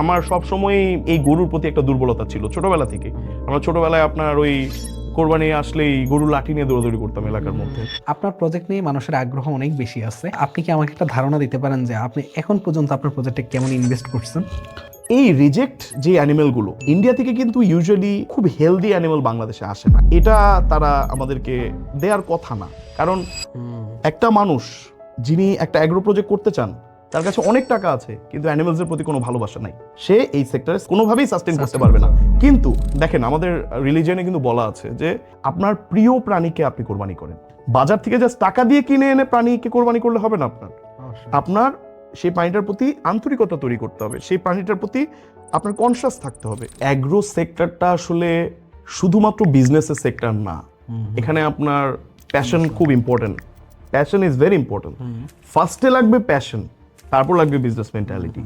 আমার সবসময় এই গরুর প্রতি একটা দুর্বলতা ছিল ছোটবেলা থেকে। আমরা ছোটবেলায় আপনার ওই কোরবানি আসলেই গরু লাঠি নিয়ে দৌড়াদৌড়ি করতাম এলাকার মধ্যে। আপনার প্রজেক্ট নিয়ে মানুষের আগ্রহ অনেক বেশি আছে, আপনি কি আমাকে একটা ধারণা দিতে পারেন যে আপনি এখন পর্যন্ত আপনার প্রজেক্টে কেমন ইনভেস্ট করছেন? এই রিজেক্ট যে অ্যানিমেলগুলো ইন্ডিয়া থেকে কিন্তু ইউজুয়ালি খুব হেলদি অ্যানিমেল বাংলাদেশে আসে না, এটা তারা আমাদেরকে দেওয়ার কথা না। কারণ একটা মানুষ যিনি একটা অ্যাগ্রো প্রজেক্ট করতে চান, তার কাছে অনেক টাকা আছে কিন্তু অ্যানিমেলসের প্রতি কোনো ভালোবাসা নাই, সে এই সেক্টরে কোনোভাবেই সাস্টেইন করতে পারবে না। কিন্তু দেখেন, আমাদের রিলিজিয়নে কিন্তু বলা আছে যে আপনার প্রিয় প্রাণীকে আপনি কোরবানি করেন। বাজার থেকে জাস্ট টাকা দিয়ে কিনে এনে প্রাণীকে কোরবানি করলে হবে না। আপনার সেই প্রাণীটার প্রতি আন্তরিকতা তৈরি করতে হবে, সেই প্রাণীটার প্রতি আপনার কনসিয়াস থাকতে হবে। অ্যাগ্রো সেক্টরটা আসলে শুধুমাত্র বিজনেসের সেক্টর না, এখানে আপনার প্যাশন খুব important. Passion is very important. ফার্স্টে লাগবে প্যাশন, তারপর লাগবে বিজনেস মেন্টালিটি।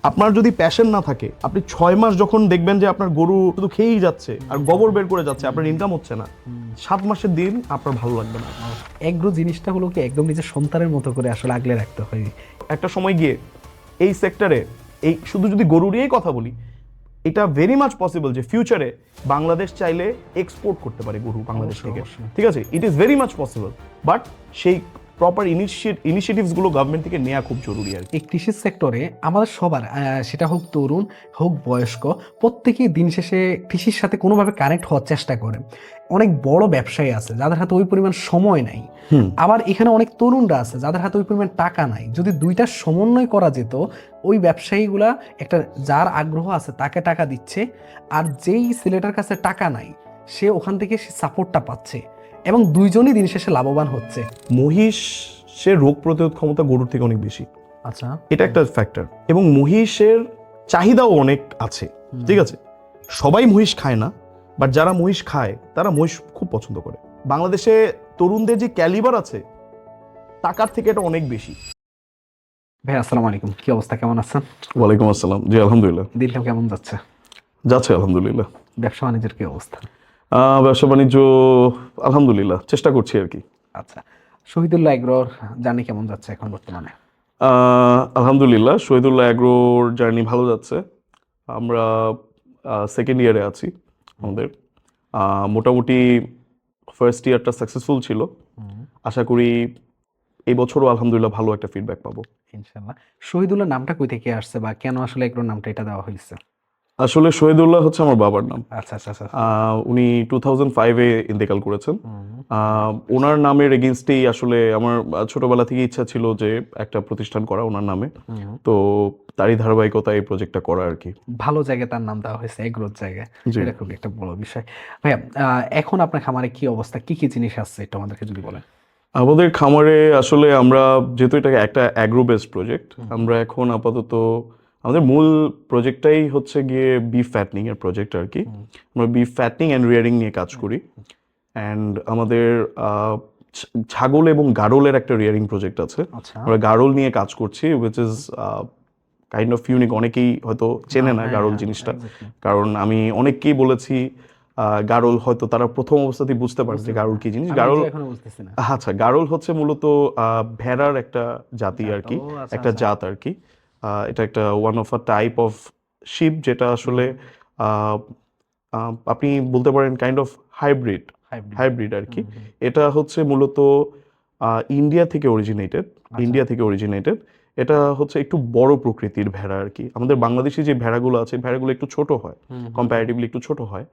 আপনার যদি প্যাশন না থাকে, আপনি 6 মাস যখন দেখবেন যে আপনার গরু শুধু খেয়েই যাচ্ছে আর গোবর বের করে যাচ্ছে, আপনার ইনকাম হচ্ছে না, 7 মাসের দিন আপনার ভালো লাগবে না। এগ্রো জিনিসটা হলো কি একদম নিজের সন্তানের মতো করে আসলে আগলে রাখতে হয়। একটা সময় গিয়ে এই সেক্টরে এই শুধু যদি গরু নিয়েই কথা বলি, এটা ভেরি মাচ পসিবল যে ফিউচারে বাংলাদেশ চাইলে এক্সপোর্ট করতে পারে গরু বাংলাদেশ থেকে, ঠিক আছে? It is very much possible, but সেই প্রপার ইনিশিয়েটিভসগুলো গভর্নমেন্ট থেকে নেওয়া খুব জরুরি আর কি। এই কৃষি সেক্টরে আমাদের সবার সেটা হোক তরুণ হোক বয়স্ক, প্রত্যেকেই দিন শেষে কৃষির সাথে কোনোভাবে কানেক্ট হওয়ার চেষ্টা করে। অনেক বড় ব্যবসায়ী আছে যাদের হাতে ওই পরিমাণ সময় নাই, আবার এখানে অনেক তরুণরা আছে যাদের হাতে ওই পরিমাণ টাকা নাই। যদি দুইটা সমন্বয় করা যেত, ওই ব্যবসায়ীগুলা একটা যার আগ্রহ আছে তাকে টাকা দিচ্ছে, আর যেই ছেলেটার কাছে টাকা নাই সে ওখান থেকে সে সাপোর্টটা পাচ্ছে, এবং দুইজনই দিন শেষে লাভবান হচ্ছে। মহিষের রোগ প্রতিরোধ ক্ষমতা গরুর থেকে অনেক বেশি, আচ্ছা, এটা একটা ফ্যাক্টর। এবং মহিষের চাহিদাও অনেক আছে, ঠিক আছে? সবাই মহিষ খায় না, বাট যারা মহিষ খায় তারা মহিষ খুব পছন্দ করে। বাংলাদেশে তরুণদের যে ক্যালিবার আছে, টাকার থেকে এটা অনেক বেশি। ভাই আসসালামু আলাইকুম, কি অবস্থা, কেমন আছেন? ওয়ালাইকুম আসসালাম। জি আলহামদুলিল্লাহ, দিনকাল কেমন যাচ্ছে? যাচ্ছে আলহামদুলিল্লাহ। ব্যবসা বাণিজ্যের কি অবস্থা? ব্যবসা বাণিজ্য আলহামদুলিল্লাহ, চেষ্টা করছি আর কি। আচ্ছা, শহীদুল্লাহ এগ্রোর জার্নি কেমন যাচ্ছে এখন বর্তমানে? আলহামদুলিল্লাহ, শহীদুল্লাহ অ্যাগ্রোর জার্নি ভালো যাচ্ছে। আমরা সেকেন্ড ইয়ারে আছি আমাদের। মোটামুটি ফার্স্ট ইয়ারটা সাকসেসফুল ছিল। আশা করি এই বছরও আলহামদুলিল্লাহ ভালো একটা ফিডব্যাক পাবো ইনশাল্লাহ। শহীদুল্লাহ নামটা কই থেকে আসছে বা কেন আসলে এগ্রোর নামটা এটা দেওয়া হয়েছে? আসলে শহীদুল্লাহ হচ্ছে আমার বাবার নাম। আচ্ছা আচ্ছা আচ্ছা। উনি 2005-এ ইন্তেকাল করেছেন। ওনার নামের এগেইনস্টেই আসলে আমার ছোটবেলা থেকে ইচ্ছা ছিল যে একটা প্রতিষ্ঠান করা ওনার নামে, তো তারই ধারাবাহিকতা এই প্রজেক্টটা করা আর কি। ভালো জায়গায় তার নাম দেওয়া হয়েছে, এগ্রোর জায়গায়, জি। এটা খুবই একটা বড় বিষয়। ভাইয়া, এখন আপনার খামারে কি অবস্থা, কি কি জিনিস আছে এটা আমাদেরকে যদি বলেন। আমাদের খামারে আসলে আমরা যেহেতু এটা একটা অ্যাগ্রো বেসড প্রজেক্ট, আমরা এখন আপাতত আমাদের মূল প্রজেক্টটাই হচ্ছে গিয়ে বিফ ফ্যাটনিং এর প্রজেক্ট আর কি। আমরা বিফ ফ্যাটনিং অ্যান্ড রিয়ারিং নিয়ে কাজ করি, অ্যান্ড আমাদের ছাগল এবং গাড়লের একটা রিয়ারিং প্রজেক্ট আছে। আমরা গাড়ল নিয়ে কাজ করছি, which is kind of unique. অনেকেই হয়তো চেনে না গাড়ল জিনিসটা, কারণ আমি অনেককেই বলেছি গাড়ল হয়তো তারা প্রথম অবস্থাতেই বুঝতে পারে যে গাড়ল কি জিনিস। গাড়ল, আচ্ছা, গাড়ল হচ্ছে মূলত ভেড়ার একটা জাতি আর কি, একটা জাত আর কি। এটা একটা one of a type of ship, যেটা আসলে আপনি বলতে পারেন কাইন্ড অফ হাইব্রিড আর কি। এটা হচ্ছে মূলত ইন্ডিয়া থেকে অরিজিনেটেড। এটা হচ্ছে একটু বড় প্রকৃতির ভেড়া আর কি। আমাদের বাংলাদেশি যে ভেড়াগুলো আছে, ভেড়াগুলো একটু ছোট হয়, কম্পারেটিভলি একটু ছোট হয়,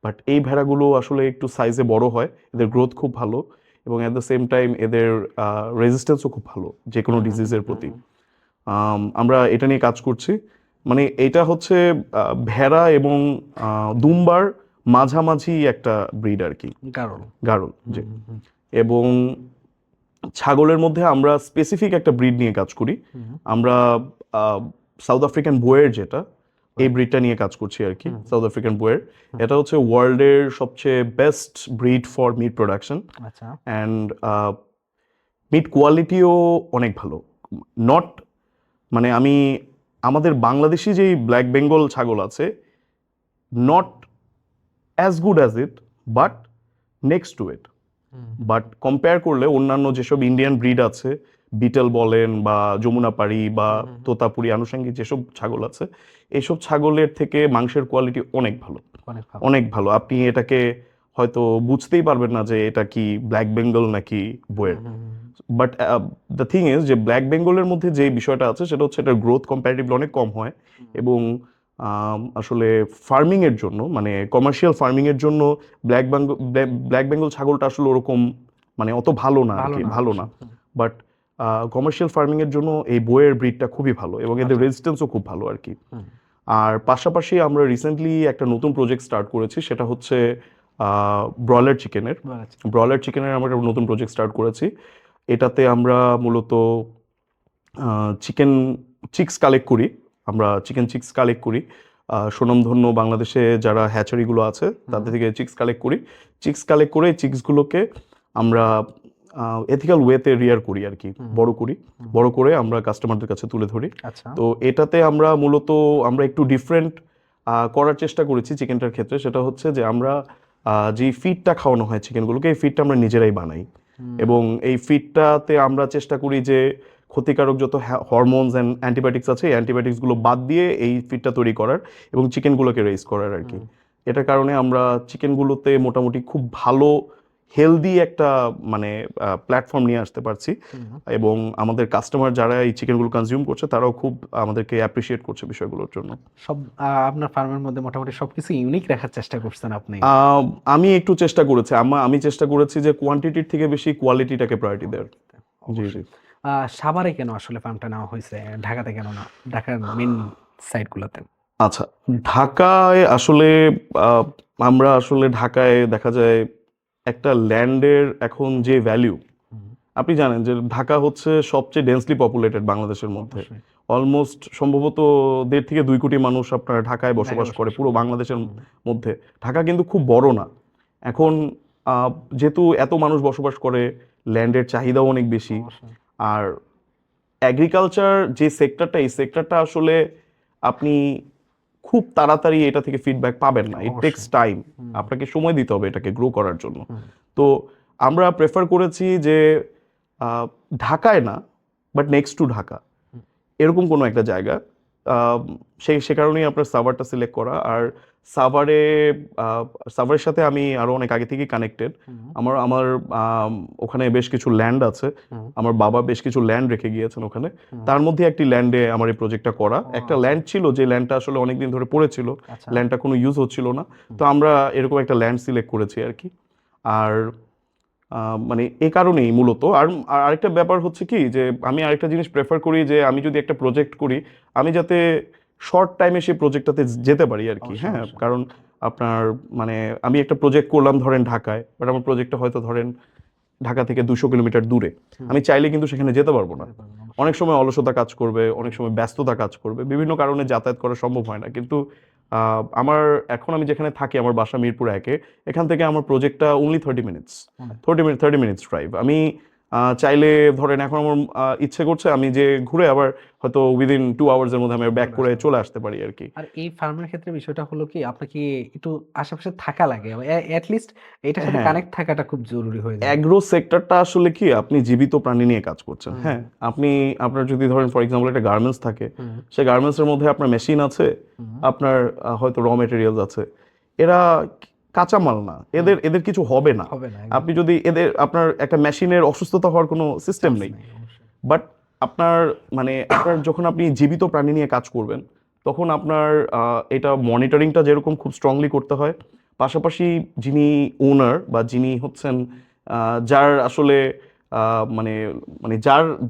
বাট এই ভেড়াগুলো আসলে একটু সাইজে বড় হয়, এদের গ্রোথ খুব ভালো, এবং অ্যাট দ্য সেম টাইম এদের রেজিস্ট্যান্সও খুব ভালো যে কোনো ডিজিজের প্রতি। আমরা এটা নিয়ে কাজ করছি। মানে এটা হচ্ছে ভেড়া এবং দুম্বার মাঝামাঝি একটা ব্রিড আর কি, গাড়ল। জি। এবং ছাগলের মধ্যে আমরা স্পেসিফিক একটা ব্রিড নিয়ে কাজ করি। আমরা সাউথ আফ্রিকান বোয়ের, যেটা এই ব্রিডটা নিয়ে কাজ করছি আর কি। সাউথ আফ্রিকান বোয়ের, এটা হচ্ছে ওয়ার্ল্ডের সবচেয়ে best breed for meat production, and meat কোয়ালিটিও অনেক ভালো। নট মানে আমাদের বাংলাদেশি যেই ব্ল্যাক বেঙ্গল ছাগল আছে, not as good as it, but next to it. But compare করলে অন্যান্য যেসব ইন্ডিয়ান ব্রিড আছে, বিটেল বলেন বা যমুনাপাড়ি বা তোতাপুরি আনুষঙ্গিক যেসব ছাগল আছে, এইসব ছাগলের থেকে মাংসের কোয়ালিটি অনেক ভালো, অনেক ভালো। অনেক ভালো। আপনি এটাকে হয়তো বুঝতেই পারবেন না যে এটা কি ব্ল্যাক বেঙ্গল নাকি বইয়ের। বাট দ্য থিং ইজ যে ব্ল্যাক বেঙ্গলের মধ্যে যে বিষয়টা আছে সেটা হচ্ছে এটার গ্রোথ কম্পারেটিভলি অনেক কম হয়, এবং আসলে ফার্মিং এর জন্য, মানে কমার্শিয়াল ফার্মিং এর জন্য ব্ল্যাক বেঙ্গল ছাগলটা আসলে ওরকম মানে অত ভালো না আর কি, ভালো না। বাট কমার্শিয়াল ফার্মিং এর জন্য এই বইয়ের ব্রিডটা খুবই ভালো, এবং এদের রেজিস্ট্যান্সও খুব ভালো আর কি। আর পাশাপাশি আমরা রিসেন্টলি একটা নতুন প্রজেক্ট স্টার্ট করেছি, সেটা হচ্ছে ব্রয়লার চিকেনের। আমরা একটা নতুন প্রজেক্ট স্টার্ট করেছি। এটাতে আমরা মূলত চিকেন চিক্স কালেক্ট করি, সুনামধন্য বাংলাদেশে যারা হ্যাচারিগুলো আছে তাদের থেকে চিক্স কালেক্ট করে এই চিক্সগুলোকে আমরা এথিক্যাল ওয়েতে রিয়ার করি আর কি, বড় করে আমরা কাস্টমারদের কাছে তুলে ধরি। তো এটাতে আমরা মূলত একটু ডিফারেন্ট করার চেষ্টা করেছি চিকেনটার ক্ষেত্রে, সেটা হচ্ছে যে আমরা যে ফিডটা খাওয়ানো হয় চিকেনগুলোকে, এই ফিডটা আমরা নিজেরাই বানাই, এবং এই ফিডটাতে আমরা চেষ্টা করি যে ক্ষতিকারক যত হরমোনস অ্যান্ড অ্যান্টিবায়োটিক্স আছে এই অ্যান্টিবায়োটিক্সগুলো বাদ দিয়ে এই ফিডটা তৈরি করার এবং চিকেনগুলোকে রেইজ করার আর কি। এটার কারণে আমরা চিকেনগুলোতে মোটামুটি খুব ভালো হেলদি একটা মানে প্ল্যাটফর্ম নিয়ে আসতে পারছি, এবং আমাদের কাস্টমার যারা এই চিকেনগুলো কনজিউম করছে তারাও খুব আমাদেরকে অ্যাপ্রিসিয়েট করছে বিষয়গুলোর জন্য। সব আপনার ফার্মের মধ্যে মোটামুটি সবকিছু ইউনিক রাখার চেষ্টা করছেন আপনি? আমি একটু চেষ্টা করেছি, আমি চেষ্টা করেছি যে কোয়ান্টিটির থেকে বেশি কোয়ালিটিটাকে প্রায়োরিটি দেওয়ার। জি জি। সাভারে কেন আসলে ফার্মটা নেওয়া হয়েছে, ঢাকাতে কেন না, ঢাকার মেইন সাইটগুলোতে? আচ্ছা, ঢাকায় আসলে আমরা আসলে ঢাকায় দেখা যায় একটা ল্যান্ডের এখন যে ভ্যালু, আপনি জানেন যে ঢাকা হচ্ছে সবচেয়ে ডেন্সলি পপুলেটেড বাংলাদেশের মধ্যে। অলমোস্ট সম্ভবত 1.5 থেকে 2 কোটি মানুষ আপনার ঢাকায় বসবাস করে পুরো বাংলাদেশের মধ্যে। ঢাকা কিন্তু খুব বড় না। এখন যেহেতু এত মানুষ বসবাস করে, ল্যান্ডের চাহিদাও অনেক বেশি, আর এগ্রিকালচার যে সেক্টরটা, এই সেক্টরটা আসলে আপনি খুব তাড়াতাড়ি এটা থেকে ফিডব্যাক পাবেন না, ইট টেকস টাইম, আপনাকে সময় দিতে হবে এটাকে গ্রো করার জন্য। তো আমরা প্রেফার করেছি যে ঢাকায় না, বাট নেক্সট টু ঢাকা এরকম কোনো একটা জায়গা, সে কারণেই আপনার সাভারটা সিলেক্ট করা। আর সাভারের সাথে আমি আরো অনেক আগে থেকেই কানেক্টেড। আমার ওখানে বেশ কিছু ল্যান্ড আছে, আমার বাবা বেশ কিছু ল্যান্ড রেখে গিয়েছেন ওখানে, তার মধ্যে একটি ল্যান্ডে আমার এই প্রজেক্টটা করা। একটা ল্যান্ড ছিল যে ল্যান্ডটা আসলে অনেকদিন ধরে পড়েছিল, ল্যান্ডটা কোনো ইউজ হচ্ছিল না, তো আমরা এরকম একটা ল্যান্ড সিলেক্ট করেছি আর কি। আর মানে এই কারণেই মূলত। আর আরেকটা ব্যাপার হচ্ছে কি যে আমি আরেকটা জিনিস প্রেফার করি যে আমি যদি একটা প্রজেক্ট করি, আমি যাতে শর্ট টাইমে সেই প্রজেক্টটাতে যেতে পারি আর কি। হ্যাঁ, কারণ আপনার মানে আমি একটা প্রজেক্ট করলাম ধরেন ঢাকায়, বাট আমার প্রজেক্টটা হয়তো ধরেন ঢাকা থেকে 200 কিলোমিটার দূরে, আমি চাইলে কিন্তু সেখানে যেতে পারবো না। অনেক সময় অলসতা কাজ করবে, অনেক সময় ব্যস্ততা কাজ করবে, বিভিন্ন কারণে যাতায়াত করা সম্ভব হয় না। কিন্তু আমার এখন আমি যেখানে থাকি, আমার বাসা মিরপুর 1-এ, এখান থেকে আমার প্রজেক্টটা অনলি 30 মিনিটস ড্রাইভ। আমি চাইলে ধরেন এখন আমার ইচ্ছে করছে আমি যে ঘুরে আবার হয়তো উইদিন 2 আওয়ার্সের মধ্যে আমি ব্যাক করে চলে আসতে পারি আর কি। আর এই ফার্মের ক্ষেত্রে বিষয়টা হলো কি, আপনাকে একটু আশেপাশে থাকা লাগে, এট লিস্ট এটার সাথে কানেক্ট থাকাটা খুব জরুরি হয়ে যায়। অ্যাগ্রো সেক্টরটা আসলে কি, আপনি জীবিত প্রাণী নিয়ে কাজ করছেন। হ্যাঁ, আপনার যদি ধরেন ফর এক্সাম্পল একটা গার্মেন্টস থাকে, সেই গার্মেন্টসের মধ্যে আপনার মেশিন আছে, আপনার হয়তো র মেটেরিয়ালস আছে, এরা কাঁচামাল না, এদের কিছু হবে না। আপনি যদি আপনার একটা মেশিনের অসুস্থতা হওয়ার কোনো সিস্টেম নেই। বাট আপনার যখন আপনি জীবিত প্রাণী নিয়ে কাজ করবেন, তখন আপনার এটা মনিটরিংটা যেরকম খুব স্ট্রংলি করতে হয়, পাশাপাশি যিনি ওনার বা যিনি হচ্ছেন যার আসলে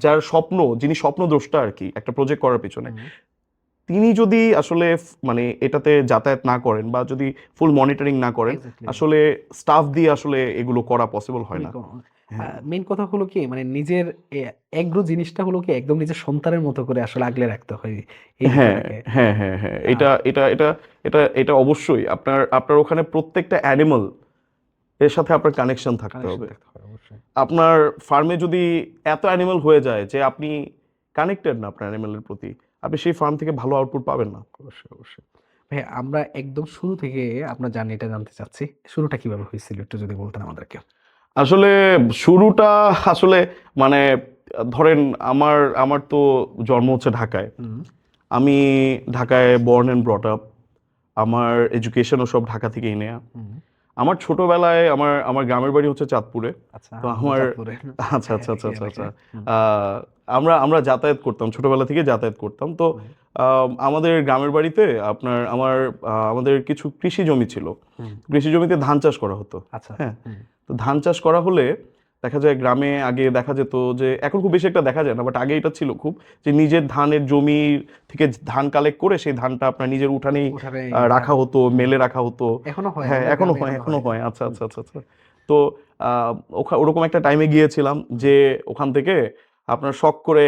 যার স্বপ্ন, যিনি স্বপ্নদ্রষ্টা আর কি একটা প্রজেক্ট করার পিছনে, তিনি যদি আসলে এটাতে যাতায়াত না করেন বা যদি ফুল মনিটরিং না করেন, আসলে স্টাফ দিয়ে আসলে এগুলো করা পসিবল হয় না। মেইন কথা হলো কি, নিজের এগ্রো জিনিসটা হলো কি একদম নিজের সন্তানের মতো করে আসলে আগলে রাখতে হয়। হ্যাঁ, এটা অবশ্যই আপনার ওখানে প্রত্যেকটা অ্যানিমাল এর সাথে আপনার কানেকশন থাকতে হবে। আপনার ফার্মে যদি এত অ্যানিমাল হয়ে যায় যে আপনি কানেক্টেড না আপনার অ্যানিমালের প্রতি, আপনি সেই ফার্ম থেকে ভালো আউটপুট পাবেন না। অবশ্যই ভাই, আমরা একদম শুরু থেকে আপনার জার্নিটা জানতে চাচ্ছি। শুরুটা কিভাবে হয়েছিল একটু যদি বলতেন আমাদেরকে। আসলে শুরুটা আসলে ধরেন আমার আমার তো জন্ম হচ্ছে ঢাকায়, আমি ঢাকায় বর্ন অ্যান্ড ব্রট আপ, আমার এডুকেশনও সব ঢাকা থেকেই নেয়া। আমার ছোটবেলায় আমার আমার গ্রামের বাড়ি হচ্ছে চাঁদপুরে। তো আমার আচ্ছা আচ্ছা আচ্ছা আচ্ছা আচ্ছা আমরা আমরা যাতায়াত করতাম, ছোটবেলা থেকে যাতায়াত করতাম। তো আমাদের গ্রামের বাড়িতে আপনার আমাদের কিছু কৃষি জমি ছিল, কৃষি জমিতে ধান চাষ করা হতো। হ্যাঁ, তো ধান চাষ করা হলে দেখা যায় গ্রামে আগে দেখা যেত যে, এখন খুব বেশি একটা দেখা যায় না, বাট আগে এটা ছিল খুব, যে নিজের ধানের জমি থেকে ধান কালেক্ট করে সেই ধানটা আপনার নিজের উঠানেই রাখা হতো, মেলে রাখা হতো। হ্যাঁ, এখনো হয়। আচ্ছা আচ্ছা আচ্ছা আচ্ছা। তো ওরকম একটা টাইমে গিয়েছিলাম যে ওখান থেকে আপনার শখ করে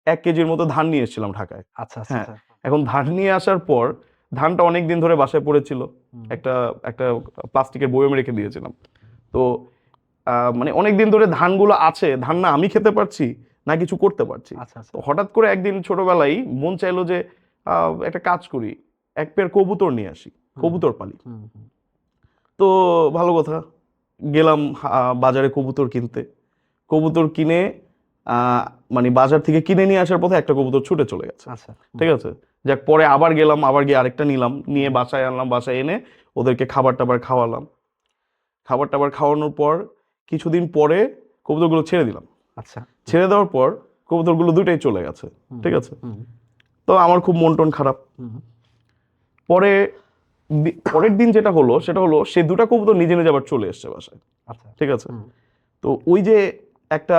1 কেজির মতো ধান নিয়ে এসেছিলাম ঢাকায়। হ্যাঁ, এখন ধান নিয়ে আসার পর ধানটা অনেক দিন ধরে বাসায় পড়েছিল, একটা একটা প্লাস্টিকের বয়মে রেখে দিয়েছিলাম। তো মানে অনেকদিন ধরে ধানগুলো আছে, ধান না আমি খেতে পারছি না কিছু করতে পারছি। তো হঠাৎ করে একদিন ছোটবেলায় মন চাইলো যে একটা কাজ করি, এক পেয়ার কবুতর নিয়ে আসি, কবুতর পালি। তো ভালো কথা, গেলাম বাজারে কবুতর কিনতে। কবুতর কিনে মানে বাজার থেকে কিনে নিয়ে আসার পথে একটা কবুতর ছুটে চলে গেছে। ঠিক আছে, যাক, পরে আবার গেলাম, আবার গিয়ে আরেকটা নিলাম, নিয়ে বাসায় আনলাম, বাসায় এনে ওদেরকে খাবার টাবার খাওয়ালাম। খাবার টাবার খাওয়ানোর পর কিছুদিন পরে কবুতরগুলো ছেড়ে দিলাম। ছেড়ে দেওয়ার পর কবুতরগুলো দুইটাই চলে গেছে। ঠিক আছে, তো আমার খুব মন টন খারাপ। পরের দিন যেটা হলো সেটা হলো, সে দুটা কবুতর নিজে নিজে আবার চলে এসছে বাসায়। ঠিক আছে, তো ওই যে একটা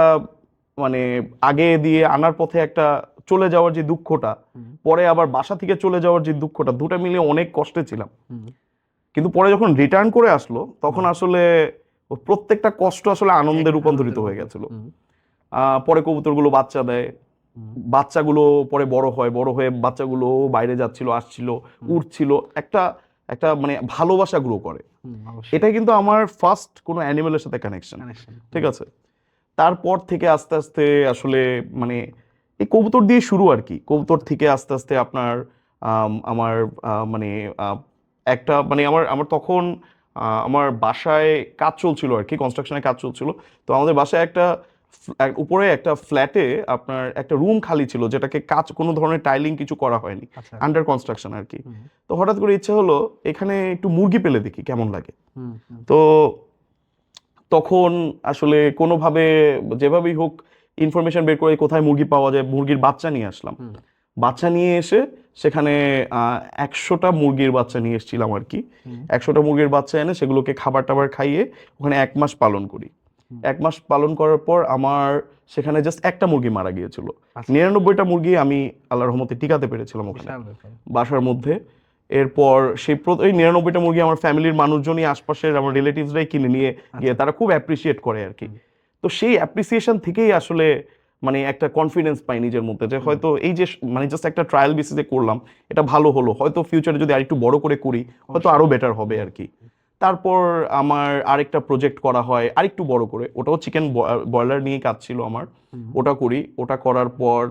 মানে আগে দিয়ে আনার পথে একটা চলে যাওয়ার যে দুঃখটা, পরে আবার বাসা থেকে চলে যাওয়ার যে দুঃখটা, দুটা মিলিয়ে অনেক কষ্টে ছিলাম। কিন্তু পরে যখন রিটার্ন করে আসলো তখন আসলে প্রত্যেকটা কষ্ট আসলে আনন্দে রূপান্তরিত হয়ে গেছিল। পরে কবুতরগুলো বাচ্চা দেয়, বাচ্চাগুলো পরে বড় হয়, বড় হয়ে বাচ্চাগুলো বাইরে যাচ্ছিল, আসছিল, উঠছিল, একটা একটা মানে ভালোবাসা গ্রো করে। এটাই কিন্তু আমার ফার্স্ট কোনো অ্যানিমেলের সাথে কানেকশন। ঠিক আছে, তারপর থেকে আস্তে আস্তে আসলে মানে এই কবুতর দিয়ে শুরু আর কি। কবুতর থেকে আস্তে আস্তে আপনার আমার মানে একটা মানে আমার আমার তখন আমার বাসায় কাজ চলছিল আর কি, কনস্ট্রাকশনের কাজ চলছিল। তো আমাদের বাসায় একটা উপরে একটা ফ্ল্যাটে আপনার একটা রুম খালি ছিল, যেটাকে কাজ কোনো ধরনের টাইলিং কিছু করা হয়নি, আন্ডার কনস্ট্রাকশন আর কি। তো হঠাৎ করে ইচ্ছা হলো এখানে একটু মুরগি পেলে দেখি কেমন লাগে। তো তখন আসলে কোনোভাবে যেভাবেই হোক ইনফরমেশন বের করে কোথায় মুরগি পাওয়া যায়, মুরগির বাচ্চা নিয়ে আসলাম। বাচ্চা নিয়ে এসে সেখানে 100টা মুরগির বাচ্চা নিয়ে এসেছিলাম আর কি। 100টা মুরগির বাচ্চা এনে সেগুলোকে খাবার টাবার খাইয়ে ওখানে 1 মাস পালন করি। 1 মাস পালন করার পর আমার সেখানে জাস্ট একটা মুরগি মারা গিয়েছিল। 99টা মুরগি আমি আল্লাহর রহমতে টিকাতে পেরেছিলাম ওখানে বাসার মধ্যে। এরপর এই 99টা মুরগি আমার ফ্যামিলির মানুষজনই, আশপাশের আমার রিলেটিভসরাই কিনে নিয়ে গিয়ে তারা খুব অ্যাপ্রিসিয়েট করে আর কি। তো সেই অ্যাপ্রিসিয়েশন থেকেই আসলে মানে একটা কনফিডেন্স পাই নিজের মধ্যে, যে হয়তো এই যে মানে জাস্ট একটা ট্রায়াল বেসিসে করলাম, এটা ভালো হলো, হয়তো ফিউচারে যদি আরেকটু বড় করে করি হয়তো আরো বেটার হবে আর কি। তারপর আমার আরেকটা প্রজেক্ট করা হয় আরেকটু বড় করে, ওটাও চিকেন ব্রয়লার নিয়ে কাজ ছিল আমার। ওটা করি, ওটা করার পর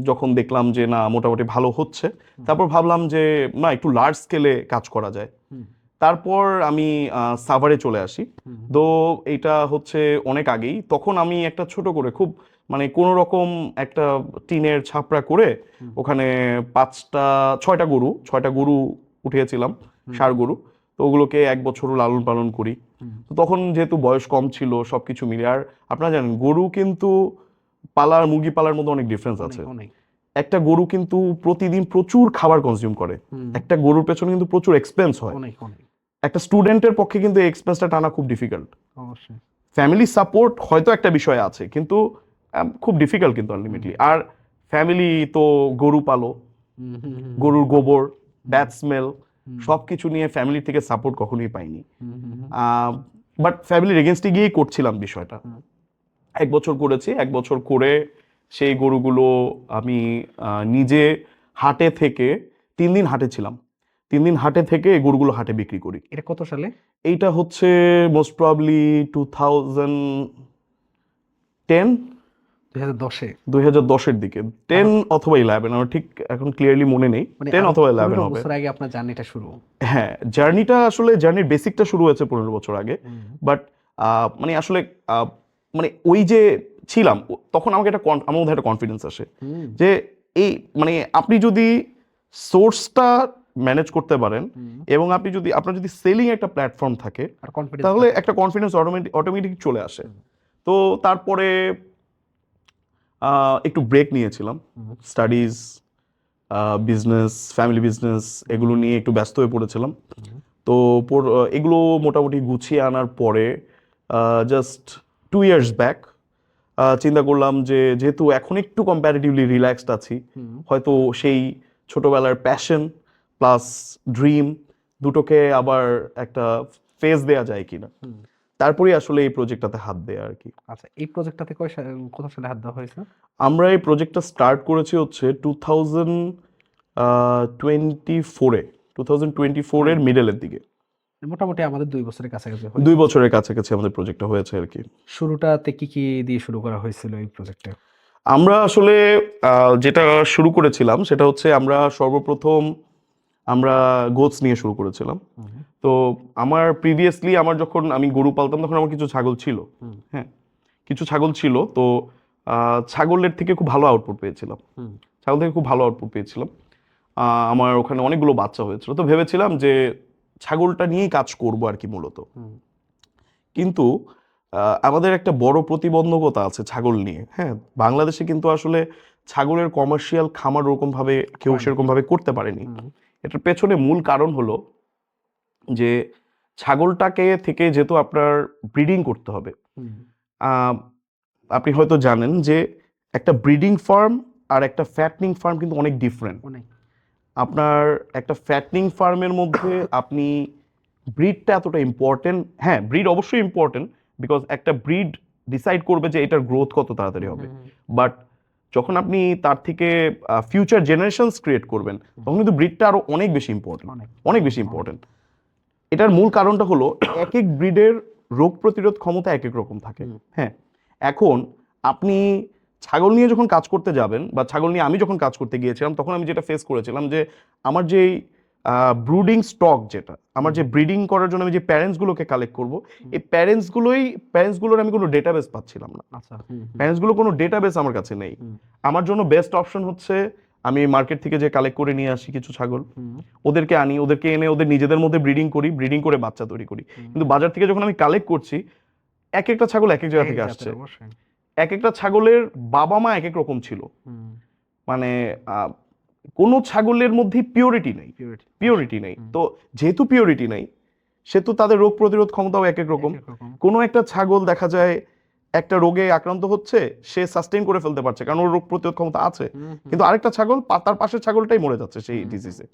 যখন দেখলাম যে না মোটামুটি ভালো হচ্ছে, তারপর ভাবলাম যে না একটু লার্জ স্কেলে কাজ করা যায়। তারপর আমি সাভারে চলে আসি। তো এটা হচ্ছে অনেক আগেই, তখন আমি একটা ছোট করে খুব মানে কোনো রকম একটা টিনের ছাপড়া করে ওখানে 6টা গরু উঠিয়েছিলাম, ষাঁড় গরু। তো ওগুলোকে 1 বছরও লালন পালন করি। তো তখন যেহেতু বয়স কম ছিল সবকিছু মিলে, আর আপনারা জানেন গরু কিন্তু পালার মুরগি পালার মধ্যে অনেক ডিফারেন্স আছে। একটা গরু কিন্তু প্রতিদিন প্রচুর খাবার কনজিউম করে, একটা গরুর পেছনে কিন্তু প্রচুর এক্সপেন্স হয়। একটা স্টুডেন্টের পক্ষে কিন্তু এই এক্সপেন্সটা টানা খুব ডিফিকাল্ট। ফ্যামিলি সাপোর্ট হয়তো একটা বিষয় আছে, কিন্তু খুব ডিফিকাল্ট কিন্তু আলটিমেটলি। আর ফ্যামিলি তো গরু পালো, গরুর গোবর, ব্যাড স্মেল, সবকিছু নিয়ে ফ্যামিলি থেকে সাপোর্ট কখনোই পাইনি। বাট ফ্যামিলির এগেনস্টে গিয়েই করছিলাম বিষয়টা। 1 বছর করেছি, 1 বছর করে সেই গরুগুলো আমি নিজে হাটে থেকে 3 দিন হাটে ছিলাম, 3 দিন হাটে থেকে এই গরুগুলো হাটে বিক্রি করি। এটা কত সালে? এইটা হচ্ছে মোস্ট প্রবাবলি 2010-এর দিকে, 10 অথবা 11, আমার ঠিক এখন ক্লিয়ারলি মনে নেই, 10 অথবা 11 হবে। বছর আগে আপনার জার্নিটা শুরু? হ্যাঁ, জার্নির বেসিকটা শুরু হয়েছে 15 বছর আগে। বাট মানে আসলে মানে ওই যে ছিলাম তখন আমাকে আমার মধ্যে একটা কনফিডেন্স আসে যে এই মানে আপনি যদি সোর্সটা ম্যানেজ করতে পারেন এবং আপনি যদি আপনার যদি সেলিং একটা প্ল্যাটফর্ম থাকে তাহলে একটা কনফিডেন্স অটোমেটিক চলে আসে। তো তারপরে একটু ব্রেক নিয়েছিলাম, স্টাডিজ, বিজনেস, ফ্যামিলি বিজনেস এগুলো নিয়ে একটু ব্যস্ত হয়ে পড়েছিলাম। তো এগুলো মোটামুটি গুছিয়ে আনার পরে জাস্ট 2 years ব্যাক চিন্তা করলাম যে যেহেতু এখন একটু কম্প্যারেটিভলি রিল্যাক্সড আছি, হয়তো সেই ছোটবেলার প্যাশন প্লাস ড্রিম দুটোকে আবার একটা ফেস দেয়া যায় কিনা, তারপরেই আসলে এই প্রজেক্টটাতে হাত দেয়া আর কি। আচ্ছা, এই প্রজেক্টটাতে কত সালে হাত দেওয়া হয়েছে? আমরা এই প্রজেক্টটা স্টার্ট করেছি হচ্ছে 2024 এর মিডলের দিকে। মোটামুটি আমাদের 2 বছরের কাছাকাছি 2 বছরের কাছাকাছি আমাদের প্রজেক্টটা হয়েছে আর কি। শুরুটাতে কি কি দিয়ে শুরু করা হয়েছিল এই প্রজেক্টে? আমরা আসলে যেটা শুরু করেছিলাম সেটা হচ্ছে আমরা সর্বপ্রথম আমরা গোটস নিয়ে শুরু করেছিলাম। তো আমার প্রিভিয়াসলি যখন আমি গরু পালতাম তখন আমার কিছু ছাগল ছিল, হ্যাঁ কিছু ছাগল ছিল। তো ছাগলের থেকে খুব ভালো আউটপুট পেয়েছিলাম, ছাগল থেকে খুব ভালো আউটপুট পেয়েছিলাম। আমার ওখানে অনেকগুলো বাচ্চা হয়েছিল, তো ভেবেছিলাম যে ছাগলটা নিয়েই কাজ করবো আর কি মূলত। কিন্তু আমাদের একটা বড় প্রতিবন্ধকতা আছে ছাগল নিয়ে, হ্যাঁ বাংলাদেশে কিন্তু আসলে ছাগলের কমার্শিয়াল খামার ওরকম ভাবে কেউ সেরকম ভাবে করতে পারেনি। এটার পেছনে মূল কারণ হলো যে ছাগলটাকে থেকে যেহেতু আপনার ব্রিডিং করতে হবে, আপনি হয়তো জানেন যে একটা ব্রিডিং ফার্ম আর একটা ফ্যাটনিং ফার্ম কিন্তু অনেক ডিফারেন্ট। আপনার একটা ফ্যাটনিং ফার্মের মধ্যে আপনি ব্রিডটা এতটা ইম্পর্টেন্ট, হ্যাঁ ব্রিড অবশ্যই ইম্পর্টেন্ট, বিকজ একটা ব্রিড ডিসাইড করবে যে এটার গ্রোথ কত তাড়াতাড়ি হবে। বাট যখন আপনি তার থেকে ফিউচার জেনারেশনস ক্রিয়েট করবেন তখন কিন্তু ব্রিডটা আরো অনেক বেশি ইম্পর্টেন্ট, অনেক বেশি ইম্পর্টেন্ট। এটার মূল কারণটা হলো এক এক ব্রিডের রোগ প্রতিরোধ ক্ষমতা এক এক রকম থাকে। হ্যাঁ এখন আপনি ছাগল নিয়ে যখন কাজ করতে যাবেন বা ছাগল নিয়ে আমি যখন কাজ করতে গিয়েছিলাম তখন আমি যেটা ফেস করেছিলাম যে আমার যে ব্রুডিং স্টক, যেটা আমার যে ব্রিডিং করার জন্য আমি যে প্যারেন্টসগুলোকে কালেক্ট করব, এই প্যারেন্টসগুলোর আমি কোনো ডেটাবেস পাচ্ছিলাম না। প্যারেন্টসগুলো কোনো ডেটাবেস আমার কাছে নেই। আমার জন্য বেস্ট অপশন হচ্ছে আমি মার্কেট থেকে যে কালেক্ট করে নিয়ে আসি কিছু ছাগল, ওদেরকে আনি, ওদেরকে এনে ওদের নিজেদের মধ্যে ব্রিডিং করে বাচ্চা তৈরি করি। কিন্তু বাজার থেকে যখন আমি কালেক্ট করছি এক একটা ছাগল এক এক জায়গা থেকে আসছে, এক একটা ছাগলের বাবা মা এক এক রকম ছিল, মানে কোনো ছাগলের মধ্যে পিওরিটি নেই। তো যেহেতু পিওরিটি নেই সেহেতু তাদের রোগ প্রতিরোধ ক্ষমতাও এক এক রকম। কোনো একটা ছাগল দেখা যায় একটা রোগে আক্রান্ত হচ্ছে, সে সাস্টেইন করে ফেলতে পারছে কারণ ওর রোগ প্রতিরোধ ক্ষমতা আছে, কিন্তু আরেকটা ছাগল তার পাশের ছাগলটাই মরে যাচ্ছে সেই ডিজিজে।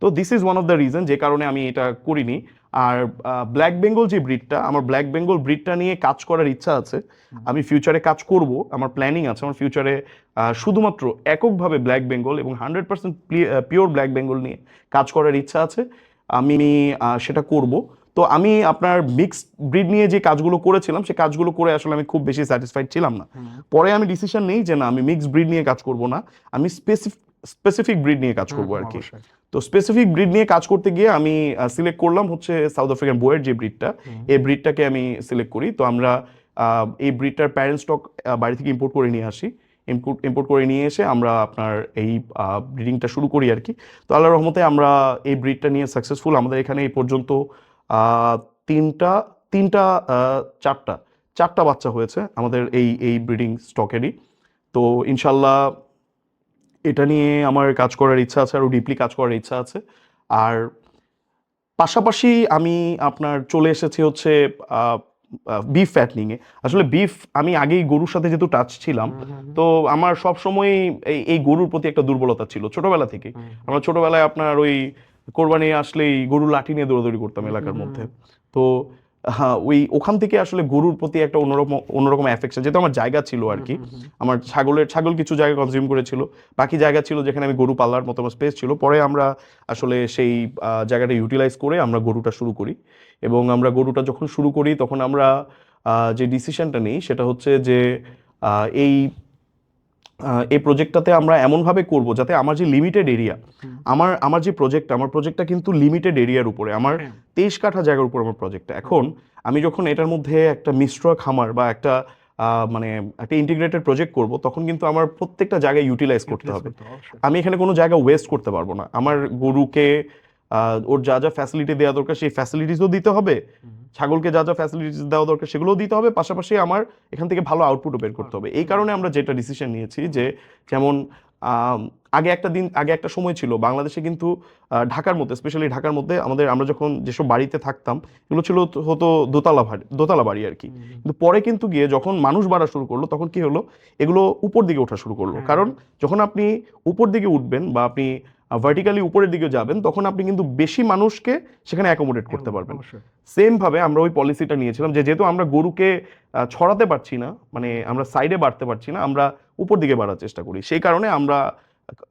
তো this is one of the reason যে কারণে আমি এটা করিনি। আর ব্ল্যাক বেঙ্গল যে ব্রিডটা, আমার ব্ল্যাক বেঙ্গল ব্রিডটা নিয়ে কাজ করার ইচ্ছা আছে, আমি ফিউচারে কাজ করব, আমার প্ল্যানিং আছে আমার ফিউচারে শুধুমাত্র এককভাবে ব্ল্যাক বেঙ্গল এবং 100% পিওর ব্ল্যাক বেঙ্গল নিয়ে কাজ করার ইচ্ছা আছে, আমি সেটা করব। তো আমি আপনার মিক্সড ব্রিড নিয়ে যে কাজগুলো করেছিলাম সে কাজগুলো করে আসলে আমি খুব বেশি স্যাটিসফাইড ছিলাম না। পরে আমি ডিসিশন নেই যে না আমি মিক্সড ব্রিড নিয়ে কাজ করব না, আমি স্পেসিফিক ব্রিড নিয়ে কাজ করব আর কি। তো স্পেসিফিক ব্রিড নিয়ে কাজ করতে গিয়ে আমি সিলেক্ট করলাম হচ্ছে সাউথ আফ্রিকান বোয়ের যে ব্রিডটা, এই ব্রিডটাকে আমি সিলেক্ট করি। তো আমরা এই ব্রিডটার প্যারেন্ট স্টক বাড়ি থেকে ইম্পোর্ট করে নিয়ে আসি, ইম্পোর্ট করে নিয়ে এসে আমরা আপনার এই ব্রিডিংটা শুরু করি আর কি। তো আল্লাহর রহমতে আমরা এই ব্রিডটা নিয়ে সাকসেসফুল। আমাদের এখানে এই পর্যন্ত চারটা বাচ্চা হয়েছে আমাদের এই ব্রিডিং স্টকেরই। তো ইনশাল্লাহ এটা নিয়ে আমার কাজ করার ইচ্ছা আছে, আরও ডিপলি কাজ করার ইচ্ছা আছে। আর পাশাপাশি আমি আপনার চলে এসেছি হচ্ছে বিফ ফ্যাটনিংয়ে। আসলে বিফ আমি আগেই গরুর সাথে যেহেতু টাচ ছিলাম, তো আমার সবসময় এই গরুর প্রতি একটা দুর্বলতা ছিল ছোটবেলা থেকে। আমরা ছোটবেলায় আপনার ওই কোরবানি আসলেই গরুর লাঠি নিয়ে দৌড়াদৌড়ি করতাম এলাকার মধ্যে। তো হ্যাঁ ওখান থেকে আসলে গরুর প্রতি একটা অন্যরকম অ্যাফেকশন, যেহেতু আমার জায়গা ছিল আর কি, আমার ছাগল কিছু জায়গা কনজিউম করেছিল, বাকি জায়গা ছিল যেখানে আমি গরু পালার মতো স্পেস ছিল। পরে আমরা আসলে সেই জায়গাটা ইউটিলাইজ করে আমরা গরুটা শুরু করি। এবং আমরা গরুটা যখন শুরু করি তখন আমরা যে ডিসিশনটা নিই সেটা হচ্ছে যে এই প্রজেক্টটাতে আমরা এমনভাবে করব যাতে আমার যে লিমিটেড এরিয়া, আমার যে প্রজেক্টটা কিন্তু লিমিটেড এরিয়ার উপরে, আমার 23 কাঠা জায়গার উপর আমার প্রজেক্টটা। এখন আমি যখন এটার মধ্যে একটা মিশ্র খামার বা একটা মানে একটা ইন্টিগ্রেটেড প্রজেক্ট করব, তখন কিন্তু আমার প্রত্যেকটা জায়গায় ইউটিলাইজ করতে হবে। আমি এখানে কোনো জায়গা ওয়েস্ট করতে পারবো না। আমার গরুকে ওর যা যা ফ্যাসিলিটি দেওয়া দরকার সেই ফ্যাসিলিটিসও দিতে হবে, ছাগলকে যা যা ফ্যাসিলিটিস দেওয়া দরকার সেগুলোও দিতে হবে, পাশাপাশি আমার এখান থেকে ভালো আউটপুটও বের করতে হবে। এই কারণে আমরা যেটা ডিসিশন নিয়েছি যে যেমন আগে একটা সময় ছিল বাংলাদেশে কিন্তু ঢাকার মধ্যে, স্পেশালি ঢাকার মধ্যে আমরা যখন যেসব বাড়িতে থাকতাম এগুলো ছিল হতো দোতলা বাড়ি আর কি। কিন্তু পরে কিন্তু গিয়ে যখন মানুষ বাড়া শুরু করলো তখন কি হলো, এগুলো উপর দিকে ওঠা শুরু করলো। কারণ যখন আপনি উপর দিকে উঠবেন বা আপনি ভার্টিক্যালি উপরের দিকে যাবেন তখন আপনি কিন্তু বেশি মানুষকে সেখানে অ্যাকোমোডেট করতে পারবেন। সেম ভাবে আমরা ওই পলিসিটা নিয়েছিলাম যে যেহেতু আমরা গরুকে ছড়াতে পারছি না, মানে আমরা সাইডে বাড়তে পারছি না, আমরা উপর দিকে বাড়ার চেষ্টা করি। সেই কারণে আমরা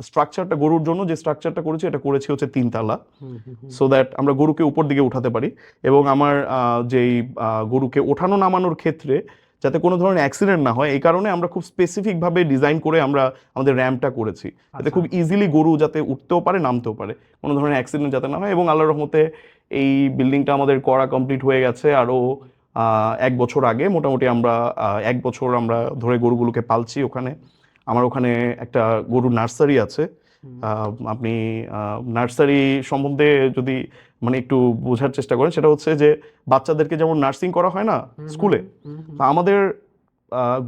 স্ট্রাকচারটা, গরুর জন্য যে স্ট্রাকচারটা করেছি এটা করেছি হচ্ছে 3 তলা, সো দ্যাট আমরা গরুকে উপর দিকে উঠাতে পারি। এবং আমার যেই গরুকে ওঠানো নামানোর ক্ষেত্রে যাতে কোনো ধরনের অ্যাক্সিডেন্ট না হয় এই কারণে আমরা খুব স্পেসিফিকভাবে ডিজাইন করে আমরা আমাদের র্যাম্পটা করেছি, যাতে খুব ইজিলি গরু যাতে উঠতেও পারে নামতেও পারে, কোনো ধরনের অ্যাক্সিডেন্ট যাতে না হয়। এবং আল্লাহর রহমতে এই বিল্ডিংটা আমাদের করা কমপ্লিট হয়ে গেছে আরও 1 বছর আগে। মোটামুটি আমরা 1 বছর আমরা ধরে গরুগুলোকে পালছি ওখানে। আমার ওখানে একটা গরুর নার্সারি আছে। আপনি নার্সারি সম্বন্ধে যদি মানে একটু বোঝার চেষ্টা করেন, সেটা হচ্ছে যে বাচ্চাদেরকে যেমন নার্সিং করা হয় না স্কুলে, তা আমাদের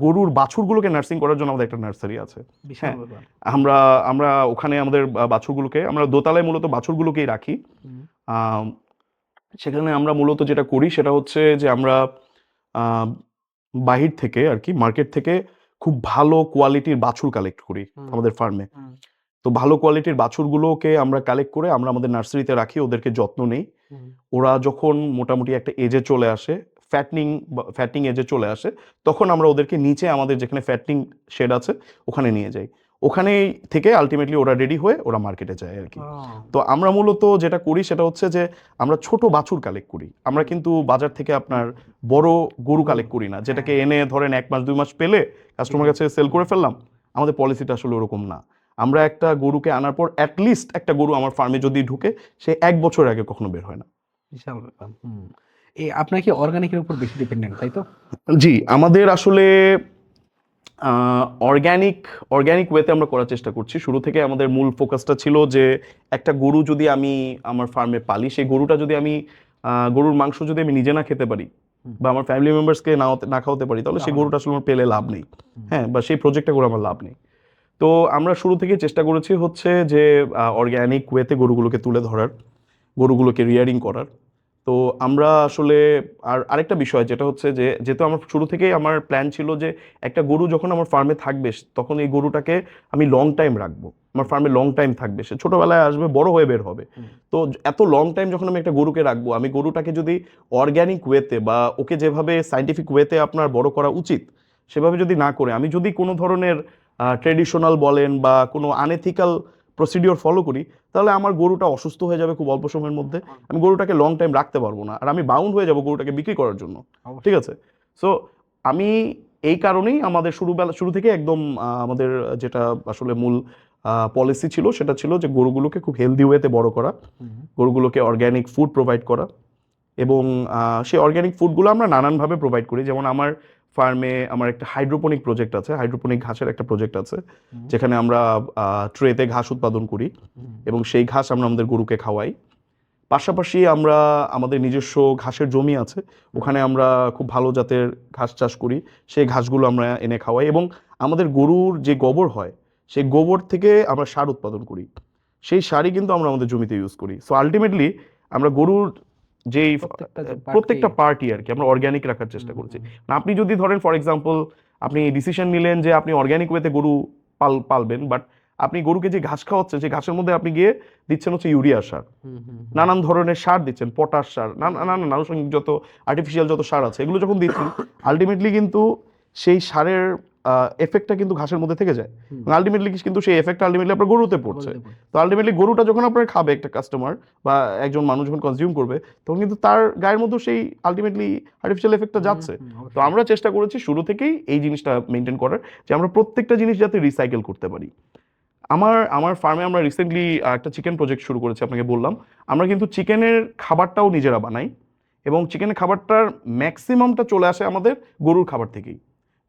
গরুর বাছুরগুলোকে নার্সিং করার জন্য আমাদের একটা নার্সারি আছে। হ্যাঁ, আমরা আমরা ওখানে আমাদের বাছুরগুলোকে, আমরা দোতলায় মূলত বাছুরগুলোকেই রাখি। সেখানে আমরা মূলত যেটা করি সেটা হচ্ছে যে আমরা বাহির থেকে আর কি, মার্কেট থেকে খুব ভালো কোয়ালিটির বাছুর কালেক্ট করি আমাদের ফার্মে। তো ভালো কোয়ালিটির বাছুরগুলোকে আমরা কালেক্ট করে আমরা আমাদের নার্সারিতে রাখি, ওদেরকে যত্ন নেই। ওরা যখন মোটামুটি একটা এজে চলে আসে, ফ্যাটিং এজে চলে আসে, তখন আমরা ওদেরকে নিচে আমাদের যেখানে ফ্যাটিং শেড আছে ওখানে নিয়ে যাই। ওখানে থেকে আলটিমেটলি ওরা রেডি হয়ে ওরা মার্কেটে যায় আর কি। তো আমরা মূলত যেটা করি সেটা হচ্ছে যে আমরা ছোট বাছুর কালেক্ট করি। আমরা কিন্তু বাজার থেকে আপনার বড় গরু কালেক্ট করি না, যেটাকে এনে ধরেন 1 মাস 2 মাস পেলে কাস্টমার কাছে সেল করে ফেললাম। আমাদের পলিসিটা আসলে ওরকম না। আমরা একটা গরুকে আনার পর অ্যাটলিস্ট একটা গরু আমার ফার্মে যদি ঢুকে সে 1 বছর আগে কখনো বের হয় না। বিশাল ব্যাপার। আপনার কি অর্গানিকের উপর বেশি ডিপেন্ডেন্ট, তাই তো? জি, আমাদের আসলে অর্গ্যানিক ওয়েতে আমরা করার চেষ্টা করছি। শুরু থেকে আমাদের মূল ফোকাসটা ছিল যে একটা গরু যদি আমি আমার ফার্মে পালি, সেই গরুটা যদি আমি গরুর মাংস যদি আমি নিজে না খেতে পারি বা আমার ফ্যামিলি মেম্বার্সকে না খাওয়াতে পারি, তাহলে সেই গরুটা আসলে আমার পেলে লাভ নেই। হ্যাঁ, বা সেই প্রজেক্টটা করে আমার লাভ নেই। তো আমরা শুরু থেকে চেষ্টা করেছি হচ্ছে যে অর্গ্যানিক ওয়েতে গরুগুলোকে তুলে ধরার, গরুগুলোকে রিয়ারিং করার। তো আমরা আসলে আরেকটা বিষয় যেটা হচ্ছে যে যেহেতু আমার শুরু থেকেই আমার প্ল্যান ছিল যে একটা গরু যখন আমার ফার্মে থাকবে তখন এই গরুটাকে আমি লং টাইম রাখবো, আমার ফার্মে লং টাইম থাকবে, সে ছোটবেলায় আসবে বড় হয়ে বের হবে। তো এত লং টাইম যখন আমি একটা গরুকে রাখবো, আমি গরুটাকে যদি অর্গ্যানিক ওয়েতে বা ওকে যেভাবে সাইন্টিফিক ওয়েতে আপনার বড় করা উচিত সেভাবে যদি না করে আমি যদি কোনো ধরনের ট্রেডিশনাল বলেন বা কোনো আনএথিক্যাল প্রসিডিওর ফলো করি, তাহলে আমার গরুটা অসুস্থ হয়ে যাবে খুব অল্প সময়ের মধ্যে। আমি গরুটাকে লং টাইম রাখতে পারবো না, আর আমি বাউন্ড হয়ে যাবো গরুটাকে বিক্রি করার জন্য। ঠিক আছে, সো আমি এই কারণেই আমাদের শুরু থেকে একদম আমাদের যেটা আসলে মূল পলিসি ছিল সেটা ছিল যে গরুগুলোকে খুব হেলদি ওয়েতে বড় করা, গরুগুলোকে অর্গ্যানিক ফুড প্রোভাইড করা। এবং সেই অর্গ্যানিক ফুডগুলো আমরা নানানভাবে প্রোভাইড করি। যেমন আমার ফার্মে আমার একটা হাইড্রোপনিক প্রজেক্ট আছে, হাইড্রোপনিক ঘাসের একটা প্রজেক্ট আছে, যেখানে আমরা ট্রেতে ঘাস উৎপাদন করি এবং সেই ঘাস আমরা আমাদের গরুকে খাওয়াই। পাশাপাশি আমরা আমাদের নিজস্ব ঘাসের জমি আছে, ওখানে আমরা খুব ভালো জাতের ঘাস চাষ করি, সেই ঘাসগুলো আমরা এনে খাওয়াই। এবং আমাদের গরুর যে গোবর হয় সেই গোবর থেকে আমরা সার উৎপাদন করি, সেই সারই কিন্তু আমরা আমাদের জমিতে ইউজ করি। সো আলটিমেটলি আমরা গরুর যেই প্রত্যেকটা পার্টি আর কি আমরা অর্গ্যানিক রাখার চেষ্টা করছি। আপনি যদি ধরেন ফর এক্সাম্পল আপনি ডিসিশন নিলেন যে আপনি অর্গ্যানিক ওয়েতে গরু পালবেন, বাট আপনি গরুকে যে ঘাস খাওয়াচ্ছেন সেই ঘাসের মধ্যে আপনি গিয়ে দিচ্ছেন হচ্ছে ইউরিয়া সার, নানান ধরনের সার দিচ্ছেন, পটাশ সার, নানান আনুষঙ্গিক যত আর্টিফিশিয়াল যত সার আছে এগুলো যখন দিচ্ছেন, আলটিমেটলি কিন্তু সেই সারের এফেক্টটা কিন্তু ঘাসের মধ্যে থেকে যায়। আলটিমেটলি কিন্তু সেই এফেক্ট আলটিমেটলি আপনার গরুতে পড়ছে। তো আলটিমেটলি গরুটা যখন আপনার খাবে, একটা কাস্টমার বা একজন মানুষ যখন কনজিউম করবে, তখন কিন্তু তার গায়ের মধ্যে সেই আলটিমেটলি আর্টিফিশিয়াল এফেক্টটা যাচ্ছে। তো আমরা চেষ্টা করেছি শুরু থেকেই এই জিনিসটা মেনটেন করার, যে আমরা প্রত্যেকটা জিনিস যাতে রিসাইকেল করতে পারি। আমার ফার্মে আমরা রিসেন্টলি একটা চিকেন প্রজেক্ট শুরু করেছি, আপনাকে বললাম। আমরা কিন্তু চিকেনের খাবারটাও নিজেরা বানাই এবং চিকেনের খাবারটার ম্যাক্সিমামটা চলে আসে আমাদের গরুর খাবার থেকেই।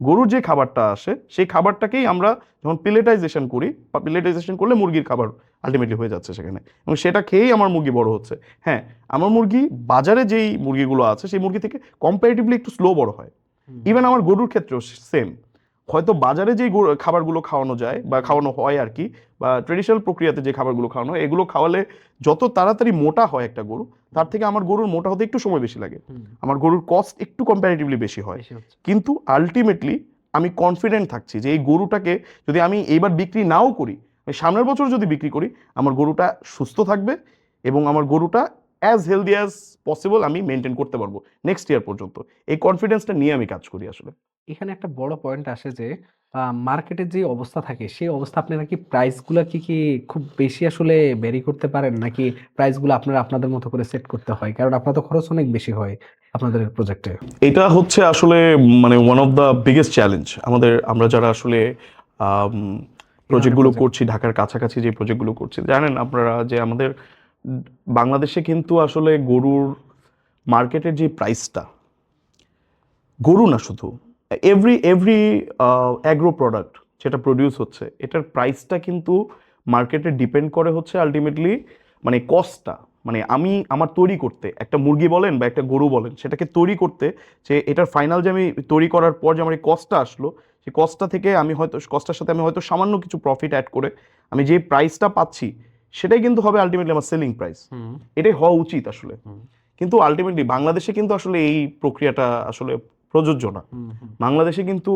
গরুর যে খাবারটা আসে সেই খাবারটাকেই আমরা যখন পিলেটাইজেশন করি বা পিলেটাইজেশন করলে মুরগির খাবার আলটিমেটলি হয়ে যাচ্ছে সেখানে, এবং সেটা খেয়েই আমার মুরগি বড় হচ্ছে। হ্যাঁ, আমার মুরগি বাজারে যেই মুরগিগুলো আছে সেই মুরগি থেকে কম্পারেটিভলি একটু স্লো বড় হয়। ইভেন আমার গরুর ক্ষেত্রেও সেম। হয়তো বাজারে যেই খাবারগুলো খাওয়ানো যায় বা খাওয়ানো হয় আর কি, বা ট্রেডিশনাল প্রক্রিয়াতে যে খাবারগুলো খাওয়ানো হয়, এগুলো খাওয়ালে যত তাড়াতাড়ি মোটা হয় একটা গরু, তার থেকে আমার গরুর মোটা হতে একটু সময় বেশি লাগে, আমার গরুর কস্ট একটু কম্পারেটিভলি বেশি হয়। কিন্তু আলটিমেটলি আমি কনফিডেন্ট থাকছি যে এই গরুটাকে যদি আমি এইবার বিক্রি নাও করি, আমি সামনের বছর যদি বিক্রি করি, আমার গরুটা সুস্থ থাকবে এবং আমার গরুটা অ্যাজ হেলদি অ্যাজ পসিবল আমি মেনটেন করতে পারবো নেক্সট ইয়ার পর্যন্ত। এই কনফিডেন্সটা নিয়ে আমি কাজ করি আসলে। এখানে একটা বড় পয়েন্ট আসে যে মার্কেটের যে অবস্থা থাকে সেই অবস্থা আপনি নাকি প্রাইসগুলো কি খুব বেশি আসলে ভ্যারি করতে পারেন, নাকি প্রাইসগুলো আপনারা আপনাদের মতো করে সেট করতে হয়? কারণ আপনাদের খরচ অনেক বেশি হয় আপনাদের প্রজেক্টে। এটা হচ্ছে আসলে মানে one of the biggest challenge আমাদের, আমরা যারা আসলে প্রজেক্টগুলো করছি, ঢাকার কাছাকাছি যে প্রজেক্টগুলো করছি, জানেন আপনারা যে আমাদের বাংলাদেশে কিন্তু আসলে গরুর মার্কেটের যে প্রাইসটা, গরু না শুধু এভরি অ্যাগ্রো প্রোডাক্ট যেটা প্রডিউস হচ্ছে, এটার প্রাইসটা কিন্তু মার্কেটে ডিপেন্ড করে হচ্ছে আলটিমেটলি মানে কস্টটা। মানে আমি আমার তৈরি করতে একটা মুরগি বলেন বা একটা গরু বলেন, সেটাকে তৈরি করতে যে এটার ফাইনাল যে আমি তৈরি করার পর যে আমার এই কস্টটা আসলো, সেই কস্টটা থেকে আমি হয়তো কস্টটার সাথে আমি হয়তো সামান্য কিছু প্রফিট অ্যাড করে আমি যে প্রাইসটা পাচ্ছি সেটাই কিন্তু হবে আলটিমেটলি আমার সেলিং প্রাইস। এটাই হওয়া উচিত আসলে। কিন্তু আলটিমেটলি বাংলাদেশে কিন্তু আসলে এই প্রক্রিয়াটা আসলে প্রযোজ্য না। বাংলাদেশে কিন্তু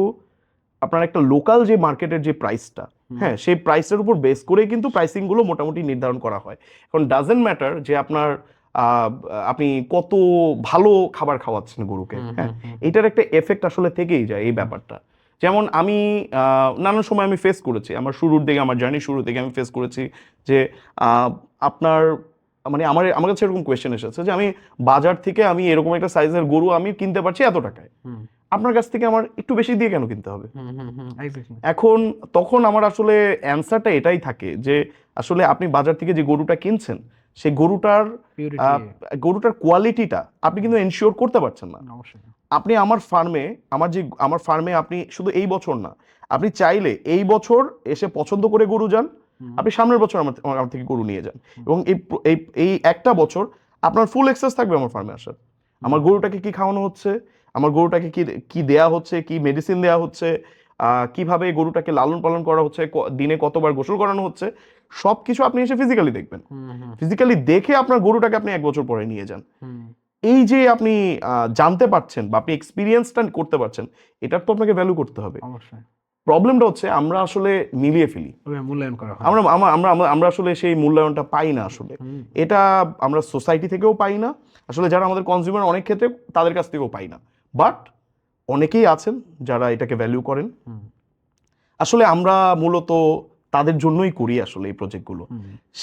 আপনার একটা লোকাল যে মার্কেটের যে প্রাইসটা, হ্যাঁ, সেই প্রাইসের উপর বেস করেই কিন্তু প্রাইসিং গুলো মোটামুটি নির্ধারণ করা হয়। এখন ডাজেন্ট ম্যাটার যে আপনার আপনি কত ভালো খাবার খাওয়াচ্ছেন গরুকে, হ্যাঁ, এটার একটা এফেক্ট আসলে থেকেই যায় এই ব্যাপারটা। যেমন আমি নানান সময় আমি ফেস করেছি, আমার শুরুর দিকে, আমার জার্নি শুরু থেকে আমি ফেস করেছি যে আপনার মানে আমার কাছে এরকম কোয়েশ্চেন এসেছে যে আমি বাজার থেকে আমি এরকম একটা সাইজের গরু আমি কিনতে পারছি এত টাকায়, আপনার কাছ থেকে আমার একটু বেশি দিয়ে কেন কিনতে হবে? এখন তখন আমার আসলে অ্যান্সারটা এটাই থাকে যে আসলে আপনি বাজার থেকে যে গরুটা কিনছেন সেই গরুটার কোয়ালিটিটা আপনি কিন্তু এনশিওর করতে পারছেন না। আপনি আমার ফার্মে আপনি শুধু এই বছর না, আপনি চাইলে এই বছর এসে পছন্দ করে গরু যান, আপনি সামনের বছর আমার থেকে গরু নিয়ে যান, এবং এই একটা বছর আপনার ফুল অ্যাক্সেস থাকবে আমার ফার্মে আসার। আমার গরুটাকে কি খাওয়ানো হচ্ছে, আমার গরুটাকে কি দেয়া হচ্ছে, কি মেডিসিন দেয়া হচ্ছে, কিভাবে গরুটাকে লালন পালন করা হচ্ছে, দিনে কতবার গোসল করানো হচ্ছে, সবকিছু আপনি এসে ফিজিক্যালি দেখবেন। ফিজিক্যালি দেখে আপনার গরুটাকে আপনি এক বছর পরে নিয়ে যান। এই যে আপনি জানতে পারছেন বা আপনি এক্সপিরিয়েন্সটা করতে পারছেন, এটার তো আপনাকে ভ্যালু করতে হবে। প্রবলেমটা হচ্ছে আমরা আসলে মিলিয়ে ফেলি, মূল্যায়ন করা হয়। আমরা আসলে সেই মূল্যায়নটা পাই না আসলে। এটা আমরা সোসাইটি থেকেও পাই না, আসলে যারা আমাদের কনজিউমার অনেক ক্ষেত্রে তাদের কাছ থেকেও পাই না। বাট অনেকেই আছেন যারা এটাকে ভ্যালু করেন। আসলে আমরা মূলত তাদের জন্যই করি আসলে এই প্রজেক্টগুলো।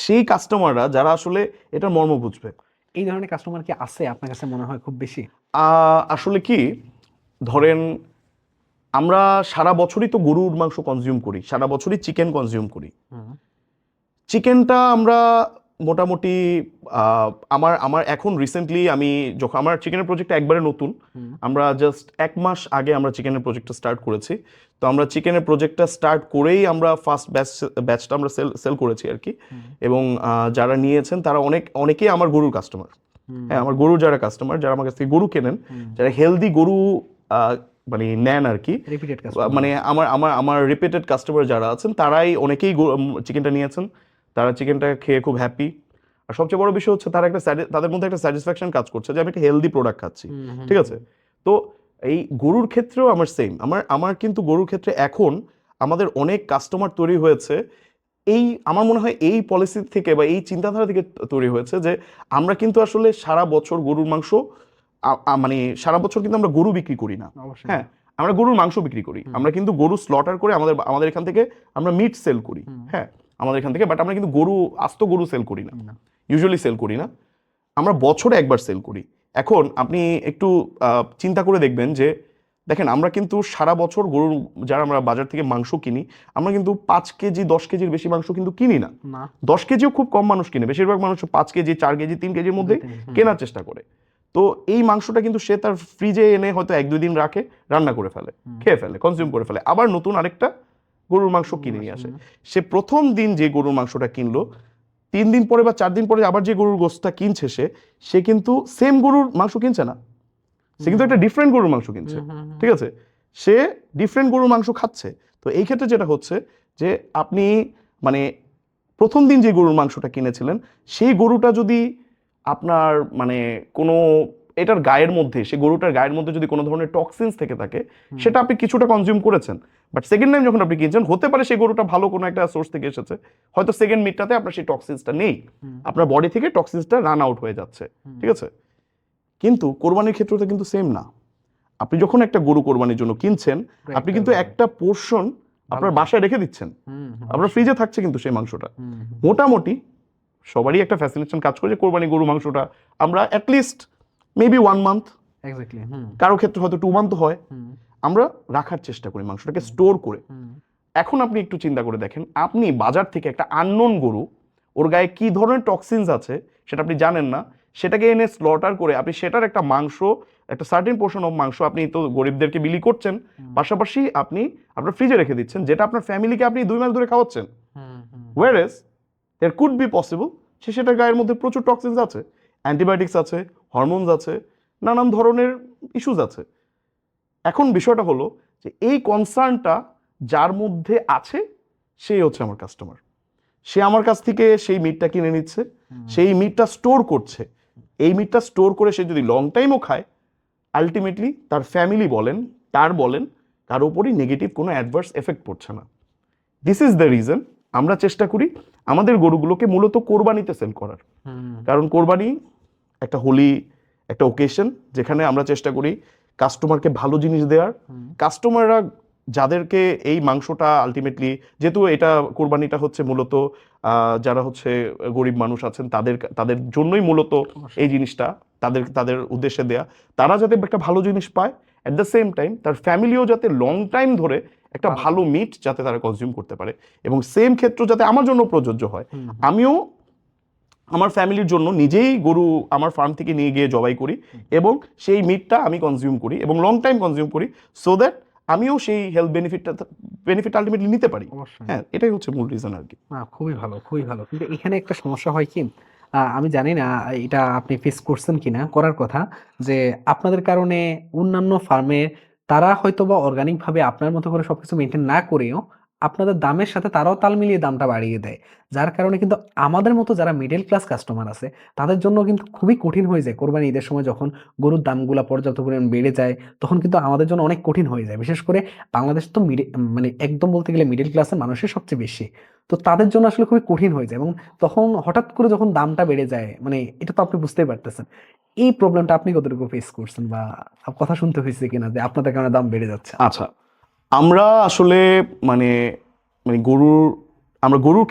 সেই কাস্টমাররা যারা আসলে এটার মর্ম বুঝবে। এই ধরনের কাস্টমার কি আছে আপনার কাছে মনে হয় খুব বেশি? আসলে কি ধরেন, আমরা সারা বছরই তো গরুর মাংস কনজিউম করি, সারা বছরই চিকেন কনজিউম করি। চিকেনটা আমরা মোটামুটি আমার এখন রিসেন্টলি আমি যখন আমার চিকেনের প্রজেক্টটা একবারে নতুন, আমরা জাস্ট 1 মাস আগে আমরা চিকেনের প্রজেক্টটা স্টার্ট করেছি। তো আমরা চিকেনের প্রজেক্টটা স্টার্ট করেই আমরা ফার্স্ট ব্যাচটা আমরা সেল করেছি আর কি। এবং যারা নিয়েছেন তারা অনেকেই আমার গরুর কাস্টমার। হ্যাঁ, আমার গরুর যারা কাস্টমার, যারা আমার কাছ থেকে গরু কেনেন, যারা হেলদি গরু মানে নেন আর কি, মানে আমার রিপিটেড কাস্টমার যারা আছেন তারাই অনেকেই চিকেনটা নিয়েছেন, তারা চিকেনটা খেয়ে খুব হ্যাপি। আর সবচেয়ে বড় বিষয় হচ্ছে তাদের মধ্যে একটা স্যাটিসফ্যাকশন কাজ করছে যে আমি একটা হেলদি প্রোডাক্ট খাচ্ছি। ঠিক আছে, তো এই গরুর ক্ষেত্রেও আমার সেম। আমার কিন্তু গরুর ক্ষেত্রে এখন আমাদের অনেক কাস্টমার তৈরি হয়েছে, এই আমার মনে হয় এই পলিসি থেকে বা এই চিন্তাধারা থেকে তৈরি হয়েছে যে আমরা কিন্তু আসলে সারা বছর গরুর মাংস মানে সারা বছর কিন্তু আমরা গরু বিক্রি করি না। হ্যাঁ, আমরা গরুর মাংস বিক্রি করি, আমরা কিন্তু গরু স্লটার করে আমাদের এখান থেকে আমরা মিট সেল করি। হ্যাঁ, আমাদের এখান থেকে, বাট আমরা কিন্তু আস্ত গরু সেল করি না, ইউজুয়ালি সেল করি না, আমরা বছরে একবার সেল করি। এখন আপনি একটু চিন্তা করে দেখবেন যে দেখেন আমরা কিন্তু সারা বছর গরুর, যারা আমরা বাজার থেকে মাংস কিনি, আমরা কিন্তু 5 কেজি 10 কেজির বেশি মাংস কিন্তু কিনি না। 10 কেজিও খুব কম মানুষ কিনে, বেশিরভাগ মানুষ 5 কেজি 4 কেজি 3 কেজির মধ্যে কেনার চেষ্টা করে। তো এই মাংসটা কিন্তু সে তার ফ্রিজে এনে হয়তো 1-2 দিন রাখে, রান্না করে ফেলে, খেয়ে ফেলে, কনজিউম করে ফেলে, আবার নতুন আরেকটা গরুর মাংস কিনে নিয়ে আসে। সে প্রথম দিন যে গরুর মাংসটা কিনলো, 3 দিন পরে বা 4 দিন পরে আবার যে গরুর গোশতটা কিনছে সে কিন্তু সেম গরুর মাংস কিনছে না, সে কিন্তু একটা ডিফারেন্ট গরুর মাংস কিনছে। ঠিক আছে, সে ডিফারেন্ট গরুর মাংস খাচ্ছে। তো এই ক্ষেত্রে যেটা হচ্ছে যে আপনি মানে প্রথম দিন যে গরুর মাংসটা কিনেছিলেন সেই গরুটা যদি আপনার মানে কোনো এটার গায়ের মধ্যে, সে গরুটার গায়ের মধ্যে যদি কোনো ধরনের টক্সিনস থেকে থাকে, সেটা আপনি কিছুটা কনজিউম করেছেন, বাট সেকেন্ড টাইম যখন আপনি কিনছেন, হতে পারে সেই গরুটা ভালো কোনো একটা সোর্স থেকে এসেছে, হয়তো সেকেন্ড মিটটাতে আপনার সেই টক্সিনসটা নেই, আপনার বডি থেকে টক্সিনসটা রান আউট হয়ে যাচ্ছে। ঠিক আছে, কিন্তু কোরবানির ক্ষেত্রে কিন্তু সেম না। আপনি যখন একটা গরু কোরবানির জন্য কিনছেন, আপনি কিন্তু একটা পোর্শন আপনার বাসায় রেখে দিচ্ছেন, আপনার ফ্রিজে থাকছে কিন্তু সেই মাংসটা। মোটামুটি সবারই একটা ফ্যাসিনেশন কাজ করে যে কোরবানি গরু মাংসটা আমরা অ্যাটলিস্ট মেবি 1 মান্থ, কারো ক্ষেত্রে হয়তো 2 মান্থ হয়, আমরা রাখার চেষ্টা করি মাংসটাকে স্টোর করে। এখন আপনি একটু চিন্তা করে দেখেন, আপনি বাজার থেকে একটা আননোন গরু, ওর গায়ে কি ধরনের টক্সিনস আছে সেটা আপনি জানেন না, সেটাকে এনে স্লটার করে আপনি সেটার একটা মাংস, একটা সার্টেন পোর্শন অফ মাংস আপনি তো গরিবদেরকে বিলি করছেন, পাশাপাশি আপনি আপনার ফ্রিজে রেখে দিচ্ছেন, যেটা আপনার ফ্যামিলিকে আপনি 2 মাস ধরে খাওয়াচ্ছেন। ওয়ারেস দেয়ার কুড বি পসিবল সেটার গায়ের মধ্যে প্রচুর টক্সিনস আছে, অ্যান্টিবায়োটিক্স আছে, হরমোনস আছে, নানান ধরনের ইস্যুস আছে। এখন বিষয়টা হলো যে এই কনসার্নটা যার মধ্যে আছে সেই হচ্ছে আমার কাস্টমার। সে আমার কাছ থেকে সেই মিটটা কিনে নিচ্ছে, সেই মিটটা স্টোর করছে, এই মিটটা স্টোর করে সে যদি লং টাইমও খায়, আলটিমেটলি তার ফ্যামিলি বলেন, তার বলেন, তার উপরই নেগেটিভ কোনো অ্যাডভার্স এফেক্ট পড়ছে না। দিস ইজ দ্য রিজন আমরা চেষ্টা করি আমাদের গরুগুলোকে মূলত কোরবানিতে সেল করার। কারণ কোরবানি একটা হোলি একটা ওকেশন, যেখানে আমরা চেষ্টা করি কাস্টমারকে ভালো জিনিস দেওয়ার। কাস্টমাররা যাদেরকে এই মাংসটা আলটিমেটলি, যেহেতু এটা কোরবানিটা হচ্ছে মূলত যারা হচ্ছে গরিব মানুষ আছেন তাদের জন্যই মূলত এই জিনিসটা তাদের উদ্দেশ্যে দেয়া, তারা যাতে একটা ভালো জিনিস পায়, অ্যাট দ্য সেম টাইম তার ফ্যামিলিও যাতে লং টাইম ধরে একটা ভালো মিট যাতে তারা কনজিউম করতে পারে, এবং সেম ক্ষেত্র যাতে আমার জন্য প্রযোজ্য হয়। আমিও আমার ফ্যামিলির জন্য নিজেই গরু আমার ফার্ম থেকে নিয়ে গিয়ে জবাই করি এবং সেই মিটটা আমি কনজিউম করি এবং লং টাইম কনজিউম করি, সো দ্যাট আমিও সেই হেলথ বেনিফিট আলটিমেটলি নিতে পারি। হ্যাঁ, এটাই হচ্ছে মূল রিজন আর কি। খুবই ভালো, খুবই ভালো। কিন্তু এখানে একটা সমস্যা হয় কি, আমি জানি না এটা আপনি ফেস করছেন কিনা, করার কথা, যে আপনাদের কারণে অন্যান্য ফার্মে তারা হয়তো বা অর্গানিক ভাবে আপনার মতো করে সবকিছু মেনটেন না করেও আপনাদের দামের সাথে তারাও তাল মিলিয়ে দামটা বাড়িয়ে দেয়, যার কারণে কিন্তু আমাদের মতো যারা মিডল ক্লাস কাস্টমার আছে তাদের জন্য কিন্তু খুবই কঠিন হয়ে যায়। কোরবানি ঈদের সময় যখন গরুর দামগুলো পর্যাপ্ত পরিমাণ বেড়ে যায়, তখন কিন্তু আমাদের জন্য অনেক কঠিন হয়ে যায়। বিশেষ করে বাংলাদেশ তো মানে একদম বলতে গেলে মিডল ক্লাসের মানুষের সবচেয়ে বেশি, তো তাদের জন্য আসলে খুবই কঠিন হয়ে যায়। এবং তখন হঠাৎ করে যখন দামটা বেড়ে যায়, মানে এটা তো আপনি বুঝতেই পারতেছেন, এই প্রবলেমটা আপনি কতটুকু ফেস করছেন বা কথা শুনতে হয়েছে কিনা যে আপনাদের কারণে দাম বেড়ে যাচ্ছে? আচ্ছা, আমরা আসলে মানে মানে আমরা গরুর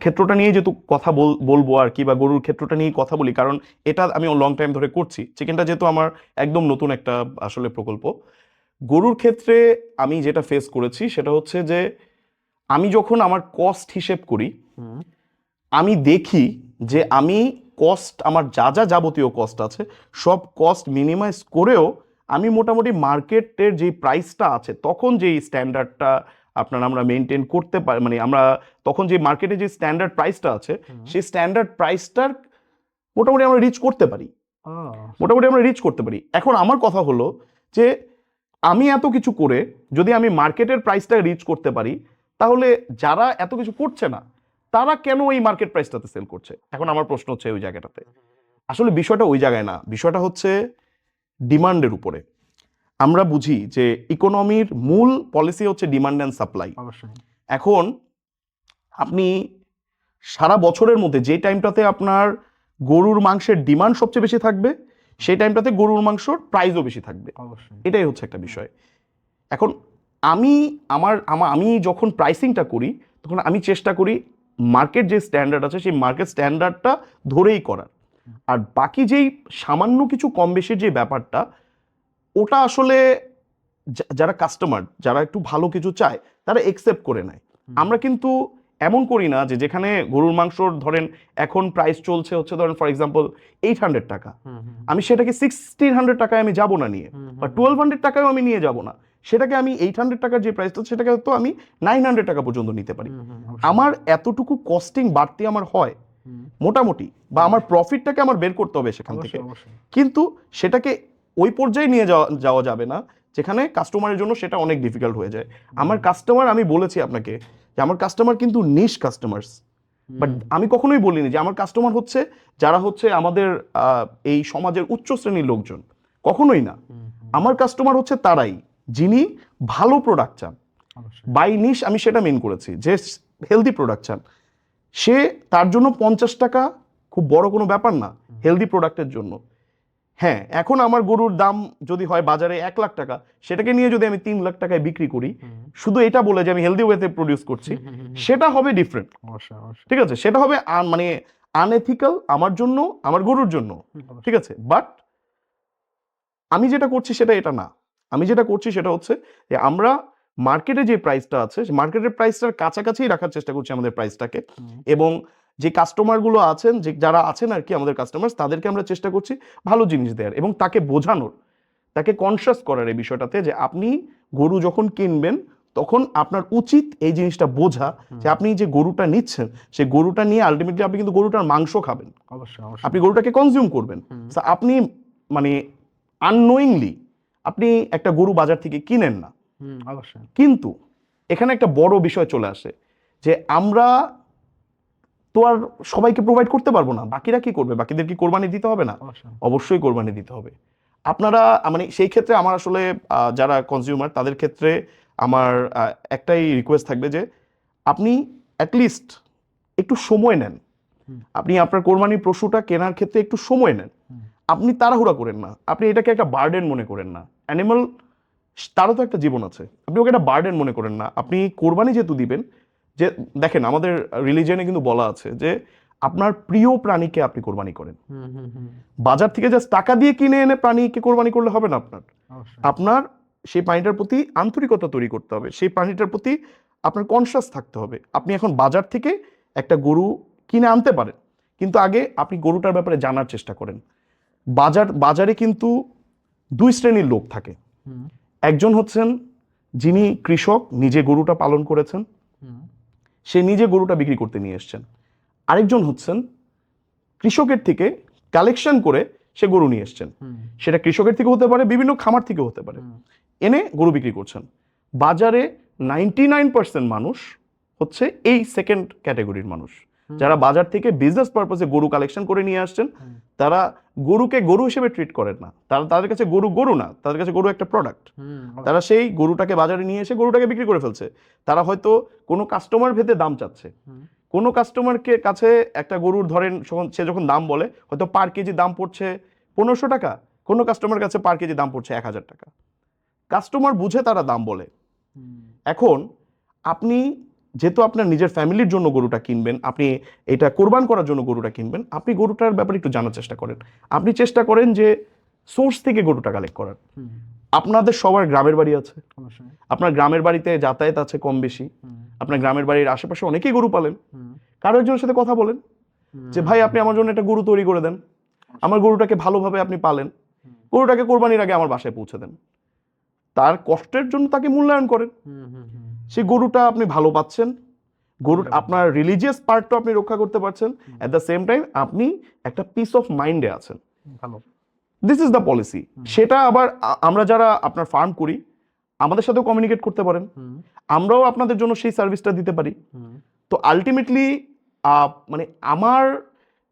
ক্ষেত্রটা নিয়ে যেহেতু কথা বলবো আর কি, বা গরুর ক্ষেত্রটা নিয়ে কথা বলি, কারণ এটা আমি লং টাইম ধরে করছি। চিকেনটা যেহেতু আমার একদম নতুন একটা আসলে প্রকল্প, গরুর ক্ষেত্রে আমি যেটা ফেস করেছি সেটা হচ্ছে যে আমি যখন আমার কস্ট হিসেব করি, আমি দেখি যে আমি কস্ট, আমার যা যা যাবতীয় কস্ট আছে সব কস্ট মিনিমাইজ করেও আমি মোটামুটি মার্কেটের যে প্রাইসটা আছে, তখন যেই স্ট্যান্ডার্ডটা আমরা মেনটেন করতে পারি, মানে আমরা তখন যে মার্কেটে যে স্ট্যান্ডার্ড প্রাইসটা আছে সেই স্ট্যান্ডার্ড প্রাইসটার মোটামুটি আমরা রিচ করতে পারি। এখন আমার কথা হলো যে আমি এত কিছু করে যদি আমি মার্কেটের প্রাইসটা রিচ করতে পারি, তাহলে যারা এত কিছু করছে না তারা কেন এই মার্কেট প্রাইসটাতে সেল করছে? এখন আমার প্রশ্ন হচ্ছে ওই জায়গাটাতে। আসলে বিষয়টা ওই জায়গায় না, বিষয়টা হচ্ছে ডিমান্ডের উপরে। আমরা বুঝি যে ইকোনমির মূল পলিসি হচ্ছে ডিমান্ড অ্যান্ড সাপ্লাই। এখন আপনি সারা বছরের মধ্যে যে টাইমটাতে আপনার গরুর মাংসের ডিমান্ড সবচেয়ে বেশি থাকবে, সেই টাইমটাতে গরুর মাংসর প্রাইসও বেশি থাকবে। এটাই হচ্ছে একটা বিষয়। এখন আমি যখন প্রাইসিংটা করি, তখন আমি চেষ্টা করি মার্কেট যে স্ট্যান্ডার্ড আছে সেই মার্কেট স্ট্যান্ডার্ডটা ধরেই করার, আর বাকি যেই সামান্য কিছু কম বেশির যে ব্যাপারটা, ওটা আসলে যারা কাস্টমার, যারা একটু ভালো কিছু চায় তারা একসেপ্ট করে নেয়। আমরা কিন্তু এমন করি না যে যেখানে গরুর মাংসর ধরেন এখন প্রাইস চলছে হচ্ছে ধরেন ফর এক্সাম্পল 800 টাকা, আমি সেটাকে 1600 টাকায় আমি যাব না নিয়ে, বা 1200 টাকায়ও আমি নিয়ে যাব না, সেটাকে আমি 800 টাকার যে প্রাইসটা সেটাকে তো আমি 900 টাকা পর্যন্ত নিতে পারি। আমার এতটুকু কস্টিং বাড়তি আমার হয় মোটামুটি, বা আমার প্রফিটটাকে আমার বের করতে হবে সেখান থেকে, কিন্তু সেটাকে ওই পর্যায়ে নিয়ে যাওয়া যাবে না যেখানে কাস্টমারের জন্য সেটা অনেক ডিফিকাল্ট হয়ে যায়। আমার কাস্টমার, আমি বলেছি আপনাকে যে আমার কাস্টমার কিন্তু নিশ কাস্টমার্স, বাট আমি কখনোই বলিনি যে আমার কাস্টমার হচ্ছে যারা হচ্ছে আমাদের এই সমাজের উচ্চ শ্রেণীর লোকজন, কখনোই না। আমার কাস্টমার হচ্ছে তারাই যিনি ভালো প্রোডাক্ট চান, বাই নিশ আমি সেটা মেন করেছি যে হেলদি প্রোডাক্ট চান। সে তার জন্য 50 টাকা খুব বড় কোনো ব্যাপার না হেলদি প্রোডাক্টের জন্য। হ্যাঁ, এখন আমার গরুর দাম যদি হয় বাজারে 1 লাখ টাকা, সেটাকে নিয়ে যদি আমি 3 লাখ টাকায় বিক্রি করি, শুধু এটা বলে যে আমি হেলদি ওয়েতে প্রডিউস করছি, সেটা হবে ডিফারেন্ট। ঠিক আছে, সেটা হবে মানে আনএথিক্যাল আমার জন্য, আমার গরুর জন্য। ঠিক আছে, বাট আমি যেটা করছি সেটা এটা না। আমি যেটা করছি সেটা হচ্ছে যে আমরা মার্কেটে যে প্রাইসটা আছে, মার্কেটের প্রাইসটার কাছাকাছি রাখার চেষ্টা করছি আমাদের প্রাইসটাকে, এবং যে কাস্টমারগুলো আছেন, যে যারা আছেন আর কি আমাদের কাস্টমার, তাদেরকে আমরা চেষ্টা করছি ভালো জিনিস দেওয়ার এবং তাকে বোঝানোর, তাকে কনসিয়াস করার এই বিষয়টাতে যে আপনি গরু যখন কিনবেন তখন আপনার উচিত এই জিনিসটা বোঝা যে আপনি যে গরুটা নিচ্ছেন সেই গরুটা নিয়ে আলটিমেটলি আপনি কিন্তু গরুটার মাংস খাবেন, আপনি গরুটাকে কনজিউম করবেন। আপনি মানে আননোয়িংলি আপনি একটা গরু বাজার থেকে কিনেন না। কিন্তু এখানে একটা বড় বিষয় চলে আসে যে আমরা তো আর সবাইকে প্রোভাইড করতে পারবো না। বাকিরা কি করবে? বাকিদের কি কোরবানি দিতে হবে না? অবশ্যই কোরবানি দিতে হবে। আপনারা মানে সেই ক্ষেত্রে আমার আসলে যারা কনজিউমার তাদের ক্ষেত্রে আমার একটাই রিকোয়েস্ট থাকবে যে আপনি অ্যাটলিস্ট একটু সময় নেন। আপনি আপনার কোরবানির পশুটা কেনার ক্ষেত্রে একটু সময় নেন। আপনি তাড়াহুড়া করেন না, আপনি এটাকে একটা বার্ডেন মনে করেন না। অ্যানিমাল, তারও তো একটা জীবন আছে, আপনি ওকে একটা বার্ডেন মনে করেন না। আপনি কোরবানি যেহেতু দিবেন, যে দেখেন আমাদের রিলিজিয়নে কিন্তু বলা আছে যে আপনার প্রিয় প্রাণীকে আপনি কোরবানি করেন। বাজার থেকে জাস্ট টাকা দিয়ে কিনে এনে প্রাণীকে কোরবানি করলে হবে না। আপনার সেই প্রাণীটার প্রতি আন্তরিকতা তৈরি করতে হবে, সেই প্রাণীটার প্রতি আপনার কনসিয়াস থাকতে হবে। আপনি এখন বাজার থেকে একটা গরু কিনে আনতে পারেন, কিন্তু আগে আপনি গরুটার ব্যাপারে জানার চেষ্টা করেন। বাজারে কিন্তু 2 শ্রেণীর লোক থাকে। একজন হচ্ছেন যিনি কৃষক, নিজে গরুটা পালন করেছেন, সে নিজে গরুটা বিক্রি করতে নিয়ে এসছেন। আরেকজন হচ্ছেন কৃষকের থেকে কালেকশন করে সে গরু নিয়ে এসছেন, সেটা কৃষকের থেকে হতে পারে, বিভিন্ন খামার থেকে হতে পারে, এনে গরু বিক্রি করছেন। বাজারে 99% মানুষ হচ্ছে এই সেকেন্ড ক্যাটাগরির মানুষ, যারা বাজার থেকে বিজনেস পারপাসে গরু কালেকশন করে নিয়ে আসছেন। তারা গরুকে গরু হিসেবে ট্রিট করেন না, তাদের কাছে গরু গরু না, তাদের কাছে গরু একটা প্রোডাক্ট। তারা সেই গরুটাকে বাজারে নিয়ে এসে গরুটাকে বিক্রি করে ফেলছে। তারা হয়তো কোনো কাস্টমার ভেদে দাম চাচ্ছে, কোনো কাস্টমারকে কাছে একটা গরুর ধরেন সে যখন দাম বলে হয়তো পার কেজি দাম পড়ছে 1500 টাকা, কোনো কাস্টমার কাছে পার কেজি দাম পড়ছে 1000 টাকা। কাস্টমার বুঝে তারা দাম বলে। এখন আপনি যেহেতু আপনার নিজের ফ্যামিলির জন্য গরুটা কিনবেন, আপনি এটা কোরবান করার জন্য গরুটা কিনবেন, আপনি গরুটার ব্যাপারে একটু জানার চেষ্টা করেন। আপনি চেষ্টা করেন যে সোর্স থেকে গরুটা কালেক্ট করার। আপনাদের সবার গ্রামের বাড়ি আছে, আপনার গ্রামের বাড়িতে যাতায়াত আছে কম বেশি, আপনার গ্রামের বাড়ির আশেপাশে অনেকেই গরু পালেন। কারো একজনের সাথে কথা বলেন যে ভাই আপনি আমার জন্য একটা গরু তৈরি করে দেন, আমার গরুটাকে ভালোভাবে আপনি পালেন, গরুটাকে কোরবানির আগে আমার বাসায় পৌঁছে দেন। তার কষ্টের জন্য তাকে মূল্যায়ন করেন। সেই গরুটা আপনি ভালো পাচ্ছেন, গরুর আপনার রিলিজিয়াস পার্টটা আপনি রক্ষা করতে পারছেন, এট দ্য সেম টাইম আপনি একটা পিস অফ মাইন্ডে আছেন। This is the policy. সেটা আবার আমরা যারা আপনার ফার্ম করি আমাদের সাথেও কমিউনিকেট করতে পারেন, আমরাও আপনাদের জন্য সেই সার্ভিসটা দিতে পারি। তো আলটিমেটলি মানে আমার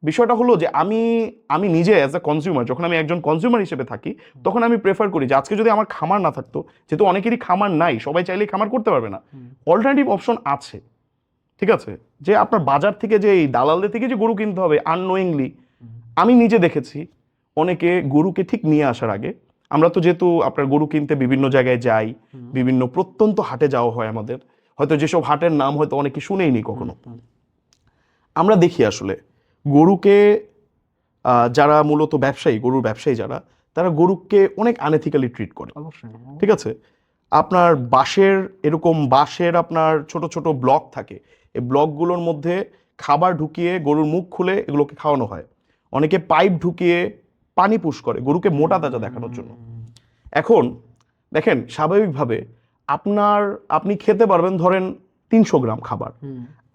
বিষয়টা হলো যে আমি নিজে অ্যাজ এ কনজিউমার, যখন আমি একজন কনজিউমার হিসেবে থাকি তখন আমি প্রেফার করি যে আজকে যদি আমার খামার না থাকতো, যেহেতু অনেকেরই খামার নাই, সবাই চাইলেই খামার করতে পারবে না, অল্টারনেটিভ অপশন আছে। ঠিক আছে, যে আপনার বাজার থেকে যে এই দালালদের থেকে যে গরু কিনতে হবে আননোয়িংলি, আমি নিজে দেখেছি অনেকে গরুকে ঠিক নিয়ে আসার আগে, আমরা তো যেহেতু আপনার গরু কিনতে বিভিন্ন জায়গায় যাই, বিভিন্ন প্রত্যন্ত হাটে যাওয়া হয় আমাদের, হয়তো যেসব হাটের নাম হয়তো অনেকে শুনেইনি কখনো, আমরা দেখি আসলে গরুকে যারা মূলত ব্যবসায়ী, গরুর ব্যবসায়ী যারা, তারা গরুকে অনেক আনএথিক্যালি ট্রিট করে। ঠিক আছে, আপনার বাঁশের আপনার ছোট ছোট ব্লক থাকে, এই ব্লকগুলোর মধ্যে খাবার ঢুকিয়ে গরুর মুখ খুলে এগুলোকে খাওয়ানো হয়। অনেকে পাইপ ঢুকিয়ে পানি পুশ করে গরুকে মোটা তাজা দেখানোর জন্য। এখন দেখেন স্বাভাবিকভাবে আপনি খেতে পারবেন ধরেন 300 গ্রাম খাবার,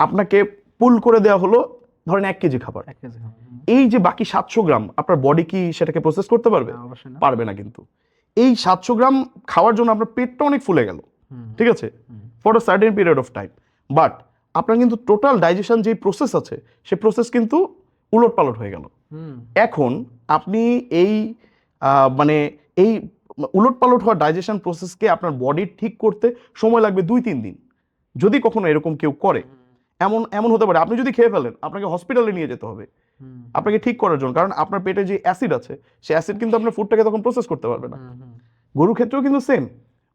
আপনাকে পুল করে দেওয়া হলো ধরেন 1 কেজি খাবার। এই যে বাকি 700 গ্রাম আপনার বডি কি সেটাকে প্রসেস করতে পারবে? পারবে না। কিন্তু এই 700 গ্রাম খাওয়ার জন্য আপনার পেটটা অনেক ফুলে গেল, ঠিক আছে, for a certain period of time, but আপনার কিন্তু টোটাল ডাইজেশন যে প্রসেস আছে সে প্রসেস কিন্তু উলট পালট হয়ে গেল। এখন আপনি এই মানে এই উলট পালট হওয়া ডাইজেশন প্রসেসকে আপনার বডি ঠিক করতে সময় লাগবে 2-3 দিন। যদি কখনো এরকম কেউ করে, এমন হতে পারে আপনি যদি খেয়ে ফেলেন আপনাকে হসপিটালে নিয়ে যেতে হবে আপনাকে ঠিক করার জন্য, কারণ আপনার পেটে যে অ্যাসিড আছে সেই অ্যাসিড কিন্তু আপনার ফুডটাকে তখন প্রসেস করতে পারবে না। গরুর ক্ষেত্রেও কিন্তু সেম,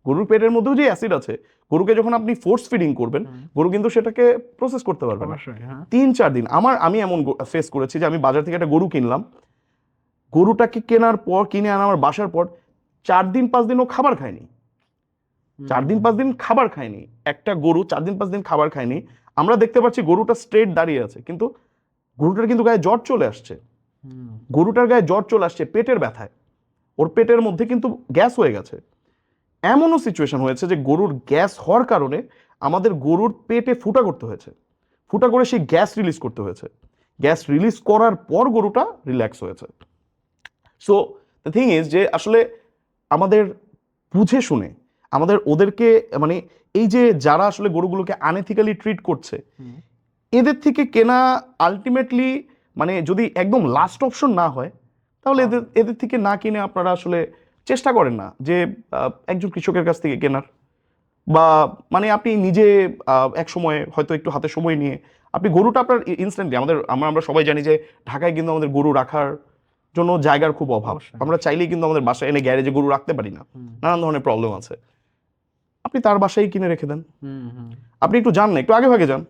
গরুর পেটের মধ্যেও যে অ্যাসিড আছে গরুকে যখন আপনি ফোর্স ফিডিং করবেন গরু কিন্তু সেটাকে প্রসেস করতে পারবে না 3-4 দিন। আমি এমন ফেস করেছি যে আমি বাজার থেকে একটা গরু কিনলাম, গরুটাকে কিনে আনা আমার বাসার পর 4-5 দিন ও খাবার খায়নি। 4-5 দিন খাবার খায়নি একটা গরু, 4-5 দিন খাবার খায়নি। আমরা দেখতে পাচ্ছি গরুটা স্ট্রেট দাঁড়িয়ে আছে, কিন্তু গরুটার কিন্তু গায়ে জ্বর চলে আসছে। গরুটার গায়ে জ্বর চলে আসছে পেটের ব্যথায়, ওর পেটের মধ্যে কিন্তু গ্যাস হয়ে গেছে। এমনও সিচুয়েশন হয়েছে যে গরুর গ্যাস হওয়ার কারণে আমাদের গরুর পেটে ফুটা করতে হয়েছে, ফুটা করে সেই গ্যাস রিলিজ করতে হয়েছে। গ্যাস রিলিজ করার পর গরুটা রিল্যাক্স হয়েছে। সো দ্য থিং ইজ যে আসলে আমাদের বুঝে শুনে আমাদের ওদেরকে মানে এই যে যারা আসলে গরুগুলোকে আনএথিক্যালি ট্রিট করছে এদের থেকে কেনা আলটিমেটলি মানে যদি একদম লাস্ট অপশন না হয় তাহলে এদের থেকে না কিনে আপনারা আসলে চেষ্টা করেন না যে একজন কৃষকের কাছ থেকে কেনার, বা মানে আপনি নিজে এক সময় হয়তো একটু হাতে সময় নিয়ে আপনি গরুটা আপনার ইনস্ট্যান্টলি আমরা সবাই জানি যে ঢাকায় কিন্তু আমাদের গরু রাখার জন্য জায়গার খুব অভাব। আমরা চাইলেই কিন্তু আমাদের বাসায় এনে গ্যারেজে গরু রাখতে পারি না, নানান ধরনের প্রবলেম আছে। আপনি তার বাসায় কিনে রেখে দেন। আপনি একটু যান না, একটু আগে ভাগে যান,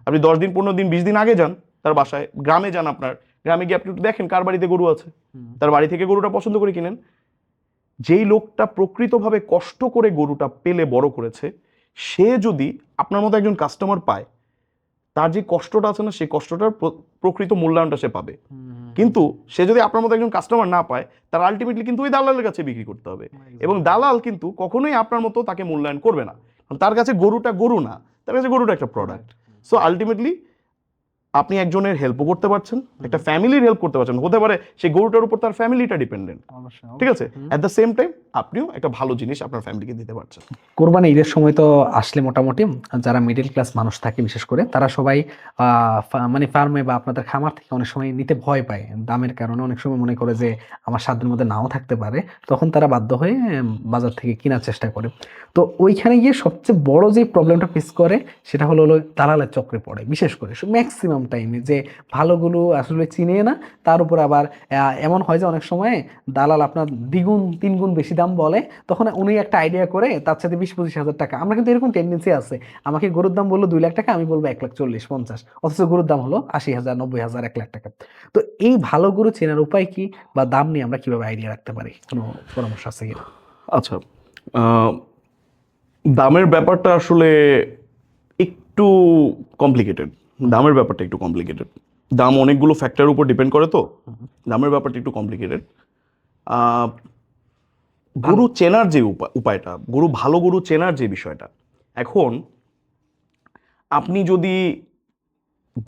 আপনি 10 দিন 15 দিন 20 দিন আগে যান তার বাসায়, গ্রামে যান, আপনার গ্রামে গিয়ে আপনি একটু দেখেন কার বাড়িতে গরু আছে, তার বাড়ি থেকে গরুটা পছন্দ করে কিনেন। যেই লোকটা প্রকৃতভাবে কষ্ট করে গরুটা পেলে বড় করেছে সে যদি আপনার মতো একজন কাস্টমার পায়, তার যে কষ্টটা আছে না সেই কষ্টটার প্রকৃত মূল্যায়নটা সে পাবে। কিন্তু সে যদি আপনার মতো একজন কাস্টমার না পায় তার আলটিমেটলি কিন্তু ওই দালালের কাছে বিক্রি করতে হবে, এবং দালাল কিন্তু কখনোই আপনার মতো তাকে মূল্যায়ন করবে না, তার কাছে গরুটা গরু না, তার কাছে গরুটা একটা প্রোডাক্ট। সো আলটিমেটলি আপনি একজনের হেল্পও করতে পারছেন, একটা ফ্যামিলির হেল্প করতে পারছেন, হতে পারে সেই গরুটার উপর তার ফ্যামিলিটা ডিপেন্ডেন্ট, ঠিক আছে, অ্যাট দ্য সেম টাইম আপনিও একটা ভালো জিনিস আপনার ফ্যামিলিকে দিতে পারছেন। কোরবানি ঈদের সময় তো আসলে মোটামুটি যারা মিডল ক্লাস মানুষ থাকে বিশেষ করে তারা সবাই মানে ফার্মে বা আপনাদের খামার থেকে অনেক সময় নিতে ভয় পায় দামের কারণে, অনেক সময় মনে করে যে আমার সাধ্যের মধ্যে নাও থাকতে পারে, তখন তারা বাধ্য হয়ে বাজার থেকে কেনার চেষ্টা করে। তো ওইখানে গিয়ে সবচেয়ে বড় যে প্রবলেমটা ফেস করে সেটা হলো দালালের চক্রে পড়ে, বিশেষ করে ম্যাক্সিমাম টাইমে যে ভালোগুলো আসলে চিনে না, তার উপর আবার এমন হয় যে অনেক সময় দালাল আপনার দ্বিগুণ 3 গুণ বেশি দাম বলে, তখন উনি একটা আইডিয়া করে তার সাথে 20-25 হাজার টাকা। আমরা কিন্তু এরকম টেন্ডেন্সি আছে, আমাকে গরুর দাম বললো 2 লাখ টাকা, আমি বলবো 1,40,50, অথচ গরুর দাম হলো 80,000, 90,000, 1 লাখ টাকা। তো এই ভালো গরু চেনার উপায় কি, বা দাম নিয়ে আমরা কিভাবে আইডিয়া রাখতে পারি, কোনো পরামর্শ আছে কি? আচ্ছা, দামের ব্যাপারটা আসলে একটু কমপ্লিকেটেড। দামের ব্যাপারটা একটু কমপ্লিকেটেড, দাম অনেকগুলো ফ্যাক্টরের উপর ডিপেন্ড করে, তো দামের ব্যাপারটা একটু কমপ্লিকেটেড। গরু চেনার যে উপায়টা, ভালো গরু চেনার যে বিষয়টা, এখন আপনি যদি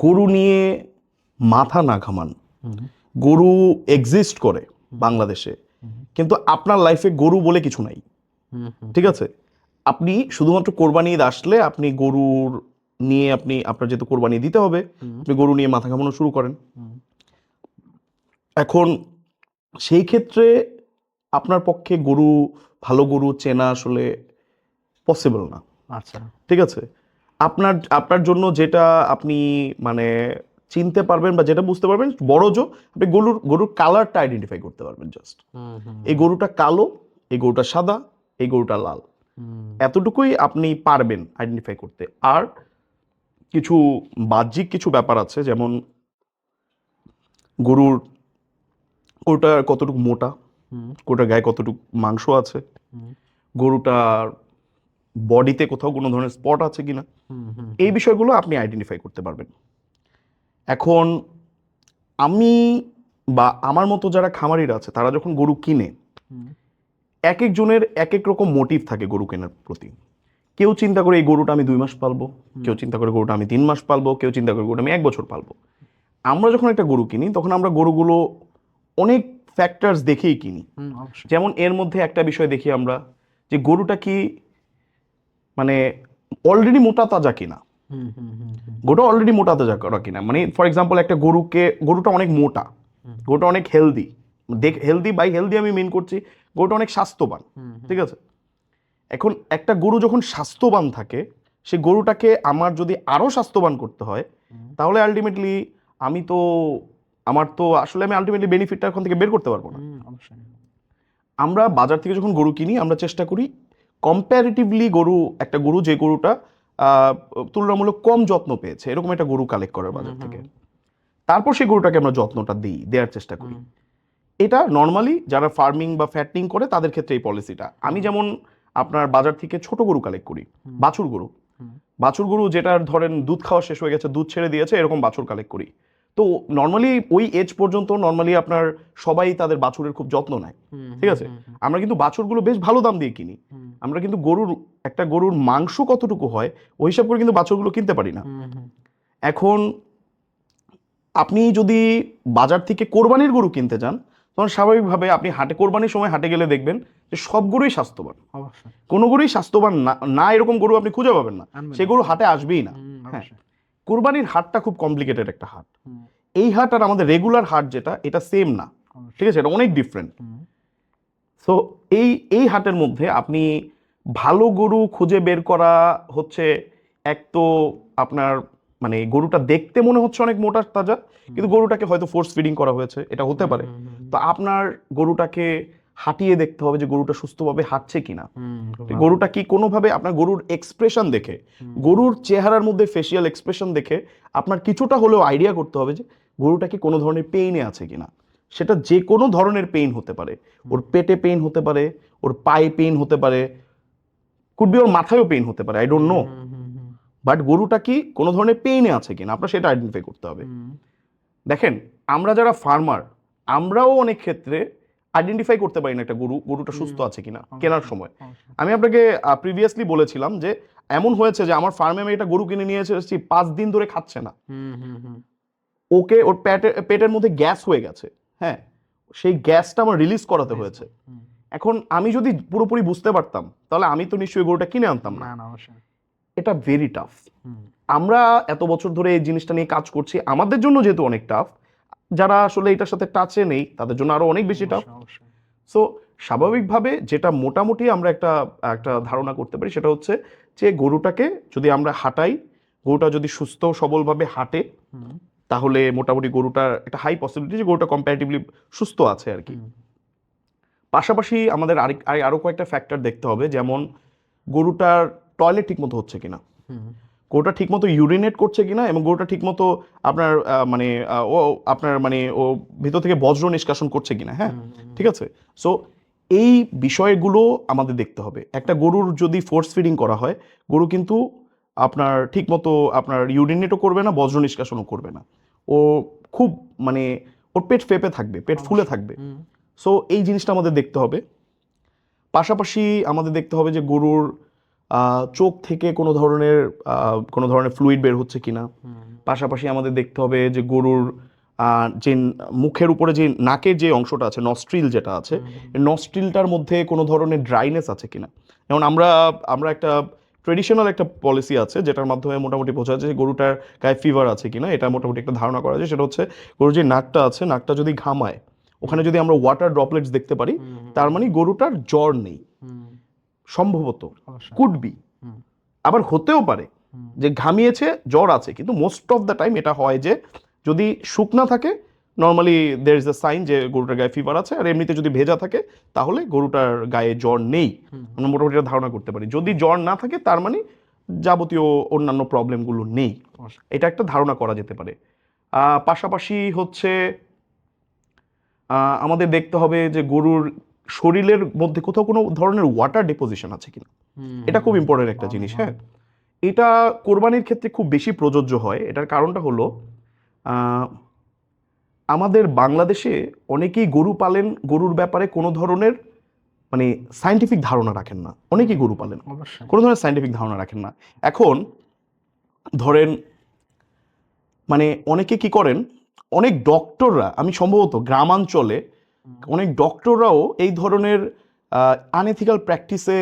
গরু নিয়ে মাথা না ঘামান, গরু এক্সিস্ট করে বাংলাদেশে কিন্তু আপনার লাইফে গরু বলে কিছু নাই, ঠিক আছে, আপনি শুধুমাত্র কোরবানি ঈদ আসলে আপনি গরুর নিয়ে আপনার যেহেতু কোরবানি দিতে হবে আপনি গরু নিয়ে মাথা ঘামানো শুরু করেন। এখন সেই ক্ষেত্রে আপনার পক্ষে ভালো গরু চেনা আসলে পসিবল না। আচ্ছা, ঠিক আছে, আপনার জন্য যেটা আপনি মানে চিনতে পারবেন বা যেটা বুঝতে পারবেন আপনি গরুর কালারটা আইডেন্টিফাই করতে পারবেন। জাস্ট এই গরুটা কালো, এই গরুটা সাদা, এই গরুটা লাল, এতটুকুই আপনি পারবেন আইডেন্টিফাই করতে। আর কিছু বাহ্যিক কিছু ব্যাপার আছে, যেমন গরুটা কতটুকু মোটা, গরুটার গায়ে কতটুকু মাংস আছে, গরুটার বডিতে কোথাও কোনো ধরনের স্পট আছে কিনা, এই বিষয়গুলো আপনি আইডেন্টিফাই করতে পারবেন। এখন আমি বা আমার মতো যারা খামারিরা আছে তারা যখন গরু কিনে, এক একজনের এক এক রকম মোটিভ থাকে গরু কেনার প্রতি। কেউ চিন্তা করে এই গরুটা আমি 2 মাস পালবো, কেউ চিন্তা করে গরুটা আমি 3 মাস পালবো, কেউ চিন্তা করে গরুটা আমি 1 বছর পালবো। আমরা যখন একটা গরু কিনি তখন আমরা গরুগুলো অনেক ফ্যাক্টরস দেখেই কিনি। যেমন এর মধ্যে একটা বিষয় দেখি আমরা যে গরুটা কি মানে অলরেডি মোটা তাজা কিনা, গরুটা অলরেডি মোটা তাজা করা কিনা। মানে ফর এক্সাম্পল একটা গরুটা অনেক মোটা, গরুটা অনেক হেলদি, হেলদি আমি মেন করছি গরুটা অনেক স্বাস্থ্যবান, ঠিক আছে। এখন একটা গরু যখন স্বাস্থ্যবান থাকে, সে গরুটাকে আমার যদি আরো স্বাস্থ্যবান করতে হয়, তাহলে আলটিমেটলি আমি আলটিমেটলি বেনিফিটটা এখন থেকে বের করতে পারবো না। আমরা বাজার থেকে যখন গরু কিনি আমরা চেষ্টা করি কম্প্যারেটিভলি একটা গরু যে গরুটা তুলনামূলক কম যত্ন পেয়েছে এরকম একটা গরু কালেক্ট করার বাজার থেকে, তারপর সেই গরুটাকে আমরা যত্নটা দেওয়ার চেষ্টা করি। এটা নর্মালি যারা ফার্মিং বা ফ্যাটনিং করে তাদের ক্ষেত্রে এই পলিসিটা। আমি যেমন আপনার বাজার থেকে ছোট গরু কালেক্ট করি, বাছুর গরু যেটার ধরেন দুধ খাওয়া শেষ হয়ে গেছে, দুধ ছেড়ে দিয়েছে, এরকম বাছুর কালেক্ট করি। তো নর্মালি ওই এজ পর্যন্ত নর্মালি আপনার সবাই তাদের বাছুরের খুব যত্ন নেয়, ঠিক আছে। আমরা কিন্তু বাছুরগুলো বেশ ভালো দাম দিয়ে কিনি। আমরা কিন্তু একটা গরুর মাংস কতটুকু হয় ওই হিসাব করে কিন্তু বাছুরগুলো কিনতে পারি না। এখন আপনি যদি বাজার থেকে কোরবানির গরু কিনতে যান তখন স্বাভাবিকভাবে আপনি কোরবানির সময় হাটে গেলে দেখবেন যে সব গরুই স্বাস্থ্যবান, কোনো গরুই স্বাস্থ্যবান না এরকম গরু আপনি খুঁজে পাবেন না, সে গরু হাটে আসবেই না। হ্যাঁ, কোরবানির হাটটা খুব কমপ্লিকেটেড একটা হাট। এই হাট আর আমাদের রেগুলার হাট যেটা, এটা সেম না, ঠিক আছে, এটা অনেক ডিফারেন্ট। সো এই হাটের মধ্যে আপনি ভালো গরু খুঁজে বের করা হচ্ছে, এক তো আপনার মানে গরুটা দেখতে মনে হচ্ছে অনেক মোটা তাজা, কিন্তু গরুটাকে হয়তো ফোর্স ফিডিং করা হয়েছে, এটা হতে পারে। তো আপনার গরুটাকে হাঁটিয়ে দেখতে হবে যে গরুটা সুস্থভাবে হাঁটছে কিনা, গরুটা কি কোনোভাবে আপনার গরুর এক্সপ্রেশন দেখে, গরুর চেহারার মধ্যে ফেসিয়াল এক্সপ্রেশন দেখে আপনার কিছুটা হলেও আইডিয়া করতে হবে যে গরুটা কি কোনো ধরনের পেইনে আছে কিনা। সেটা যে কোনো ধরনের পেইন হতে পারে, ওর পেটে পেইন হতে পারে, ওর পায়ে পেইন হতে পারে, কুড বি ওর মাথায়ও পেইন হতে পারে, আই ডোন্ট নো। বাট গরুটা কি কোনো ধরনের পেইনে আছে কিনা আপনার সেটা আইডেন্টিফাই করতে হবে। দেখেন, আমরা যারা ফার্মার আমরাও অনেক ক্ষেত্রে আইডেন্টিফাই করতে পারি না একটা গরুটা সুস্থ আছে কিনা কেনার সময়। আমি আপনাকে প্রিভিয়াসলি বলেছিলাম যে এমন হয়েছে যে আমার ফার্মে আমি একটা গরু কিনে নিয়ে এসেছি, 5 দিন ধরে খাচ্ছে না, ওর পেটের মধ্যে গ্যাস হয়ে গেছে। হ্যাঁ, সেই গ্যাসটা আমার রিলিজ করাতে হয়েছে। এখন আমি যদি পুরোপুরি বুঝতে পারতাম তাহলে আমি তো নিশ্চয়ই গরুটা কিনে আনতাম না। এটা ভেরি টাফ। আমরা এত বছর ধরে এই জিনিসটা নিয়ে কাজ করছি, আমাদের জন্য যেহেতু অনেক টাফ, যারা আসলে এটার সাথে টাচে নেই তাদের জন্য আরো অনেক বেশি টাফ। সো স্বাভাবিকভাবে যেটা মোটামুটি আমরা একটা ধারণা করতে পারি সেটা হচ্ছে যে গরুটাকে যদি আমরা হাঁটাই, গরুটা যদি সুস্থ সবলভাবে হাঁটে, তাহলে মোটামুটি গরুটার একটা হাই পসিবিলিটি যে গরুটা কম্প্যারেটিভলি সুস্থ আছে আর কি। পাশাপাশি আমাদের আরো কয়েকটা ফ্যাক্টর দেখতে হবে, যেমন গরুটার টয়লেট ঠিক মতো হচ্ছে কিনা, গরুটা ঠিক মতো ইউরিনেট করছে কিনা, এবং গরুটা ঠিক মতো আপনার ও ভিতর থেকে বজ্র নিষ্কাশন করছে কিনা। হ্যাঁ, ঠিক আছে। সো এই বিষয়গুলো আমাদের দেখতে হবে। একটা গরুর যদি ফোর্স ফিডিং করা হয়, গরু কিন্তু আপনার ঠিক মতো আপনার ইউরিনেটও করবে না, বজ্র নিষ্কাশনও করবে না, ও খুব ওর পেট ফেপে থাকবে, পেট ফুলে থাকবে। সো এই জিনিসটা আমাদের দেখতে হবে। পাশাপাশি আমাদের দেখতে হবে যে গরুর চোখ থেকে কোনো ধরনের ফ্লুইড বের হচ্ছে কিনা। পাশাপাশি আমাদের দেখতে হবে যে গরুর যে মুখের উপরে যে নাকের যে অংশটা আছে, নস্ট্রিল যেটা আছে, নস্ট্রিলটার মধ্যে কোনো ধরনের ড্রাইনেস আছে কিনা। যেমন আমরা একটা ট্রেডিশনাল একটা পলিসি আছে যেটার মাধ্যমে মোটামুটি বোঝা যায় যে গরুটার গায়ে ফিভার আছে কিনা, এটা মোটামুটি একটা ধারণা করা যায়। সেটা হচ্ছে গরুর যে নাকটা আছে, নাকটা যদি ঘামায়, ওখানে যদি আমরা ওয়াটার ড্রপলেটস দেখতে পারি, তার মানে গরুটার জ্বর নেই, সম্ভবত, কুড বি। আবার হতেও পারে যে ঘামিয়েছে, জ্বর আছে, কিন্তু মোস্ট অফ দ্য টাইম এটা হয় যে যদি শুকনা থাকে normally there is a sign যে গরুটার গায়ে ফিভার আছে, আর এমনিতে যদি ভেজা থাকে তাহলে গরুটার গায়ে জ্বর নেই, আমরা মোটামুটি ধারণা করতে পারি। যদি জ্বর না থাকে তার মানে যাবতীয় অন্যান্য প্রবলেমগুলো নেই, এটা একটা ধারণা করা যেতে পারে। পাশাপাশি হচ্ছে আমাদের দেখতে হবে যে গরুর শরীরের মধ্যে কোথাও কোনো ধরনের ওয়াটার ডিপোজিশন আছে কিনা। এটা খুব ইম্পর্টেন্ট একটা জিনিস। হ্যাঁ, এটা কোরবানির ক্ষেত্রে খুব বেশি প্রযোজ্য হয়। এটার কারণটা হলো আমাদের বাংলাদেশে অনেকেই গরু পালেন, গরুর ব্যাপারে কোনো ধরনের মানে সায়েন্টিফিক ধারণা রাখেন না। অনেকেই গরু পালেন, কোনো ধরনের সায়েন্টিফিক ধারণা রাখেন না। এখন ধরেন মানে অনেকে কি করেন, অনেক ডক্টররা, আমি সম্ভবত গ্রামাঞ্চলে অনেক ডক্টররাও এই ধরনের আনএথিক্যাল প্র্যাকটিসে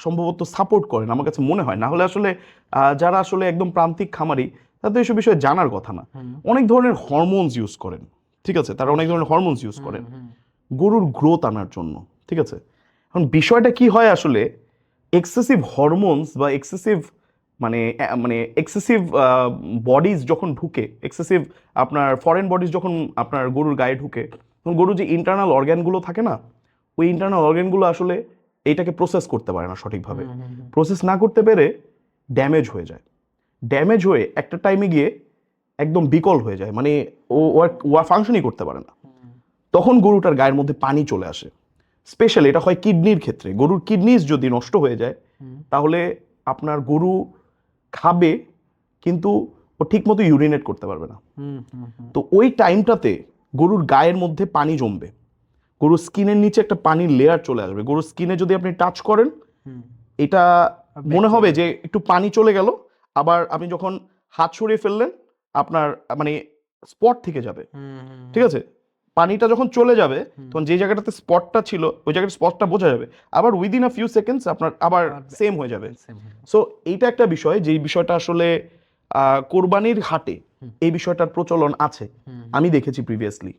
সম্ভবত সাপোর্ট করেন আমার কাছে মনে হয়। না হলে আসলে যারা আসলে একদম প্রান্তিক খামারি তাদের এইসব বিষয়ে জানার কথা না। অনেক ধরনের হরমোনস ইউজ করেন, ঠিক আছে, তারা অনেক ধরনের হরমোনস ইউজ করেন গরুর গ্রোথ আনার জন্য, ঠিক আছে। এখন বিষয়টা কি হয় আসলে, এক্সেসিভ হরমোনস বা এক্সেসিভ মানে মানে এক্সেসিভ বডিজ যখন ঢুকে, এক্সেসিভ আপনার ফরেন বডিজ যখন আপনার গরুর গায়ে ঢুকে, তখন গরুর যে ইন্টারনাল অর্গ্যানগুলো থাকে না, ওই ইন্টারনাল অর্গ্যানগুলো আসলে এইটাকে প্রসেস করতে পারে না সঠিকভাবে। প্রসেস না করতে পেরে ড্যামেজ হয়ে যায়। ড্যামেজ হয়ে একটা টাইমে গিয়ে একদম বিকল হয়ে যায়, মানে ও ফাংশনই করতে পারে না। তখন গরুটার গায়ের মধ্যে পানি চলে আসে। স্পেশালি এটা হয় কিডনির ক্ষেত্রে। গরুর কিডনিস যদি নষ্ট হয়ে যায় তাহলে আপনার গরু খাবে কিন্তু ও ঠিক মতো ইউরিনেট করতে পারবে না। তো ওই টাইমটাতে গরুর গায়ের মধ্যে পানি জমবে, গরুর স্কিনের নিচে একটা পানির লেয়ার চলে আসবে। গরুর স্কিনে যদি আপনি টাচ করেন, এটা মনে হবে যে একটু পানি চলে গেল, আবার আপনি যখন হাত সরিয়ে ফেললেন আপনার মানে স্পট থেকে যাবে, ঠিক আছে। পানিটা যখন চলে যাবে তখন যে জায়গাটাতে স্পটটা ছিল ওই জায়গাটা স্পটটা বোঝা যাবে, আবার উইদিন আ ফিউ সেকেন্ডস আপনার আবার সেম হয়ে যাবে। সো এইটা একটা বিষয়, যেই বিষয়টা আসলে কোরবানির হাটে এই বিষয়টার প্রচলন আছে। আমি দেখেছি প্রিভিয়াসলি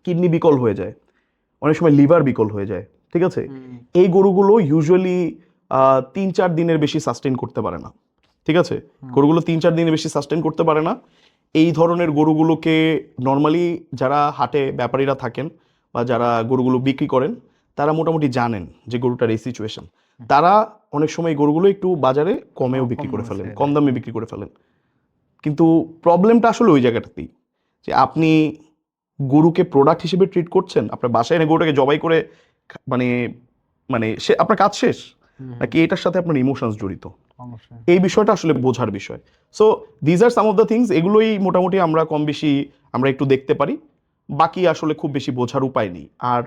কিডনি বিকল হয়ে যায়, অনেক সময় লিভার বিকল হয়ে যায়, ঠিক আছে। এই গরুগুলো ইউজুয়ালি 3-4 দিনের বেশি সাস্টেন করতে পারে না, ঠিক আছে। গরুগুলো 3-4 দিনের বেশি সাস্টেন করতে পারে না। এই ধরনের গরুগুলোকে নর্মালি যারা হাটে ব্যাপারীরা থাকেন বা যারা গরুগুলো বিক্রি করেন তারা মোটামুটি জানেন যে গরুটার এই সিচুয়েশন। তারা অনেক সময় গরুগুলো একটু বাজারে কমেও বিক্রি করে ফেলেন, কম দামে বিক্রি করে ফেলেন। কিন্তু প্রবলেমটা আসলে ওই জায়গাটাতেই, যে আপনি গরুকে প্রোডাক্ট হিসেবে ট্রিট করছেন, আপনার বাসায় এনে গরুটাকে জবাই করে মানে মানে সে আপনার কাজ শেষ, নাকি এটার সাথে আপনার ইমোশনস জড়িত, এই বিষয়টা আসলে বোঝার বিষয়। So these are some of the things, এগুলোই মোটামুটি আমরা কম বেশি আমরা একটু দেখতে পারি, বাকি আসলে খুব বেশি বোঝার উপায় নেই। আর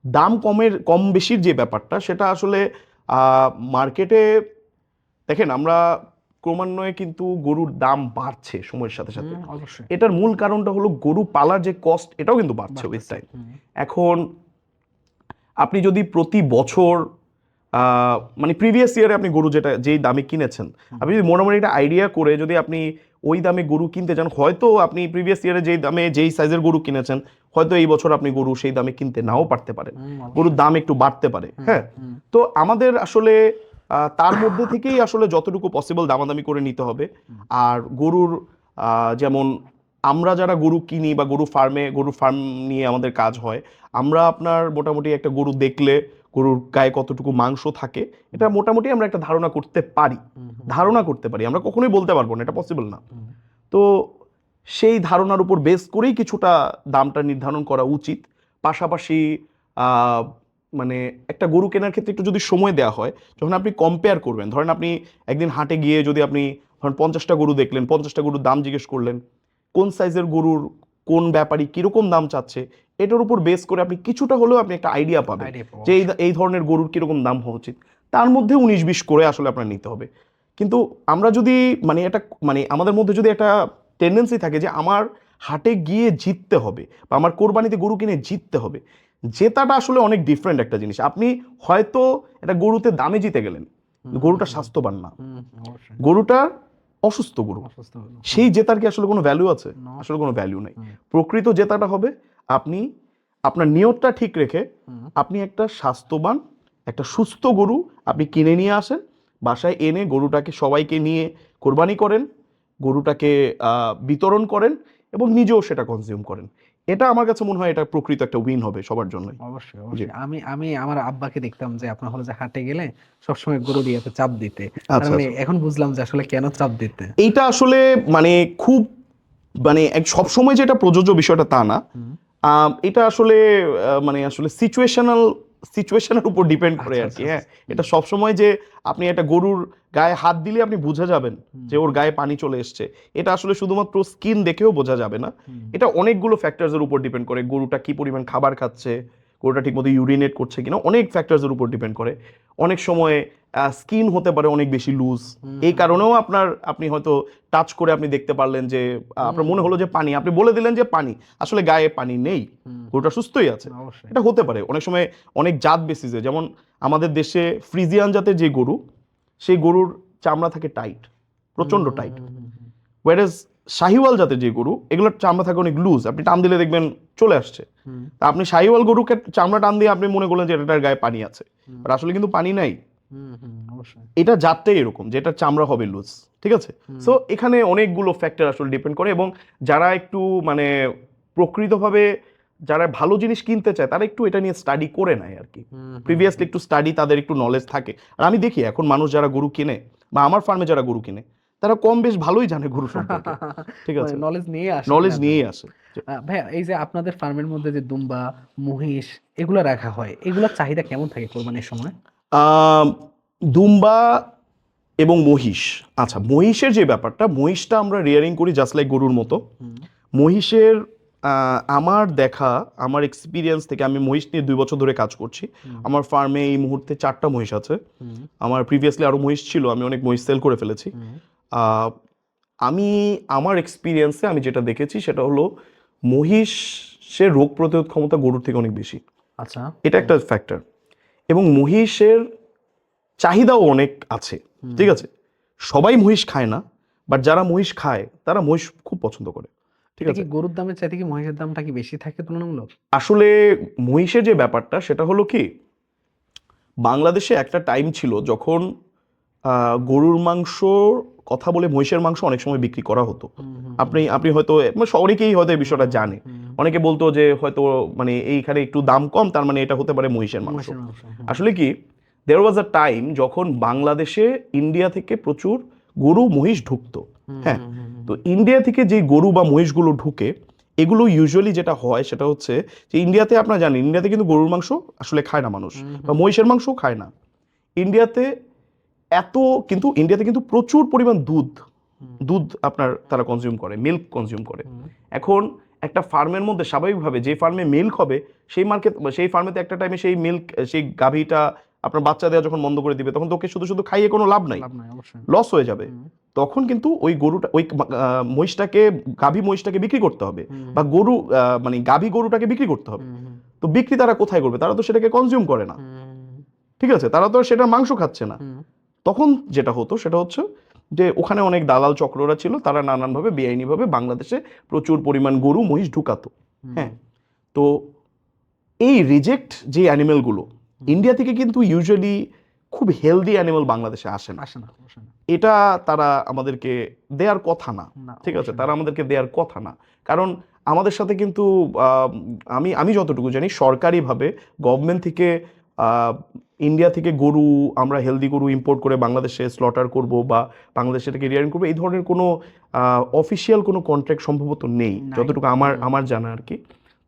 দাম কম বেশির যে ব্যাপারটা সেটা আসলে মার্কেটে দেখেন আমরা ক্রমান্বয়ে কিন্তু গরুর দাম বাড়ছে সময়ের সাথে সাথে। এটার মূল কারণটা হলো গরু পালার যে কস্ট, এটাও কিন্তু বাড়ছে উইথ টাইম। এখন আপনি যদি প্রতি বছর মানে প্রিভিয়াস ইয়ারে আপনি গরু যেই দামে কিনেছেন, আপনি যদি মোটামুটি একটা আইডিয়া করে যদি আপনি ওই দামে গরু কিনতে চান, হয়তো আপনি প্রিভিয়াস ইয়ারে যেই দামে যেই সাইজের গরু কিনেছেন, হয়তো এই বছর আপনি গরু সেই দামে কিনতে নাও পারতে পারেন, গরুর দাম একটু বাড়তে পারে। হ্যাঁ, তো আমাদের আসলে তার মধ্যে থেকেই আসলে যতটুকু পসিবল দামাদামি করে নিতে হবে। আর গরুর যেমন আমরা যারা গরু কিনি বা গরু ফার্ম নিয়ে আমাদের কাজ হয়, আমরা আপনার মোটামুটি একটা গরু দেখলে গরুর গায়ে কতটুকু মাংস থাকে এটা মোটামুটি আমরা একটা ধারণা করতে পারি। আমরা কখনোই বলতে পারবো না, এটা পসিবল না। তো সেই ধারণার উপর বেস করেই কিছুটা দামটা নির্ধারণ করা উচিত। পাশাপাশি মানে একটা গরু কেনার ক্ষেত্রে একটু যদি সময় দেওয়া হয়, যখন আপনি কম্পেয়ার করবেন, ধরেন আপনি একদিন হাটে গিয়ে যদি আপনি ধরেন 50টা গরু দেখলেন, 50টা গরুর দাম জিজ্ঞেস করলেন, কোন সাইজের গরুর কোন ব্যাপারী কিরকম দাম চাচ্ছে, এটার উপর বেস করে আপনি কিছুটা হলেও আপনি একটা আইডিয়া পাবেন যে এই ধরনের গরুর কিরকম দাম হওয়া উচিত। তার মধ্যে 19-20 করে আসলে আপনার নিতে হবে। কিন্তু আমরা যদি মানে এটা মানে আমাদের মধ্যে যদি একটা টেন্ডেন্সি থাকে যে আমার হাটে গিয়ে জিততে হবে বা আমার কোরবানিতে গরু কিনে জিততে হবে, জেতাটা আসলে অনেক ডিফারেন্ট একটা জিনিস। আপনি হয়তো এটা গরুতে দামে জিতে গেলেন, গরুটা স্বাস্থ্যবান না, গরুটা অসুস্থ গরু, সেই জেতার কি আসলে কোনো ভ্যালু আছে? আসলে কোনো ভ্যালু নেই। প্রকৃত জেতাটা হবে আপনি আপনার নিয়তটা ঠিক রেখে আপনি একটা স্বাস্থ্যবান একটা সুস্থ গরু আপনি কিনে নিয়ে আসেন, বাসায় এনে গরুটাকে সবাইকে নিয়ে কোরবানি করেন, গরুটাকে বিতরণ করেন এবং নিজেও সেটা কনজিউম করেন। এটা আমার কাছে মনে হয় এটা প্রকৃত একটা উইন হবে সবার জন্য। অবশ্যই অবশ্যই। আমি আমার আব্বাকে দেখতাম যে আপনার হলো যে হাটে গেলে সবসময় গরু দিয়ে চাপ দিতে। মানে এখন বুঝলাম যে আসলে কেন চাপ দিতে। এইটা আসলে মানে খুব মানে সবসময় যেটা প্রযোজ্য বিষয়টা তা না। এটা আসলে মানে আসলে সিচুয়েশনাল সিচুয়েশনের উপর ডিপেন্ড করে আর কি। হ্যাঁ, এটা সবসময় যে আপনি একটা গরুর গায়ে হাত দিলে আপনি বুঝে যাবেন যে ওর গায়ে পানি চলে এসছে, এটা আসলে শুধুমাত্র স্কিন দেখেও বোঝা যাবে না। এটা অনেকগুলো ফ্যাক্টরসের উপর ডিপেন্ড করে, গরুটা কি পরিমাণ খাবার খাচ্ছে, গরুটা ঠিকমতো ইউরিনেট করছে কিনা, অনেক ফ্যাক্টরসের উপর ডিপেন্ড করে। অনেক সময় স্কিন হতে পারে অনেক বেশি লুজ, এই কারণেও আপনি হয়তো টাচ করে আপনি দেখতে পারলেন যে আপনার মনে হলো যে পানি, আপনি বলে দিলেন যে পানি, আসলে গায়ে পানি নেই, গরুটা সুস্থই আছে। এটা হতে পারে অনেক সময় অনেক জাত বেসিসে। যেমন আমাদের দেশে ফ্রিজিয়ান জাতের যে গরু, সেই গরুর চামড়া থাকে টাইট, প্রচন্ড টাইট। ওয়ারেজ শাহিওয়াল জাতের যে গরু, এগুলোর চামড়া থাকে অনেক লুজ, আপনি টান দিলে দেখবেন চলে আসছে। তা আপনি শাহিওয়াল গরুকে চামড়া টান দিয়ে আপনি মনে করলেন যে এটার গায়ে পানি আছে, বাট আসলে কিন্তু পানি নাই। এটা জাতটাই এরকম, যে এটার চামড়া হবে লুজ, ঠিক আছে? সো এখানে অনেকগুলো ফ্যাক্টর আসলে ডিপেন্ড করে, এবং যারা একটু মানে প্রকৃতভাবে যারা ভালো জিনিস কিনতে চায় তারা একটু এটা নিয়ে স্টাডি করে নেয় আর কি, প্রিভিয়াসলি একটু স্টাডি, তাদের একটু নলেজ থাকে। আর আমি দেখি এখন মানুষ যারা গরু কিনে বা আমার ফার্মে যারা গরু কিনে, তারা কম বেশ ভালোই জানে গরু সম্পর্কে, ঠিক আছে, নলেজ নিয়ে আসে, নলেজ নিয়েই আসে। ভাইয়া এই যে আপনাদের ফার্মের মধ্যে যে দুম্বা, মহিষ এগুলো রাখা হয়, এগুলোর চাহিদা কেমন থাকে কোরবানির সময়? দুম্বা এবং মহিষ, আচ্ছা মহিষের যে ব্যাপারটা, মহিষটা আমরা রিয়ারিং করি জাস্ট লাইক গরুর মতো। মহিষের আমার দেখা, আমার এক্সপিরিয়েন্স থেকে, আমি মহিষ নিয়ে 2 বছর ধরে কাজ করছি। আমার ফার্মে এই মুহূর্তে 4টা মহিষ আছে। আমার প্রিভিয়াসলি আরো মহিষ ছিল, আমি অনেক মহিষ সেল করে ফেলেছি। আমি আমার এক্সপিরিয়েন্সে আমি যেটা দেখেছি সেটা হলো মহিষের রোগ প্রতিরোধ ক্ষমতা গরুর থেকে অনেক বেশি। আচ্ছা, এটা একটা ফ্যাক্টর। এবং মহিষের চাহিদাও অনেক আছে, ঠিক আছে? সবাই মহিষ খায় না, বাট যারা মহিষ খায় তারা মহিষ খুব পছন্দ করে, ঠিক আছে? গরুর দামের চাইতে কি মহিষের দামটা কি বেশি থাকে তুলনামূলক? আসলে মহিষের যে ব্যাপারটা সেটা হলো কি, বাংলাদেশে একটা টাইম ছিল যখন গরুর মাংস কথা বলে মহিষের মাংস অনেক সময় বিক্রি করা হতো। আপনি হয়তো অনেকেই হয়তো এই বিষয়টা জানে, অনেকে বলতো যে হয়তো মানে এইখানে একটু দাম কম, তার মানে এটা হতে পারে মহিষের মাংস। আসলে কি, দেয়ার ওয়াজ আ টাইম যখন বাংলাদেশে ইন্ডিয়া থেকে প্রচুর গরু মহিষ ঢুকতো। হ্যাঁ, তো ইন্ডিয়া থেকে যে গরু বা মহিষগুলো ঢুকে, এগুলো ইউজুয়ালি যেটা হয় সেটা হচ্ছে যে ইন্ডিয়াতে আপনারা জানেন, ইন্ডিয়াতে কিন্তু গরুর মাংস আসলে খায় না মানুষ, বা মহিষের মাংসও খায় না ইন্ডিয়াতে। কিন্তু ইন্ডিয়াতে কিন্তু প্রচুর পরিমাণ দুধ আপনার তারা কনজিউম করে, মিল্ক কনজিউম করে। এখন একটা ফার্মের মধ্যে স্বাভাবিকভাবে যে ফার্মে মিল্ক হবে, সেই ফার্মেতে একটা টাইমে সেই গাভীটা আপনার বাচ্চা দেওয়া যখন বন্ধ করে দিবে, তখন তোকে শুধু শুধু খাইয়ে কোনো লাভ নাই, লস হয়ে যাবে। তখন কিন্তু ওই গরুটা, ওই গাভী মহিষটাকে বিক্রি করতে হবে, বা মানে গাভী গরুটাকে বিক্রি করতে হবে। তো বিক্রি তারা কোথায় করবে? তারা তো সেটাকে কনজিউম করে না, ঠিক আছে? তারা তো সেটার মাংস খাচ্ছে না। তখন যেটা হতো সেটা হচ্ছে যে ওখানে অনেক দালাল চক্ররা ছিল, তারা নানানভাবে বেআইনিভাবে বাংলাদেশে প্রচুর পরিমাণ গরু মহিষ ঢুকাতো। হ্যাঁ, তো এই রিজেক্ট যে অ্যানিমেলগুলো ইন্ডিয়া থেকে কিন্তু ইউজুয়ালি খুব হেলদি অ্যানিমেল বাংলাদেশে আসে না। এটা তারা আমাদেরকে দেওয়ার কথা না, ঠিক আছে? তারা আমাদেরকে দেওয়ার কথা না, কারণ আমাদের সাথে কিন্তু আমি যতটুকু জানি সরকারিভাবে গভর্নমেন্ট থেকে ইন্ডিয়া থেকে গরু, আমরা হেলদি গরু ইম্পোর্ট করে বাংলাদেশে স্লটার করব বা বাংলাদেশে এটাকে রিয়ারিং করবো, এই ধরনের কোনো অফিসিয়াল কোনো কন্ট্রাক্ট সম্ভবত নেই যতটুকু আমার জানা আর কি।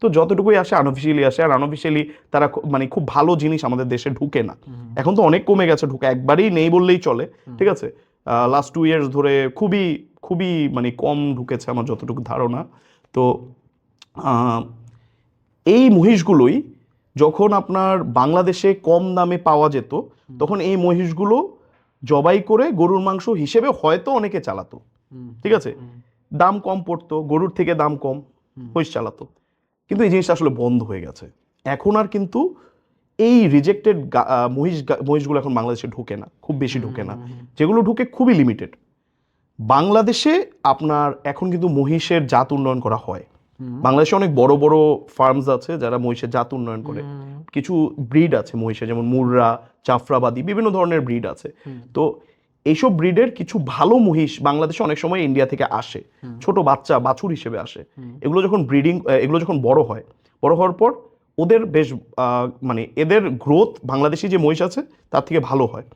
তো যতটুকুই আসে আনঅফিসিয়ালি আসে, আর আনঅফিসিয়ালি তারা মানে খুব ভালো জিনিস আমাদের দেশে ঢুকে না। এখন তো অনেক কমে গেছে, ঢুকে একবারেই নেই বললেই চলে, ঠিক আছে? লাস্ট 2 ইয়ার্স ধরে খুবই খুবই মানে কম ঢুকেছে আমার যতটুকু ধারণা। তো এই মহিষগুলোই যখন আপনার বাংলাদেশে কম দামে পাওয়া যেত, তখন এই মহিষগুলো জবাই করে গরুর মাংস হিসেবে হয়তো অনেকে চালাতো, ঠিক আছে? দাম কম পড়তো, গরুর থেকে দাম কম, মহিষ চালাতো। কিন্তু এই জিনিসটা আসলে বন্ধ হয়ে গেছে। এখন আর কিন্তু এই রিজেক্টেড মহিষগুলো এখন বাংলাদেশে ঢোকে না, খুব বেশি ঢোকে না, যেগুলো ঢুকে খুবই লিমিটেড। বাংলাদেশে আপনার এখন কিন্তু মহিষের জাত উন্নয়ন করা হয়। বাংলাদেশে অনেক বড় বড় ফার্মস আছে যারা মহিষের জাত উন্নয়ন করে। কিছু ব্রিড আছে মহিষের, যেমন মুর্রা, জাফরাবাদী, বিভিন্ন ধরনের ব্রিড আছে। তো এইসব ব্রিডের কিছু ভালো মহিষ বাংলাদেশে অনেক সময় ইন্ডিয়া থেকে আসে, ছোট বাচ্চা বাছুর হিসেবে আসে। এগুলো যখন বড় হওয়ার পর ওদের বেশ মানে এদের গ্রোথ বাংলাদেশি যে মহিষ আছে তার থেকে ভালো হয়।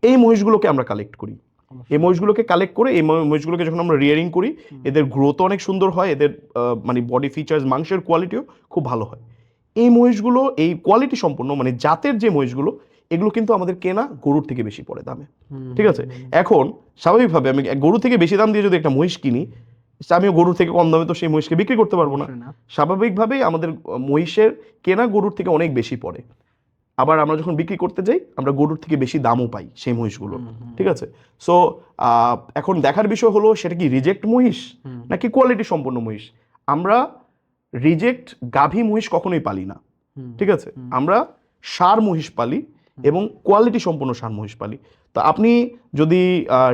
এই মহিষগুলোকে আমরা কালেক্ট করি, এই মহিষগুলোকে কালেক্ট করে এই মহিষগুলোকে যখন আমরা রিয়ারিং করি, এদের গ্রোথ অনেক সুন্দর হয়, এদের মানে বডি ফিচার্স, মাংসের কোয়ালিটিও খুব ভালো হয়। এই মহিষগুলো এই কোয়ালিটি সম্পন্ন মানে জাতের যে মহিষগুলো এগুলো কিন্তু আমাদের কেনা গরুর থেকে বেশি পড়ে দামে, ঠিক আছে। এখন স্বাভাবিকভাবে আমি গরু থেকে বেশি দাম দিয়ে যদি একটা মহিষ কিনি, আমিও গরুর থেকে কম দামে তো সেই মহিষকে বিক্রি করতে পারবো না। স্বাভাবিকভাবেই আমাদের মহিষের কেনা গরুর থেকে অনেক বেশি পড়ে। আবার আমরা যখন বিক্রি করতে যাই আমরা গরুর থেকে বেশি দামও পাই সেই মহিষগুলো, ঠিক আছে। সো এখন দেখার বিষয় হলো সেটা কি রিজেক্ট মহিষ নাকি কোয়ালিটি সম্পন্ন মহিষ। আমরা রিজেক্ট গাভী মহিষ কখনোই পালি না, ঠিক আছে। আমরা ষাঁড় মহিষ পালি এবং কোয়ালিটি সম্পন্ন ষাঁড় মহিষ পালি। তো আপনি যদি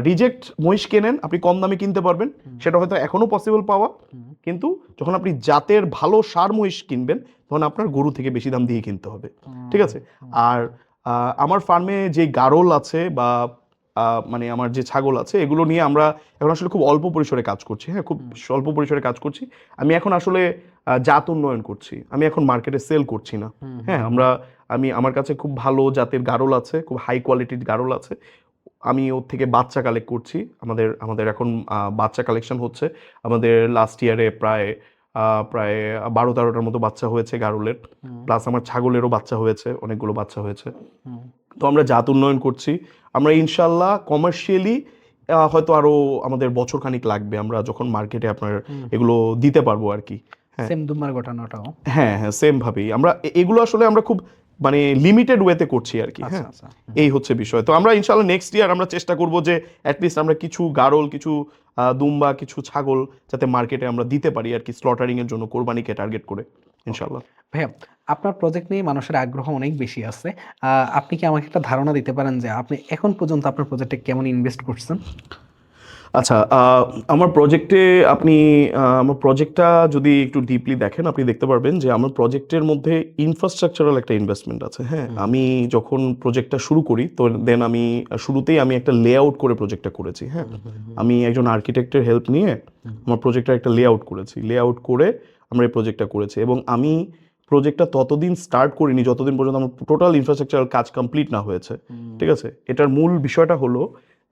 রিজেক্ট মহিষ কেনেন আপনি কম দামে কিনতে পারবেন, সেটা হয়তো এখনো পসিবল পাওয়া, কিন্তু যখন আপনি জাতের ভালো ষাঁড় মহিষ কিনবেন তখন আপনার গরু থেকে বেশি দাম দিয়ে কিনতে হবে, ঠিক আছে। আর আমার ফার্মে যে গারল আছে বা মানে আমার যে ছাগল আছে এগুলো নিয়ে আমরা এখন আসলে খুব অল্প পরিসরে কাজ করছি, হ্যাঁ খুব স্বল্প পরিসরে কাজ করছি। আমি এখন আসলে জাত উন্নয়ন করছি, আমি এখন মার্কেটে সেল করছি না, হ্যাঁ আমার কাছে খুব ভালো জাতের গারল আছে, খুব হাই কোয়ালিটির গারল আছে, আমি ওর থেকে বাচ্চা কালেক্ট করছি। আমাদের এখন বাচ্চা কালেকশন হচ্ছে। আমাদের লাস্ট ইয়ারে প্রায় 12-13টার মতো বাচ্চা হয়েছে গারলের, প্লাস আমার ছাগলেরও বাচ্চা হয়েছে, অনেকগুলো বাচ্চা হয়েছে। তো আমরা জাত উন্নয়ন করছি, আমরা ইনশাল্লাহ কমার্শিয়ালি হয়তো আরো আমাদের বছর খানিক লাগবে আমরা যখন মার্কেটে আপনার এগুলো দিতে পারবো আর কি। সেম দুমার ঘটনাটাও হ্যাঁ সেম ভাবেই আমরা এগুলো আসলে আমরা খুব মানে লিমিটেড ওয়েতে করছি আর কি। হ্যাঁ এই হচ্ছে বিষয়। তো আমরা ইনশাআল্লাহ নেক্সট ইয়ার আমরা চেষ্টা করব যে অ্যাটলিস্ট আমরা কিছু গারল, কিছু দুম্বা, কিছু ছাগল যাতে মার্কেটে আমরা দিতে পারি আর কি, স্লটারিং এর জন্য, কোরবানিকে টার্গেট করে ইনশাআল্লাহ। ভাইয়া আপনার প্রজেক্ট নিয়ে মানুষের আগ্রহ অনেক বেশি আছে, আপনি কি আমাকে একটা ধারণা দিতে পারেন যে আপনি এখন পর্যন্ত আপনার প্রজেক্টে কেমন ইনভেস্ট করছেন? আচ্ছা, আমার প্রজেক্টটা যদি একটু ডিপলি দেখেন আপনি দেখতে পারবেন যে আমার প্রজেক্টের মধ্যে ইনফ্রাস্ট্রাকচারাল একটা ইনভেস্টমেন্ট আছে। হ্যাঁ আমি যখন প্রজেক্টটা শুরু করি তো দেন আমি শুরুতেই একটা লেআউট করে প্রজেক্টটা করেছি। হ্যাঁ আমি একজন আর্কিটেক্টের হেল্প নিয়ে আমার প্রজেক্টটা একটা লেআউট করেছি, লেআউট করে আমরা এই প্রজেক্টটা করেছি। এবং আমি প্রজেক্টটা ততদিন স্টার্ট করিনি যতদিন পর্যন্ত আমার টোটাল ইনফ্রাস্ট্রাকচারাল কাজ কমপ্লিট না হয়েছে, ঠিক আছে। এটার মূল বিষয়টা হলো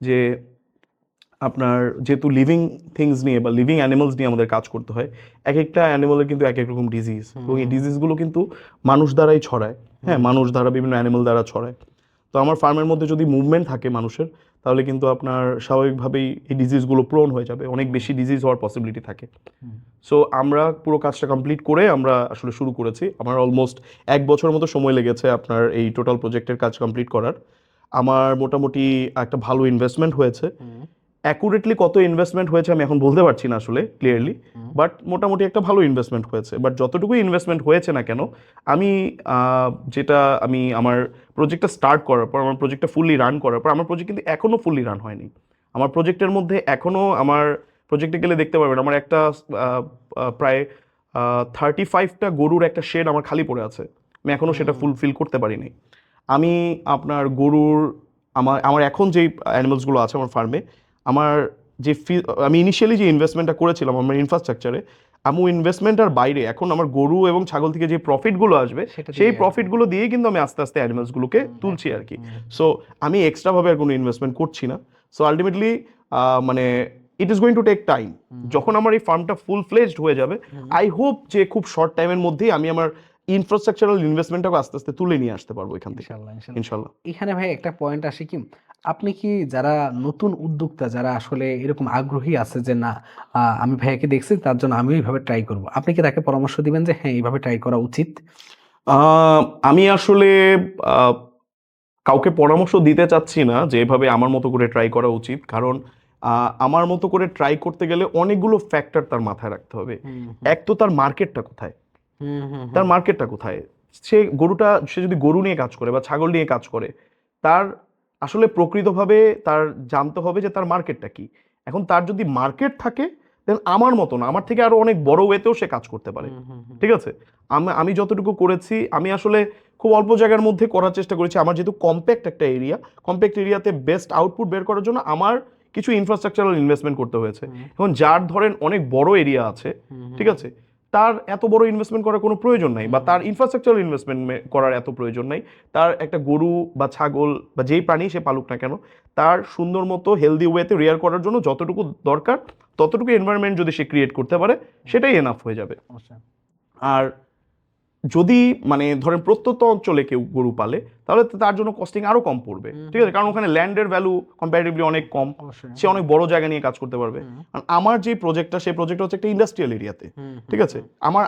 যে আপনার যেহেতু লিভিং থিংস নিয়ে বা লিভিং অ্যানিমালস নিয়ে আমাদের কাজ করতে হয়, এক একটা অ্যানিমালের কিন্তু এক এক রকম ডিজিজ, এবং এই ডিজিজগুলো কিন্তু মানুষ দ্বারাই ছড়ায়। হ্যাঁ মানুষ দ্বারা, বিভিন্ন অ্যানিমাল দ্বারা ছড়ায়। তো আমার ফার্মের মধ্যে যদি মুভমেন্ট থাকে মানুষের, তাহলে কিন্তু আপনার স্বাভাবিকভাবেই এই ডিজিজগুলো প্রোন হয়ে যাবে, অনেক বেশি ডিজিজ হওয়ার পসিবিলিটি থাকে। সো আমরা পুরো কাজটা কমপ্লিট করে আমরা আসলে শুরু করেছি। আমার অলমোস্ট 1 বছরের মতো সময় লেগেছে আপনার এই টোটাল প্রজেক্টের কাজ কমপ্লিট করার। আমার মোটামুটি একটা ভালো ইনভেস্টমেন্ট হয়েছে। অ্যাকুরেটলি কত ইনভেস্টমেন্ট হয়েছে আমি এখন বলতে পারছি না আসলে ক্লিয়ারলি, বাট মোটামুটি একটা ভালো ইনভেস্টমেন্ট হয়েছে। বাট যতটুকু ইনভেস্টমেন্ট হয়েছে না কেন, আমি আমার প্রজেক্টটা স্টার্ট করার পর, আমার প্রজেক্টটা ফুললি রান করার পর, আমার প্রজেক্ট কিন্তু এখনও ফুললি রান হয়নি। আমার প্রজেক্টের মধ্যে এখনও, আমার প্রজেক্টে গেলে দেখতে পারবেন আমার একটা প্রায় 35টা গরুর একটা শেড আমার খালি পড়ে আছে, আমি এখনও সেটা ফুলফিল করতে পারিনি। আমি আপনার গরুর আমার এখন যেই অ্যানিমালসগুলো আছে আমার ফার্মে, আমি ইনিশিয়ালি যে ইনভেস্টমেন্টটা করেছিলাম আমার ইনফ্রাস্ট্রাকচারে, আমি ইনভেস্টমেন্টের বাইরে এখন আমার গরু এবং ছাগল থেকে যে প্রফিটগুলো আসবে সেই প্রফিটগুলো দিয়েই কিন্তু আমি আস্তে আস্তে অ্যানিমালসগুলোকে তুলছি আর কি। সো আমি এক্সট্রাভাবে আর কোনো ইনভেস্টমেন্ট করছি না। সো আলটিমেটলি মানে it is going to take time. যখন আমার এই ফার্মটা ফুল ফ্লেজড হয়ে যাবে, আই হোপ যে খুব শর্ট টাইমের মধ্যেই আমি আমার ইনফ্রাস্ট্রাকচারাল ইনভেস্টমেন্টটাকে আস্তে আস্তে তুলে নিয়ে আসতে পারবো এখান থেকে ইনশাল্লাহ। এখানে ভাই একটা পয়েন্ট আসে কি, আপনি কি যারা নতুন উদ্যোক্তা, যারা আসলে এরকম আগ্রহী আছে যে না আমি ভাইয়াকে দেখছি তার জন্য আমি এইভাবে ট্রাই করব, আপনি কি তাকে পরামর্শ দিবেন যে হ্যাঁ এইভাবে ট্রাই করা উচিত? আমি আসলে কাউকে পরামর্শ দিতে চাচ্ছি না যে এভাবে আমার মতো করে ট্রাই করা উচিত, কারণ আমার মতো করে ট্রাই করতে গেলে অনেকগুলো ফ্যাক্টর তার মাথায় রাখতে হবে। এক তো তার মার্কেটটা কোথায়, সে যদি গরু নিয়ে কাজ করে বা ছাগল নিয়ে কাজ করে, তার আসলে প্রকৃতভাবে তার জানতে হবে যে তার মার্কেটটা কি। এখন তার যদি মার্কেট থাকে দেন আমার মতো না, আমার থেকে আরো অনেক বড় ওয়েতেও সে কাজ করতে পারে, ঠিক আছে। আমি যতটুকু করেছি, আমি আসলে খুব অল্প জায়গার মধ্যে করার চেষ্টা করেছি। আমার যেহেতু কম্প্যাক্ট একটা এরিয়া, কম্প্যাক্ট এরিয়াতে বেস্ট আউটপুট বের করার জন্য আমার কিছু ইনফ্রাস্ট্রাকচারাল ইনভেস্টমেন্ট করতে হয়েছে। এখন যার ধরেন অনেক বড় এরিয়া আছে, ঠিক আছে, তার এত বড় ইনভেস্টমেন্ট করার কোনো প্রয়োজন নাই, বা তার ইনফ্রাস্ট্রাকচারাল ইনভেস্টমেন্ট করার এত প্রয়োজন নাই। তার একটা গরু বা ছাগল বা যেই প্রাণী সে পালুক না কেন, তার সুন্দর মতো হেলদি ওয়েতে রেয়ার করার জন্য যতটুকু দরকার ততটুকু এনভায়রনমেন্ট যদি সে ক্রিয়েট করতে পারে, সেটাই এনাফ হয়ে যাবে। আর যদি মানে ধরেন প্রত্যন্ত অঞ্চলে কেউ গরু পালে তাহলে তো তার জন্য কস্টিং আরো কম পড়বে, ঠিক আছে, কারণ ওখানে ল্যান্ডের ভ্যালু কম্পারেটিভলি অনেক কম, সে অনেক বড় জায়গা নিয়ে কাজ করতে পারবে। আর আমার যে প্রজেক্টটা, সেই প্রজেক্টটা হচ্ছে একটা ইন্ডাস্ট্রিয়াল এরিয়াতে, ঠিক আছে,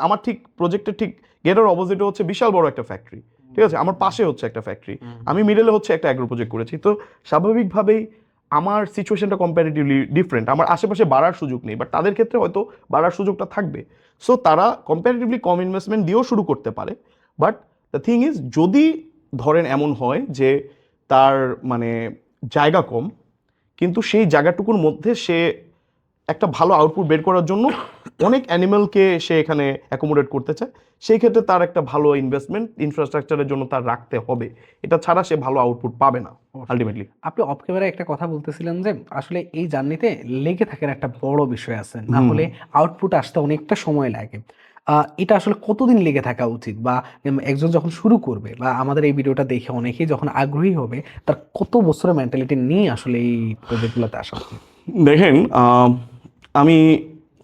আমার ঠিক প্রজেক্টের ঠিক গেটের অপোজিটে হচ্ছে বিশাল বড় একটা ফ্যাক্টরি, ঠিক আছে, আমার পাশে হচ্ছে একটা ফ্যাক্টরি, আমি মিডলে হচ্ছে একটা অ্যাগ্রো প্রজেক্ট করেছি। তো স্বাভাবিকভাবেই আমার সিচুয়েশনটা কম্পারেটিভলি ডিফারেন্ট, আমার আশেপাশে বাড়ার সুযোগ নেই, বাট তাদের ক্ষেত্রে হয়তো বাড়ার সুযোগটা থাকবে। সো তারা কম্পারেটিভলি কম ইনভেস্টমেন্ট দিয়েও শুরু করতে পারে। বাট দ্য থিং ইজ, যদি ধরেন এমন হয় যে তার মানে জায়গা কম, কিন্তু সেই জায়গাটুকুর মধ্যে সে একটা ভালো আউটপুট বের করার জন্য অনেক অ্যানিমালকে সে এখানে অ্যাকোমোডেট করতে চায়, সেই ক্ষেত্রে তার একটা ভালো ইনভেস্টমেন্ট ইনফ্রাস্ট্রাকচারের জন্য তার রাখতে হবে, এটা ছাড়া সে ভালো আউটপুট পাবে না আলটিমেটলি। আপনি অফ ক্যামেরায় একটা কথা বলতেছিলেন যে আসলে এই জার্নিতে লেগে থাকার একটা বড় বিষয় আছে, না হলে আউটপুট আসতে অনেকটা সময় লাগে। এটা আসলে কতদিন লেগে থাকা উচিত, বা একজন যখন শুরু করবে বা আমাদের এই ভিডিওটা দেখে অনেকেই যখন আগ্রহী হবে, তার কত বছরের মেন্টালিটি নিয়ে আসলে এই প্রজেক্টগুলোতে আসা উচিত? দেখেন, আমি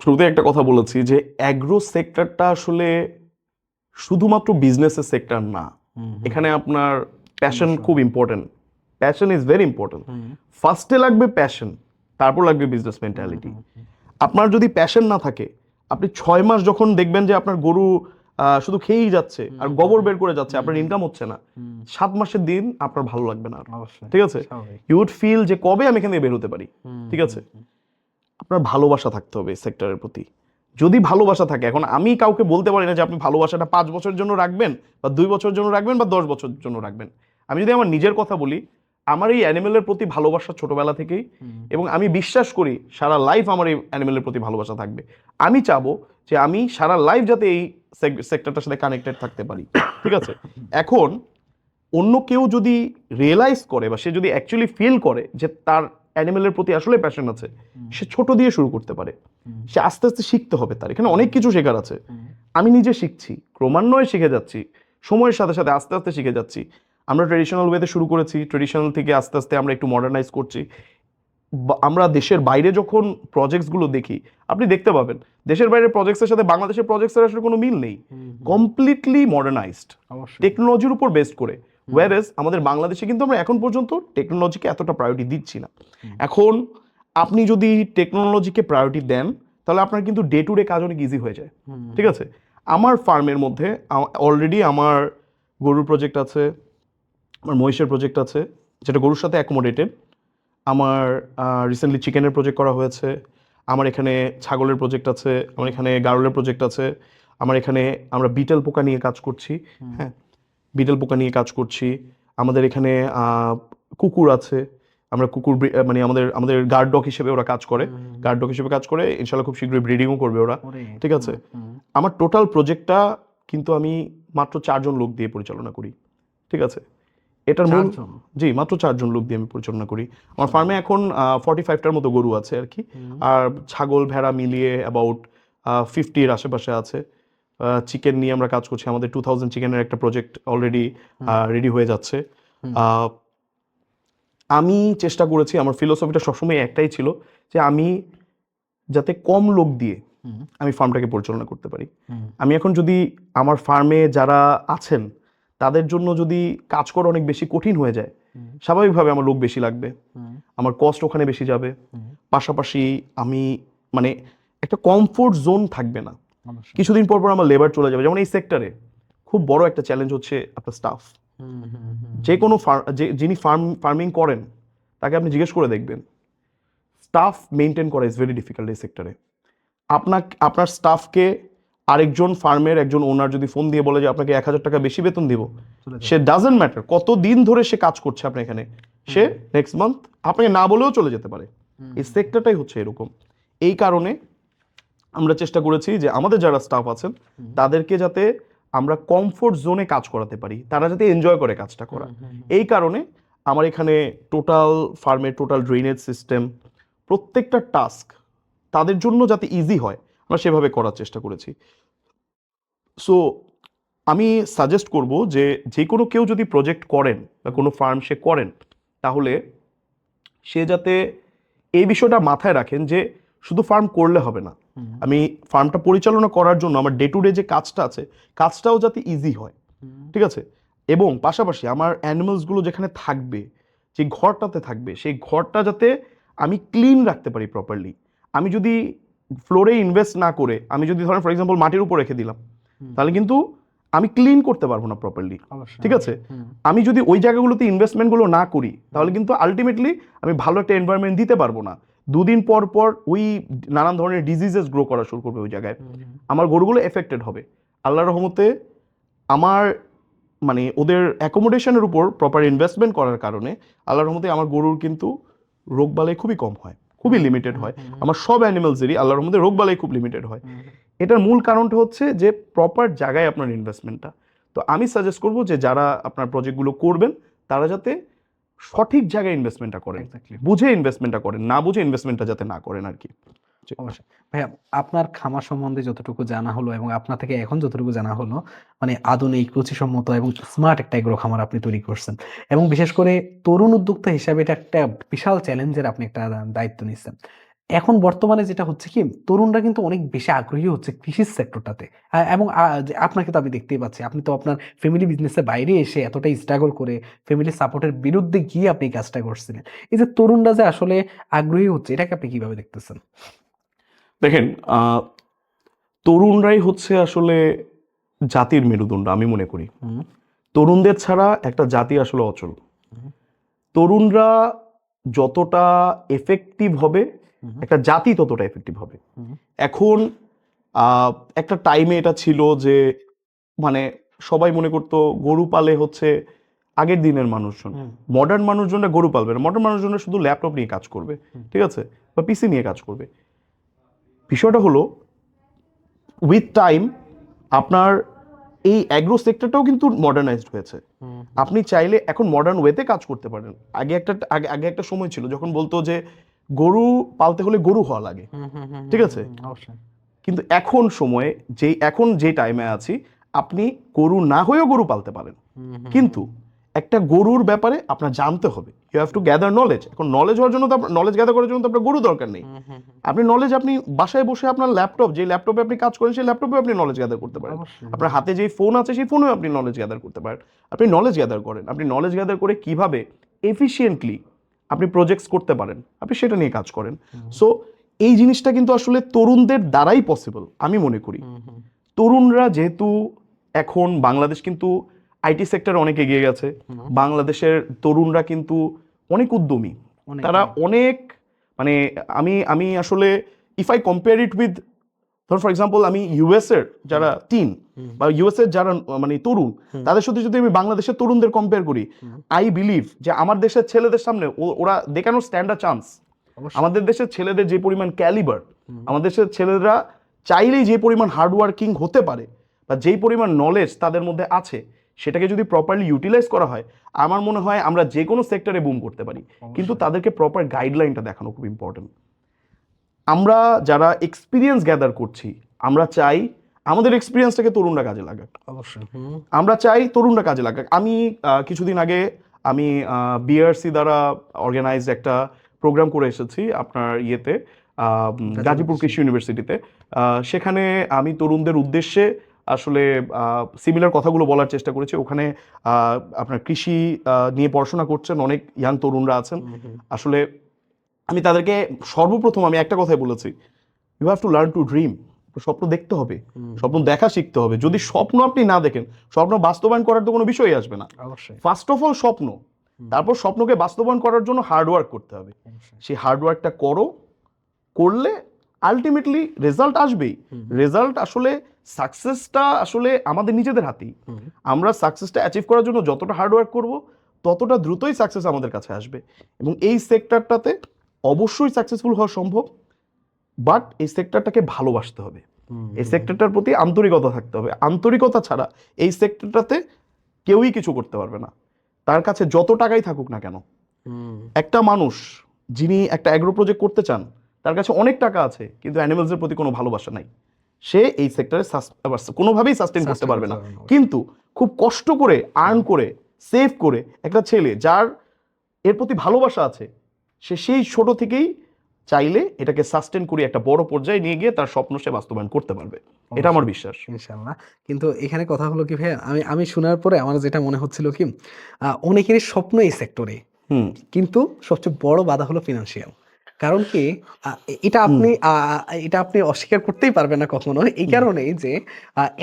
শুরুতে একটা কথা বলেছি যে অ্যাগ্রো সেক্টরটা আসলে শুধুমাত্র বিজনেসের সেক্টর না, এখানে আপনার প্যাশন খুব important, passion is very important. ফার্স্টে লাগবে প্যাশন, তারপর লাগবে বিজনেস মেন্টালিটি। আপনার যদি প্যাশন না থাকে, আপনি 6 মাস যখন দেখবেন যে আপনার গরু শুধু খেয়েই যাচ্ছে আর গোবর বের করে যাচ্ছে, আপনার ইনকাম হচ্ছে না, 7 মাসের দিন আপনার ভালো লাগবে না, ঠিক আছে, ইউ উড ফিল যে কবে আমি এখান থেকে বের হতে পারি, ঠিক আছে। আপনার ভালোবাসা থাকতে হবে সেক্টরের প্রতি। যদি ভালোবাসা থাকে, এখন আমি কাউকে বলতে পারি না যে আপনি ভালোবাসাটা 5 বছরের জন্য রাখবেন বা 2 বছরের জন্য রাখবেন বা 10 বছরের জন্য রাখবেন। আমি যদি আমার নিজের কথা বলি, আমার এই অ্যানিমেলের প্রতি ভালোবাসা ছোটবেলা থেকেই, এবং আমি বিশ্বাস করি সারা লাইফ আমার এই অ্যানিমেলের প্রতি ভালোবাসা থাকবে। আমি চাবো যে আমি সারা লাইফ যাতে এই সেক্টরটার সাথে কানেক্টেড থাকতে পারি, ঠিক আছে। এখন অন্য কেউ যদি রিয়েলাইজ করে বা সে যদি অ্যাকচুয়ালি ফিল করে যে তার অ্যানিমেলের প্রতি আসলে প্যাশন আছে, সে ছোট দিয়ে শুরু করতে পারে, সে আস্তে আস্তে শিখতে হবে, তার এখানে অনেক কিছু শেখার আছে। আমি নিজে শিখছি, ক্রমান্বয়ে শিখে যাচ্ছি, সময়ের সাথে সাথে আস্তে আস্তে শিখে যাচ্ছি। আমরা ট্রেডিশনাল ওয়েতে শুরু করেছি, ট্রেডিশনাল থেকে আস্তে আস্তে আমরা একটু মডার্নাইজ করছি। আমরা দেশের বাইরে যখন প্রজেক্টসগুলো দেখি, আপনি দেখতে পাবেন দেশের বাইরের প্রজেক্টসের সাথে বাংলাদেশের প্রজেক্টসের আসলে কোনো মিল নেই, কমপ্লিটলি মডার্নাইজড, টেকনোলজির উপর বেসড করে। ওয়ারেস আমাদের বাংলাদেশে কিন্তু আমরা এখন পর্যন্ত টেকনোলজিকে এতটা প্রায়োরিটি দিচ্ছি না। এখন আপনি যদি টেকনোলজিকে প্রায়োরিটি দেন, তাহলে আপনার কিন্তু ডে টু ডে কাজ অনেক ইজি হয়ে যায়, ঠিক আছে। আমার ফার্মের মধ্যে অলরেডি আমার গরুর প্রজেক্ট আছে, আমার মহিষের প্রজেক্ট আছে যেটা গরুর সাথে অ্যাকোমোডেটেড, আমার রিসেন্টলি চিকেনের প্রজেক্ট করা হয়েছে, আমার এখানে ছাগলের প্রজেক্ট আছে, আমার এখানে গারলের প্রজেক্ট আছে, আমার এখানে আমরা বিটেল পোকা নিয়ে কাজ করছি, হ্যাঁ, বিটেল পোকা নিয়ে কাজ করছি। আমাদের এখানে কুকুর আছে, আমরা কুকুর মানে আমাদের আমাদের গার্ড ডগ হিসেবে ওরা কাজ করে, গার্ড ডগ হিসেবে কাজ করে, ইনশাল্লাহ খুব শীঘ্রই ব্রিডিংও করবে ওরা, ঠিক আছে। আমার টোটাল প্রজেক্টটা কিন্তু আমি মাত্র 4 জন লোক দিয়ে পরিচালনা করি, ঠিক আছে। এটার মূল, জি, মাত্র 4 জন লোক দিয়ে আমি পরিচালনা করি। আমার ফার্মে এখন 45টার মতো গরু আছে আর কি, আর ছাগল ভেড়া মিলিয়ে অ্যাবাউট 50-এর আশেপাশে আছে। চিকেন নিয়ে আমরা কাজ করছি, আমাদের 2000 চিকেনের একটা প্রজেক্ট অলরেডি রেডি হয়ে যাচ্ছে। আমি চেষ্টা করেছি, আমার ফিলোসফিটা সবসময় একটাই ছিল যে আমি যাতে কম লোক দিয়ে আমি ফার্মটাকে পরিচালনা করতে পারি। আমি এখন যদি আমার ফার্মে যারা আছেন তাদের জন্য যদি কাজ করা অনেক বেশি কঠিন হয়ে যায়, স্বাভাবিকভাবে আমার লোক বেশি লাগবে, আমার কস্ট ওখানে বেশি যাবে, পাশাপাশি আমি মানে একটা কমফোর্ট জোন থাকবে না, কিছুদিন পর পর আমার লেবার চলে যাবে। যেমন এই সেক্টরে খুব বড় একটা চ্যালেঞ্জ হচ্ছে আপনার স্টাফ। যে কোনো যিনি ফার্মিং করেন তাকে আপনি জিজ্ঞেস করে দেখবেন, স্টাফ মেনটেন করা ইজ ভেরি ডিফিকাল্ট এই সেক্টরে। আপনার স্টাফকে আরেকজন ফার্মের একজন ওনার যদি ফোন দিয়ে বলে যে আপনাকে 1000 টাকা বেশি বেতন দিব, সে ডাজন্ট ম্যাটার কত দিন ধরে সে কাজ করছে আপনার এখানে, সে নেক্সট মান্থ আপনাকে না বলেও চলে যেতে পারে। এই সেক্টরটাই হচ্ছে এরকম। এই কারণে আমরা চেষ্টা করেছি যে আমাদের যারা স্টাফ আছেন তাদেরকে যাতে আমরা কমফোর্ট জোনে কাজ করাতে পারি, তারা যাতে এনজয় করে কাজটা করা। এই কারণে আমার এখানে টোটাল ফার্মের টোটাল ড্রেনেজ সিস্টেম, প্রত্যেকটা টাস্ক তাদের জন্য যাতে ইজি হয় আমরা সেভাবে করার চেষ্টা করেছি। সো আমি সাজেস্ট করব যে কোনো কেউ যদি প্রজেক্ট করেন বা কোনো ফার্ম সে করেন, তাহলে সে যাতে এই বিষয়টা মাথায় রাখেন যে শুধু ফার্ম করলে হবে না, আমি ফার্মটা পরিচালনা করার জন্য আমার ডে টু ডে যে কাজটা আছে কাজটাও যাতে ইজি হয়, ঠিক আছে? এবং পাশাপাশি আমার অ্যানিমালসগুলো যেখানে থাকবে, যে ঘরটাতে থাকবে, সেই ঘরটা যাতে আমি ক্লিন রাখতে পারি প্রপারলি। আমি যদি ফ্লোরে ইনভেস্ট না করে আমি যদি ধরেন ফর এক্সাম্পল মাটির উপর রেখে দিলাম, তাহলে কিন্তু আমি ক্লিন করতে পারবো না প্রপারলি, ঠিক আছে? আমি যদি ওই জায়গাগুলোতে ইনভেস্টমেন্টগুলো না করি তাহলে কিন্তু আলটিমেটলি আমি ভালো একটা এনভায়রনমেন্ট দিতে পারবো না। দুদিন পর পর ওই নানান ধরনের ডিজিজেস গ্রো করা শুরু করবে ওই জায়গায়, আমার গরুগুলো এফেক্টেড হবে। আল্লাহর রহমতে আমার মানে ওদের অ্যাকোমোডেশনের উপর প্রপার ইনভেস্টমেন্ট করার কারণে আল্লাহর রহমতে আমার গরুর কিন্তু রোগবালাই খুবই কম হয়, খুবই লিমিটেড হয়। আমার সব অ্যানিমালসেরই আল্লাহর রহমতে রোগবালাই খুব লিমিটেড হয়। এটার মূল কারণটা হচ্ছে যে প্রপার জায়গায় আপনার ইনভেস্টমেন্টটা। তো আমি সাজেস্ট করব যে যারা আপনার প্রজেক্টগুলো করবেন তারা যাতে সঠিক জায়গায় ইনভেস্টমেন্টটা করেন, বুঝে ইনভেস্টমেন্টটা করেন, না বুঝে ইনভেস্টমেন্টটা যাতে না করেন আর কি। অবশ্যই ভাইয়া, আপনার খামার সম্বন্ধে যতটুকু জানা হলো এবং আপনার থেকে এখন যতটুকু জানা হলো, মানে আধুনিক, রুচিসম্মত এবং স্মার্ট একটা এগ্রো খামার আপনি তৈরি করছেন, এবং বিশেষ করে তরুণ উদ্যোক্তা হিসাবে এটা একটা বিশাল চ্যালেঞ্জের আপনি একটা দায়িত্ব নিচ্ছেন। এখন বর্তমানে যেটা হচ্ছে কি, তরুণরা কিন্তু অনেক বেশি আগ্রহী হচ্ছে কৃষির সেক্টরটাতে। এবং যে আপনাকে তো আমি দেখতেই পাচ্ছি, আপনি তো আপনার ফ্যামিলি বিজনেসের বাইরে এসে এতটাই স্ট্রাগল করে ফ্যামিলি সাপোর্টের বিরুদ্ধে গিয়ে আপনি এই কাজটা করছিলেন। এই যে তরুণরা যে আসলে আগ্রহী হচ্ছে, এটাকে আপনি কিভাবে দেখতেছেন? দেখেন, তরুণরাই হচ্ছে আসলে জাতির মেরুদণ্ড আমি মনে করি। তরুণদের ছাড়া একটা জাতি আসলে অচল। তরুণরা যতটা এফেক্টিভ হবে একটা জাতি ততটা এফেক্টিভ হবে। এখন একটা টাইমে এটা ছিল যে মানে সবাই মনে করতো গরু পালে হচ্ছে আগের দিনের মানুষজন, মডার্ন মানুষজনরা গরু পালবে না, মডার্ন মানুষজনরা শুধু ল্যাপটপ নিয়ে কাজ করবে, ঠিক আছে, বা পিসি নিয়ে কাজ করবে। বিষয়টা হলো উইথ টাইম আপনার এই অ্যাগ্রো সেক্টরটাও কিন্তু মডার্নাইজড হয়েছে। আপনি চাইলে এখন মডার্ন ওয়েতে কাজ করতে পারেন। আগে একটা সময় ছিল যখন বলতো যে গরু পালতে হলে গরু হওয়া লাগে, ঠিক আছে? কিন্তু এখন যে টাইমে আছি, আপনি গরু না হয়েও গরু পালতে পারেন, কিন্তু একটা গরুর ব্যাপারে আপনার জানতে হবে। You have to gather knowledge. এখন নলেজ হওয়ার জন্য তো নলেজ গ্যাদার করার জন্য তো আপনার গরু দরকার নেই। আপনি নলেজ আপনি বাসায় বসে আপনার ল্যাপটপ, যে ল্যাপটপে আপনি কাজ করেন সেই ল্যাপটপে আপনি নলেজ গ্যাদার করতে পারেন। আপনার হাতে যেই ফোন আছে সেই ফোনেও আপনি নলেজ গ্যাদার করতে পারেন। আপনি নলেজ গ্যাদার করেন, আপনি নলেজ গ্যাদার করে কিভাবে এফিশিয়েন্টলি আপনি প্রজেক্টস করতে পারেন আপনি সেটা নিয়ে কাজ করেন। সো এই জিনিসটা কিন্তু আসলে তরুণদের দ্বারাই পসিবল আমি মনে করি। তরুণরা যেহেতু এখন বাংলাদেশ কিন্তু আইটি সেক্টরে অনেক এগিয়ে গেছে, বাংলাদেশের তরুণরা কিন্তু অনেক উদ্যমী, তারা অনেক মানে আমি আসলে if I compare it with, ধর ফর এক্সাম্পল আমি ইউএস এর যারা টিন বা ইউএস এর যারা মানে তরুণ, তাদের সাথে যদি আমি বাংলাদেশের তরুণদের কম্পেয়ার করি, আই বিলিভ যে আমার দেশের ছেলেদের সামনে ওরা they can't stand a chance. আমাদের দেশের ছেলেদের যে পরিমাণ ক্যালিবার, আমাদের দেশের ছেলেরা চাইলেই যে পরিমাণ হার্ডওয়ার্কিং হতে পারে বা যেই পরিমাণ নলেজ তাদের মধ্যে আছে, সেটাকে যদি প্রপারলি ইউটিলাইজ করা হয়, আমার মনে হয় আমরা যে কোনো সেক্টরে বুম করতে পারি। কিন্তু তাদেরকে প্রপার গাইডলাইনটা দেখানো খুব ইম্পর্টেন্ট। আমরা যারা এক্সপিরিয়েন্স গ্যাদার করছি, আমরা চাই আমাদের এক্সপিরিয়েন্সটাকে তরুণরা কাজে লাগাক। অবশ্যই আমরা চাই তরুণরা কাজে লাগাক। আমি কিছুদিন আগে আমি বিআরসি দ্বারা অর্গানাইজড একটা প্রোগ্রাম করে এসেছি আপনার ইয়েতে, গাজীপুর কৃষি ইউনিভার্সিটিতে। সেখানে আমি তরুণদের উদ্দেশ্যে আসলে সিমিলার কথাগুলো বলার চেষ্টা করেছি। ওখানে আপনার কৃষি নিয়ে পড়াশোনা করছেন অনেক ইয়াং তরুণরা আছেন। আসলে আমি তাদেরকে সর্বপ্রথম আমি একটা কথাই বলেছি, you have to learn to dream. স্বপ্ন দেখতে হবে, স্বপ্ন দেখা শিখতে হবে। যদি স্বপ্ন আপনি না দেখেন, স্বপ্ন বাস্তবায়ন করার তো কোনো বিষয়ই আসবে না। ফার্স্ট অফ অল স্বপ্ন, তারপর স্বপ্নকে বাস্তবায়ন করার জন্য হার্ডওয়ার্ক করতে হবে। সেই হার্ডওয়ার্কটা করলে আলটিমেটলি রেজাল্ট আসবেই। রেজাল্ট আসলে সাকসেসটা আসলে আমাদের নিজেদের হাতেই। আমরা সাকসেসটা অ্যাচিভ করার জন্য যতটা হার্ডওয়ার্ক করব ততটা দ্রুতই সাকসেস আমাদের কাছে আসবে। এবং এই সেক্টরটাতে অবশ্যই সাকসেসফুল হওয়া সম্ভব, বাট এই সেক্টরটাকে ভালোবাসতে হবে, এই সেক্টরটার প্রতি আন্তরিকতা থাকতে হবে। আন্তরিকতা ছাড়া এই সেক্টরটাতে কেউই কিছু করতে পারবে না, তার কাছে যত টাকাই থাকুক না কেন। একটা মানুষ যিনি একটা অ্যাগ্রো প্রজেক্ট করতে চান, তার কাছে অনেক টাকা আছে কিন্তু অ্যানিমালসের প্রতি কোনো ভালোবাসা নাই, সে এই সেক্টরে কোনোভাবেই সাস্টেন করতে পারবে না। কিন্তু খুব কষ্ট করে আর্ন করে সেভ করে একটা ছেলে যার এর প্রতি ভালোবাসা আছে, সে সেই ছোট থেকেই চাইলে এটাকে সাস্টেন করে একটা বড় পর্যায়ে নিয়ে গিয়ে তার স্বপ্ন সে বাস্তবায়ন করতে পারবে, এটা আমার বিশ্বাস। ইনশাল্লাহ। কিন্তু এখানে কথা হলো কি ভাইয়া, আমি আমি শোনার পরে আমার যেটা মনে হচ্ছিল কি, অনেকেরই স্বপ্ন এই সেক্টরে, হুম কিন্তু সবচেয়ে বড় বাধা হলো ফিনান্সিয়াল। কারণ কি, এটা হুম আপনি এটা আপনি অস্বীকার করতেই পারবেন না কখনো। এই হুম কারণেই যে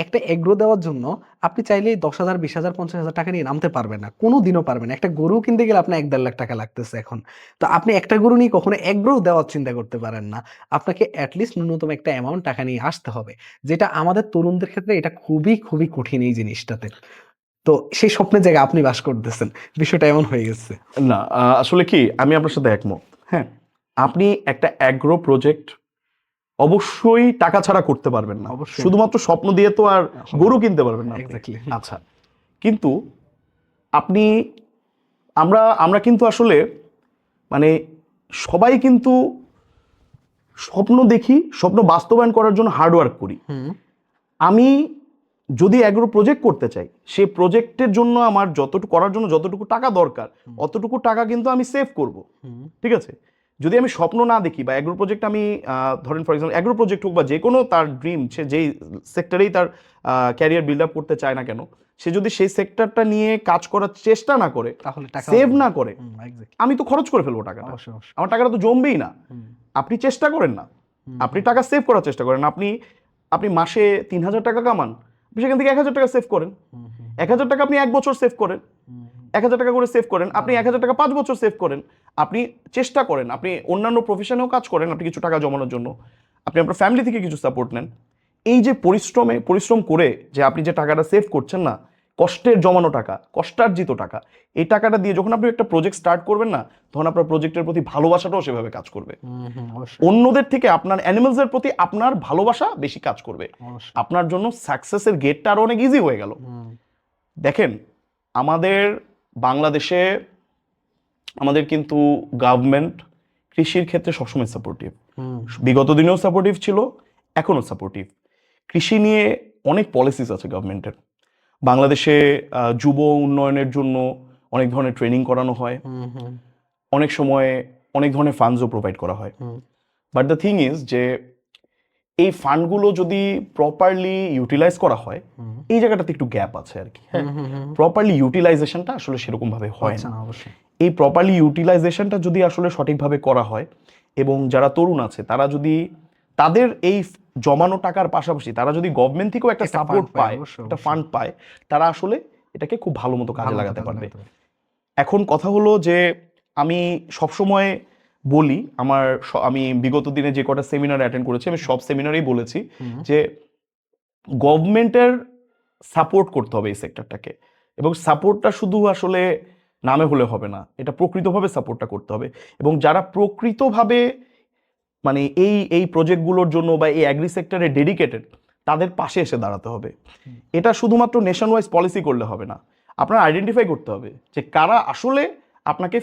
একটা এগ্রো দেওয়ার জন্য আপনি চাইলেই 10,000, 20,000, 50,000 টাকা নিয়ে নামতে পারবেন না, কোনোদিনও পারবেন না। একটা গরু কিনতে গেলে আপনার 1-1.5 লাখ টাকা লাগতেছে এখন। তো আপনি একটা গরু নিয়ে কখনো এগ্রো দেওয়ার চিন্তা করতে পারেন না। আপনাকে অ্যাটলিস্ট ন্যূনতম একটা অ্যামাউন্ট টাকা নিয়ে আসতে হবে, যেটা আমাদের তরুণদের ক্ষেত্রে এটা খুবই খুবই কঠিন এই জিনিসটাতে। তো সেই স্বপ্নের জায়গায় আপনি বাস করতেছেন, বিষয়টা এমন হয়ে গেছে। না, আসলে কি আমি আপনার সাথে একমত। হ্যাঁ, আপনি একটা অ্যাগ্রো প্রজেক্ট অবশ্যই টাকা ছাড়া করতে পারবেন না, অবশ্যই না। শুধুমাত্র স্বপ্ন দিয়ে তো আর গরু কিনতে পারবেন না আপনি। এক্স্যাক্টলি। আচ্ছা, কিন্তু আপনি আমরা আমরা কিন্তু আসলে মানে সবাই কিন্তু স্বপ্ন দেখি, স্বপ্ন বাস্তবায়ন করার জন্য হার্ডওয়ার্ক করি। হুম আমি যদি অ্যাগ্রো প্রজেক্ট করতে চাই, সেই প্রজেক্টের জন্য আমার যতটুকু করার জন্য যতটুকু টাকা দরকার, অতটুকু টাকা কিন্তু আমি সেভ করব। হুম ঠিক আছে, যদি আমি স্বপ্ন না দেখি বা অ্যাগ্রো প্রজেক্ট আমি ধরেন ফর এক্সাম্পল অ্যাগ্রো প্রজেক্ট হোক বা যে কোনো তার ড্রিম, সে যেই সেক্টরেই তার ক্যারিয়ার বিল্ড আপ করতে চায় না কেন, সে যদি সেই সেক্টরটা নিয়ে কাজ করার চেষ্টা না করে, তাহলে টাকা সেভ না করে, এক্স্যাক্টলি। আমি তো খরচ করে ফেলবো টাকাটা, অবশ্যই অবশ্যই। আমার টাকাটা তো জমবেই না। হুম আপনি চেষ্টা করেন না, আপনি টাকা সেভ করার চেষ্টা করেন। আপনি আপনি মাসে 3,000 টাকা কামান, আপনি সেখান থেকে 1,000 টাকা সেভ করেন। হুম হুম 1,000 টাকা আপনি 1 বছর সেভ করেন, হুম 1,000 টাকা করে সেভ করেন। আপনি 1,000 টাকা 5 বছর সেভ করেন। আপনি চেষ্টা করেন, আপনি অন্যান্য প্রফেশনেও কাজ করেন, আপনি কিছু টাকা জমানোর জন্য, আপনি আপনার ফ্যামিলি থেকে কিছু সাপোর্ট নেন। এই যে পরিশ্রম করে যে আপনি যে টাকাটা সেভ করছেন না, কষ্টের জমানো টাকা, কষ্টার্জিত টাকা, এই টাকাটা দিয়ে যখন আপনি একটা প্রজেক্ট স্টার্ট করবেন না, তখন আপনার প্রজেক্টের প্রতি ভালোবাসাটাও সেভাবে কাজ করবে। অবশ্যই অন্যদের থেকে আপনার অ্যানিমেলসের প্রতি আপনার ভালোবাসা বেশি কাজ করবে। অবশ্যই। আপনার জন্য সাকসেসের গেটটা আরো অনেক ইজি হয়ে গেল। হুম দেখেন, আমাদের বাংলাদেশে আমাদের কিন্তু গভর্নমেন্ট কৃষির ক্ষেত্রে সবসময় সাপোর্টিভ, হুম বিগত দিনেও সাপোর্টিভ ছিল, এখনো সাপোর্টিভ। কৃষি নিয়ে অনেক পলিসিস আছে গভর্নমেন্টের। বাংলাদেশে যুব উন্নয়নের জন্য অনেক ধরনের ট্রেনিং করানো হয়, হুম হুম অনেক সময় অনেক ধরনের ফান্ডসও প্রোভাইড করা হয়। হুম বাট দ্য থিং ইজ যে এই ফান্ডগুলো যদি প্রপারলি ইউটিলাইজ করা হয়, হুম এই জায়গাটাতে একটু গ্যাপ আছে আর কি। হ্যাঁ, হুম হুম প্রপারলি ইউটিলাইজেশনটা আসলে সেরকম ভাবে হয় আচ্ছা না। না, অবশ্যই। এই প্রপারলি ইউটিলাইজেশনটা যদি আসলে সঠিকভাবে করা হয়, এবং যারা তরুণ আছে তারা যদি তাদের এই জমানো টাকার পাশাপাশি তারা যদি গভর্নমেন্ট থেকেও একটা একটা সাপোর্ট ফান্ড পায়, পায়, অবশ্যই একটা অবশ্যই। ফান্ড পায়, তারা আসলে এটাকে খুব ভালো মতো কাজে ভালো মতো লাগাতে কাজে পারবে। লাগাতে পারে। এখন কথা হলো যে আমি সবসময় বলি, আমি বিগত দিনে যে কটা সেমিনার অ্যাটেন্ড করেছি, আমি সব সেমিনারেই বলেছি হুম যে গভর্নমেন্টের সাপোর্ট করতে হবে এই সেক্টরটাকে, এবং সাপোর্টটা শুধু আসলে নামে হলে হবে না, এটা প্রকৃতভাবে সাপোর্টটা করতে হবে। এবং যারা প্রকৃতভাবে মানে এই এই প্রজেক্টগুলোর জন্য বা এই অ্যাগ্রি সেক্টরে ডেডিকেটেড, তাদের পাশে এসে দাঁড়াতে হবে। এটা শুধুমাত্র নেশন ওয়াইজ পলিসি করলে হবে না, আপনার আইডেন্টিফাই করতে হবে যে কারা আসলে আপনাকে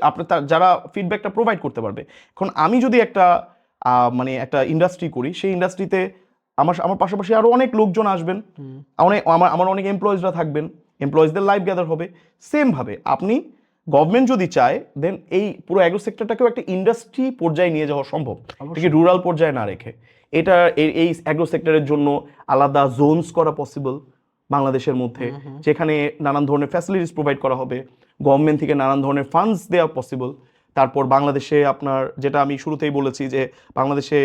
আপনার যারা ফিডব্যাকটা প্রোভাইড করতে পারবে। এখন আমি যদি একটা মানে একটা ইন্ডাস্ট্রি করি, সেই ইন্ডাস্ট্রিতে আমার আমার পাশাপাশি আরো অনেক লোকজন আসবেন, হুম অনেক আমার আমার অনেক এমপ্লয়িজরা থাকবেন, এমপ্লয়িজদের লাইফ গ্যাদার হবে। সেম ভাবে আপনি গভর্নমেন্ট যদি চায়, দেন এই পুরো অ্যাগ্রো সেক্টরটাকেও একটা ইন্ডাস্ট্রি পর্যায়ে নিয়ে যাওয়া সম্ভব, এটাকে অবশ্যই। রুরাল পর্যায়ে না রেখে। এটা এই অ্যাগ্রো সেক্টরের জন্য আলাদা জোনস করা পসিবল বাংলাদেশের মধ্যে, হুম হুম যেখানে নানান ধরনের ফ্যাসিলিটিস প্রোভাইড করা হবে, গভর্নমেন্ট থেকে নানান ধরনের ফান্ডস দেওয়া পসিবল। তারপর বাংলাদেশে আপনার যেটা আমি শুরুতেই বলেছি যে বাংলাদেশে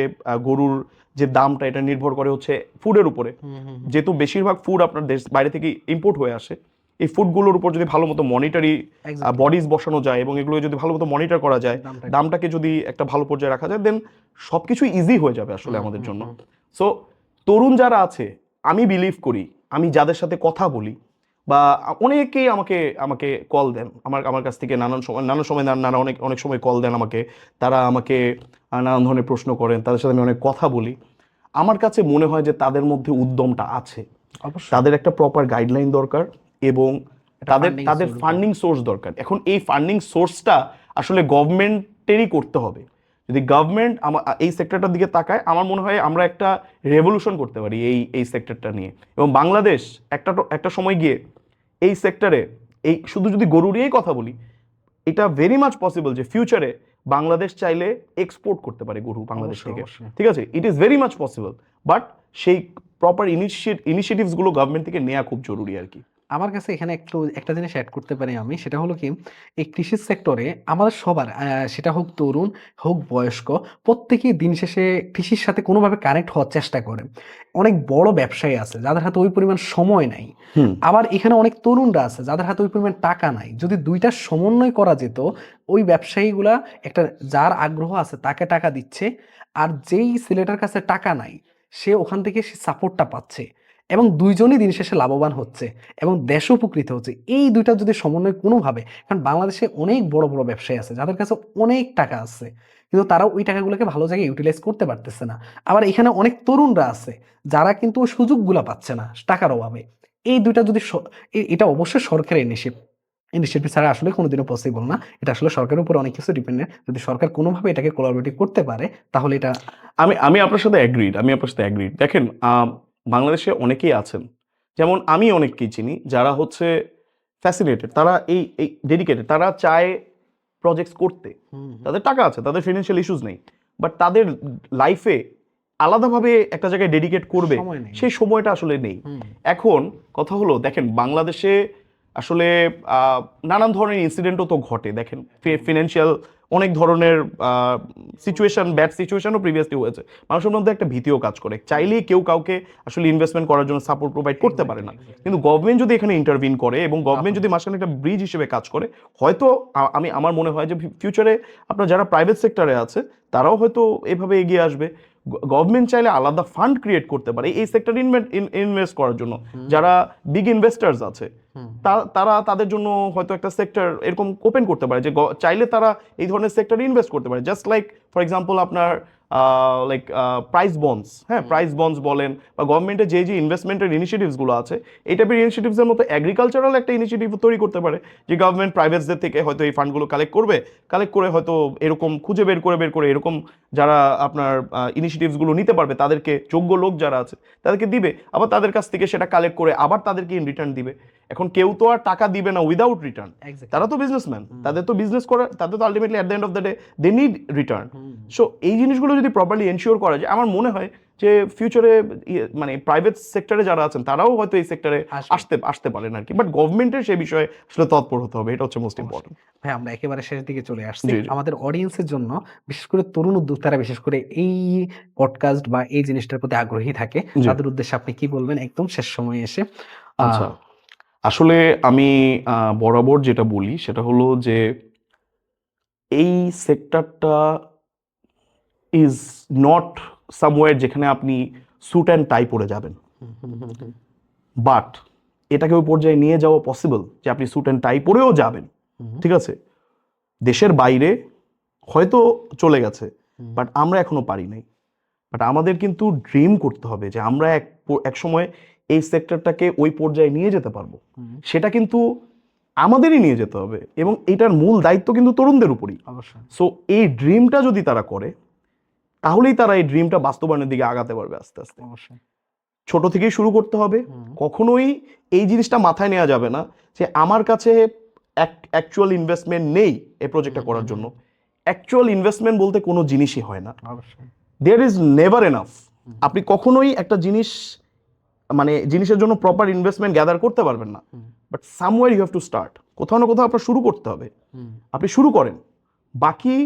গরুর যে দামটা, এটা নির্ভর করে হচ্ছে ফুডের উপরে। হুম হুম যেহেতু বেশিরভাগ ফুড আপনার দেশ বাইরে থেকে ইম্পোর্ট হয়ে আসে, এই ফুডগুলোর উপর যদি ভালো মতো মনিটারি এক্স্যাক্টলি। বডিজ বসানো যায় এবং এগুলো যদি ভালো মতো মনিটর করা যায়, দামটা দামটাকে যদি একটা ভালো পর্যায়ে রাখা যায়, দেন সব কিছু ইজি হয়ে যাবে আসলে আমাদের জন্য। সো তরুণ যারা আছে, আমি বিলিভ করি, আমি যাদের সাথে কথা বলি বা অনেকেই আমাকে আমাকে কল দেন, আমার কাছ থেকে নানান সময় অনেক সময় কল দেন আমাকে, তারা আমাকে নানান ধরনের প্রশ্ন করেন, তাদের সাথে আমি অনেক কথা বলি। আমার কাছে মনে হয় যে তাদের মধ্যে উদ্যমটা আছে, অবশ্যই। তাদের একটা প্রপার গাইডলাইন দরকার এবং তাদের funding তাদের source ফান্ডিং সোর্স দরকার। এখন এই ফান্ডিং সোর্সটা আসলে গভর্নমেন্টেরই করতে হবে। যদি গভর্নমেন্ট এই সেক্টরটার দিকে তাকায়, আমার মনে হয় আমরা একটা রেভলিউশন করতে পারি এই সেক্টরটা নিয়ে। এবং বাংলাদেশ একটা সময় গিয়ে এই সেক্টরে, এই শুধু যদি গরু নিয়েই কথা বলি, এটা ভেরি মাচ পসিবল যে ফিউচারে বাংলাদেশ চাইলে এক্সপোর্ট করতে পারে গরু বাংলাদেশ অবশ্যই, থেকে, অবশ্যই। ঠিক আছে? It is very much possible, but সেই প্রপার ইনিশিয়েটিভস গুলো গভর্নমেন্ট থেকে নেওয়া খুব জরুরি আর কি। আমার কাছে এখানে একটা জিনিস এড করতে পারি আমি। সেটা হলো কি, এই কৃষি সেক্টরে আমাদের সবার সেটা হোক তরুণ, হোক বয়স্ক, প্রত্যেকেই দিন শেষে কৃষির সাথে কোনোভাবে কানেক্ট হওয়ার চেষ্টা করে। অনেক বড় ব্যবসায়ী আছে যাদের হাতে ওই পরিমাণ সময় নাই। হুম। আবার এখানে অনেক তরুণরা আছে যাদের হাতে ওই পরিমাণ টাকা নাই। যদি ২ টার সমন্বয় করা যেত, ওই ব্যবসায়ীগুলা একটা, যার আগ্রহ আছে তাকে টাকা দিচ্ছে, আর যেই ছেলেটার কাছে টাকা নাই সে ওখান থেকে সে সাপোর্টটা পাচ্ছে। এবং ২ জনই দিন শেষে লাভবান হচ্ছে এবং দেশও উপকৃত হচ্ছে। এই ২ টা যদি সমন্বয় কোনোভাবে, কারণ বাংলাদেশে অনেক বড়, বড় ব্যবসায়ী আছে যাদের কাছে অনেক টাকা আছে। কিন্তু তারা ওই টাকাগুলোকে ভালো জায়গায় ইউটিলাইজ করতে পারতেছে না। আবার এখানে অনেক তরুণরা আছে যারা কিন্তু ওই সুযোগগুলা পাচ্ছে না টাকার অভাবে। এই ২ টা যদি এটা অবশ্যই সরকারের ইনিশিয়েটিভ ছাড়া আসলে কোনোদিনও পসিবল না। এটা আসলে সরকারের উপর অনেক কিছু ডিপেন্ডেন্ট। যদি সরকার কোনোভাবে এটাকে কোলাবোরেট করতে পারে তাহলে এটা আমি আপনার সাথে অ্যাগ্রিড। দেখেন, বাংলাদেশে অনেকেই আছেন, যেমন আমি অনেককেই চিনি যারা হচ্ছে ফ্যাসিনেটেড, তারা এই ডেডিকেটেড, তারা চায় প্রজেক্টস করতে, তাদের টাকা আছে, তাদের ফিনান্সিয়াল ইস্যুস নেই, বাট তাদের লাইফে আলাদাভাবে একটা জায়গায় ডেডিকেট করবে সময় নেই। সেই সময়টা আসলে নেই। হুম। এখন কথা হলো, দেখেন বাংলাদেশে আসলে নানান ধরনের ইনসিডেন্টও তো ঘটে। দেখেন ফিনান্সিয়াল অনেক ধরনের সিচুয়েশন, ব্যাড সিচুয়েশনও প্রিভিয়াসলি হয়েছে। মানুষের মধ্যে একটা ভীতিও কাজ করে, চাইলেই কেউ কাউকে আসলে ইনভেস্টমেন্ট করার জন্য সাপোর্ট প্রোভাইড করতে পারে না। কিন্তু গভর্নমেন্ট যদি এখানে ইন্টারভিন করে এবং গভর্নমেন্ট যদি মাঝখানে একটা ব্রিজ হিসেবে কাজ করে, হয়তো আমার মনে হয় যে ফিউচারে আপনার যারা প্রাইভেট সেক্টরে আছে তারাও হয়তো এভাবে এগিয়ে আসবে। গভর্নমেন্ট চাইলে আলাদা ফান্ড ক্রিয়েট করতে পারে এই সেক্টরে ইনভেস্ট করার জন্য। যারা বিগ ইনভেস্টার্স আছে তারা তাদের জন্য হয়তো একটা সেক্টর এরকম ওপেন করতে পারে, যে চাইলে তারা এই ধরনের সেক্টরে ইনভেস্ট করতে পারে। জাস্ট লাইক ফর এক্সাম্পল আপনার লাইক প্রাইস বন্ডস, হ্যাঁ, প্রাইস বন্ডস বলেন, বা গভর্নমেন্টের যে ইনভেস্টমেন্টের ইনিশিয়েটিভসগুলো আছে, এই টাইপের ইনিশিয়েটিভসের মতো এগ্রিকালচারাল একটা ইনিশিয়েটিভ তৈরি করতে পারে, যে গভর্নমেন্ট প্রাইভেটসদের থেকে হয়তো এই ফান্ডগুলো কালেক্ট করে হয়তো এরকম খুঁজে বের করে এরকম যারা আপনার ইনিশিয়েটিভসগুলো নিতে পারবে, তাদেরকে যোগ্য লোক যারা আছে তাদেরকে দিবে, আবার তাদের কাছ থেকে সেটা কালেক্ট করে আবার তাদেরকে ইন রিটার্ন দিবে। এখন কেউ তো আর টাকা দিবে না উইদাউট রিটার্ন, তারা তো বিজনেসম্যান, তাদের তো বিজনেস করার, তাদের তো ultimately at the end of the day they need return. So এই জিনিসগুলো যদি প্রপারলি এনশিওর করা যায়, আমার মনে হয় যে ফিউচারে মানে প্রাইভেট সেক্টরে যারা আছেন তারাও হয়তো এই সেক্টরে আসতে পারেন আর কি, বাট গভর্নমেন্টের সেই বিষয়ে আসলে তৎপর হতে হবে, এটা হচ্ছে মোস্ট ইম্পর্টেন্ট। ভাই, আমরা একেবারে শেষের দিকে চলে আসছি। জি, জি। আমাদের অডিয়েন্সের জন্য, বিশেষ করে তরুণ উদ্যোক্তারা বিশেষ করে এই পডকাস্ট বা এই জিনিসটার প্রতি আগ্রহী থাকে, জি। তাদের উদ্দেশ্যে আপনি কি বলবেন একদম শেষ সময়ে এসে? আচ্ছা, আসলে আমি বরাবর যেটা বলি সেটা হলো যে এই সেক্টরটা ইজ নট সামওয়্যার যেখানে আপনি স্যুট অ্যান্ড টাই পরে যাবেন, বাট এটাকে ওই পর্যায়ে নিয়ে যাওয়া পসিবল যে আপনি স্যুট অ্যান্ড টাই পরেও যাবেন, ঠিক আছে? দেশের বাইরে হয়তো চলে গেছে, বাট আমরা এখনো পারি নাই। বাট আমাদের কিন্তু ড্রিম করতে হবে যে আমরা এক সময় এই সেক্টরটাকে ওই পর্যায়ে নিয়ে যেতে পারবো। সেটা কিন্তু আমাদেরই নিয়ে যেতে হবে, এবং এটার মূল দায়িত্ব কিন্তু তরুণদের উপরই। অবশ্যই। সো এই ড্রিমটা যদি তারা করে, তাহলেই তারা এই ড্রিমটা বাস্তবায়নের দিকে আগাতে পারবে আস্তে আস্তে। অবশ্যই। ছোট থেকেই শুরু করতে হবে। কখনোই এই জিনিসটা মাথায় নেওয়া যাবে না যে আমার কাছে অ্যাকচুয়াল ইনভেস্টমেন্ট নেই এই প্রজেক্টটা করার জন্য। অ্যাকচুয়াল ইনভেস্টমেন্ট বলতে কোনো জিনিসই হয় না। অবশ্যই। There is never enough. আপনি কখনোই একটা জিনিস মানে জিনিসের জন্য প্রপার ইনভেস্টমেন্ট গ্যাদার করতে পারবেন না, but somewhere you have to start. কোথাও না কোথাও আপনার শুরু করতে হবে। আপনি শুরু করেন, বাকি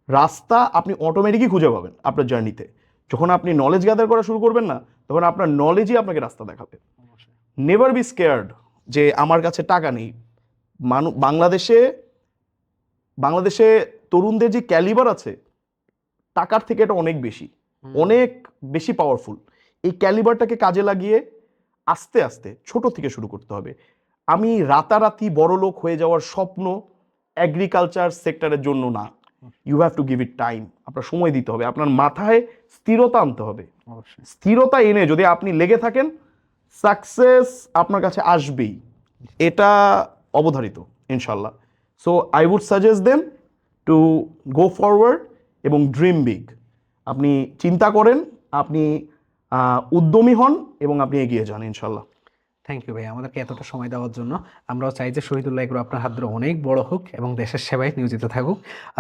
রাস্তা আপনি অটোমেটিকই খুঁজে পাবেন আপনার জার্নিতে। যখন আপনি নলেজ গ্যাদার করা শুরু করবেন না, তখন আপনার নলেজই আপনাকে রাস্তা দেখাবে। নেভার বি স্কেয়ার্ড যে আমার কাছে টাকা নেই। বাংলাদেশে তরুণদের যে ক্যালিবার আছে, টাকার থেকে এটা অনেক বেশি পাওয়ারফুল। এই ক্যালিবারটাকে কাজে লাগিয়ে আস্তে আস্তে ছোট থেকে শুরু করতে হবে। আমি রাতারাতি বড় লোক হয়ে যাওয়ার স্বপ্ন এগ্রিকালচার সেক্টরের জন্য না। You have to give it time. আপনার সময় দিতে হবে, আপনার মাথায় স্থিরতা আনতে হবে। স্থিরতা এনে যদি আপনি লেগে থাকেন, সাকসেস আপনার কাছে আসবেই, এটা অবধারিত ইনশাল্লাহ। So I would suggest them to go forward এবং ড্রিম বিগ। আপনি চিন্তা করেন, আপনি উদ্যমী হন এবং আপনি এগিয়ে যান ইনশাল্লাহ। থ্যাংক ইউ ভাই আমাদেরকে এতটা সময় দেওয়ার জন্য। আমরাও চাই যে শহীদুল্লাহ এগুলো আপনার হাত ধরে অনেক বড় হোক এবং দেশের সেবায় নিয়োজিত থাকুক।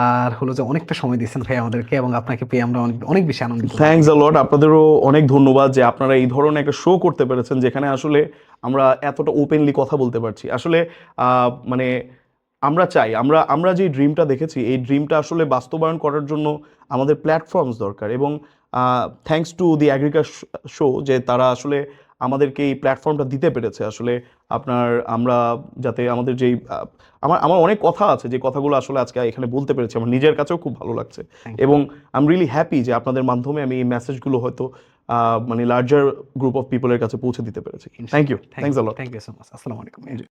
আর হলো যে অনেকটা সময় দিচ্ছেন ভাই আমাদেরকে, এবং আপনাকে পেয়ে আমরা অনেক অনেক বেশি আনন্দিত। থ্যাঙ্কস আ লট, আপনাদেরও অনেক ধন্যবাদ যে আপনারা এই ধরনের একটা শো করতে পেরেছেন যেখানে আসলে আমরা এতটা ওপেনলি কথা বলতে পারছি। আসলে মানে আমরা চাই, আমরা যে ড্রিমটা দেখেছি এই ড্রিমটা আসলে বাস্তবায়ন করার জন্য আমাদের প্ল্যাটফর্মস দরকার, এবং থ্যাঙ্কস টু দি অ্যাগ্রিকার শো যে তারা আসলে আমাদেরকে এই প্ল্যাটফর্মটা দিতে পেরেছে। আসলে আমরা যাতে আমাদের যেই আমার আমার অনেক কথা আছে যে কথাগুলো আসলে আজকে এখানে বলতে পেরেছি, আমার নিজের কাছেও খুব ভালো লাগছে, এবং আই এম রিয়েলি হ্যাপি যে আপনাদের মাধ্যমে আমি এই মেসেজগুলো হয়তো মানে লার্জার গ্রুপ অফ পিপলের কাছে পৌঁছে দিতে পেরেছি। Thank you, thanks a lot. Thank you so much. আসসালামু আলাইকুম।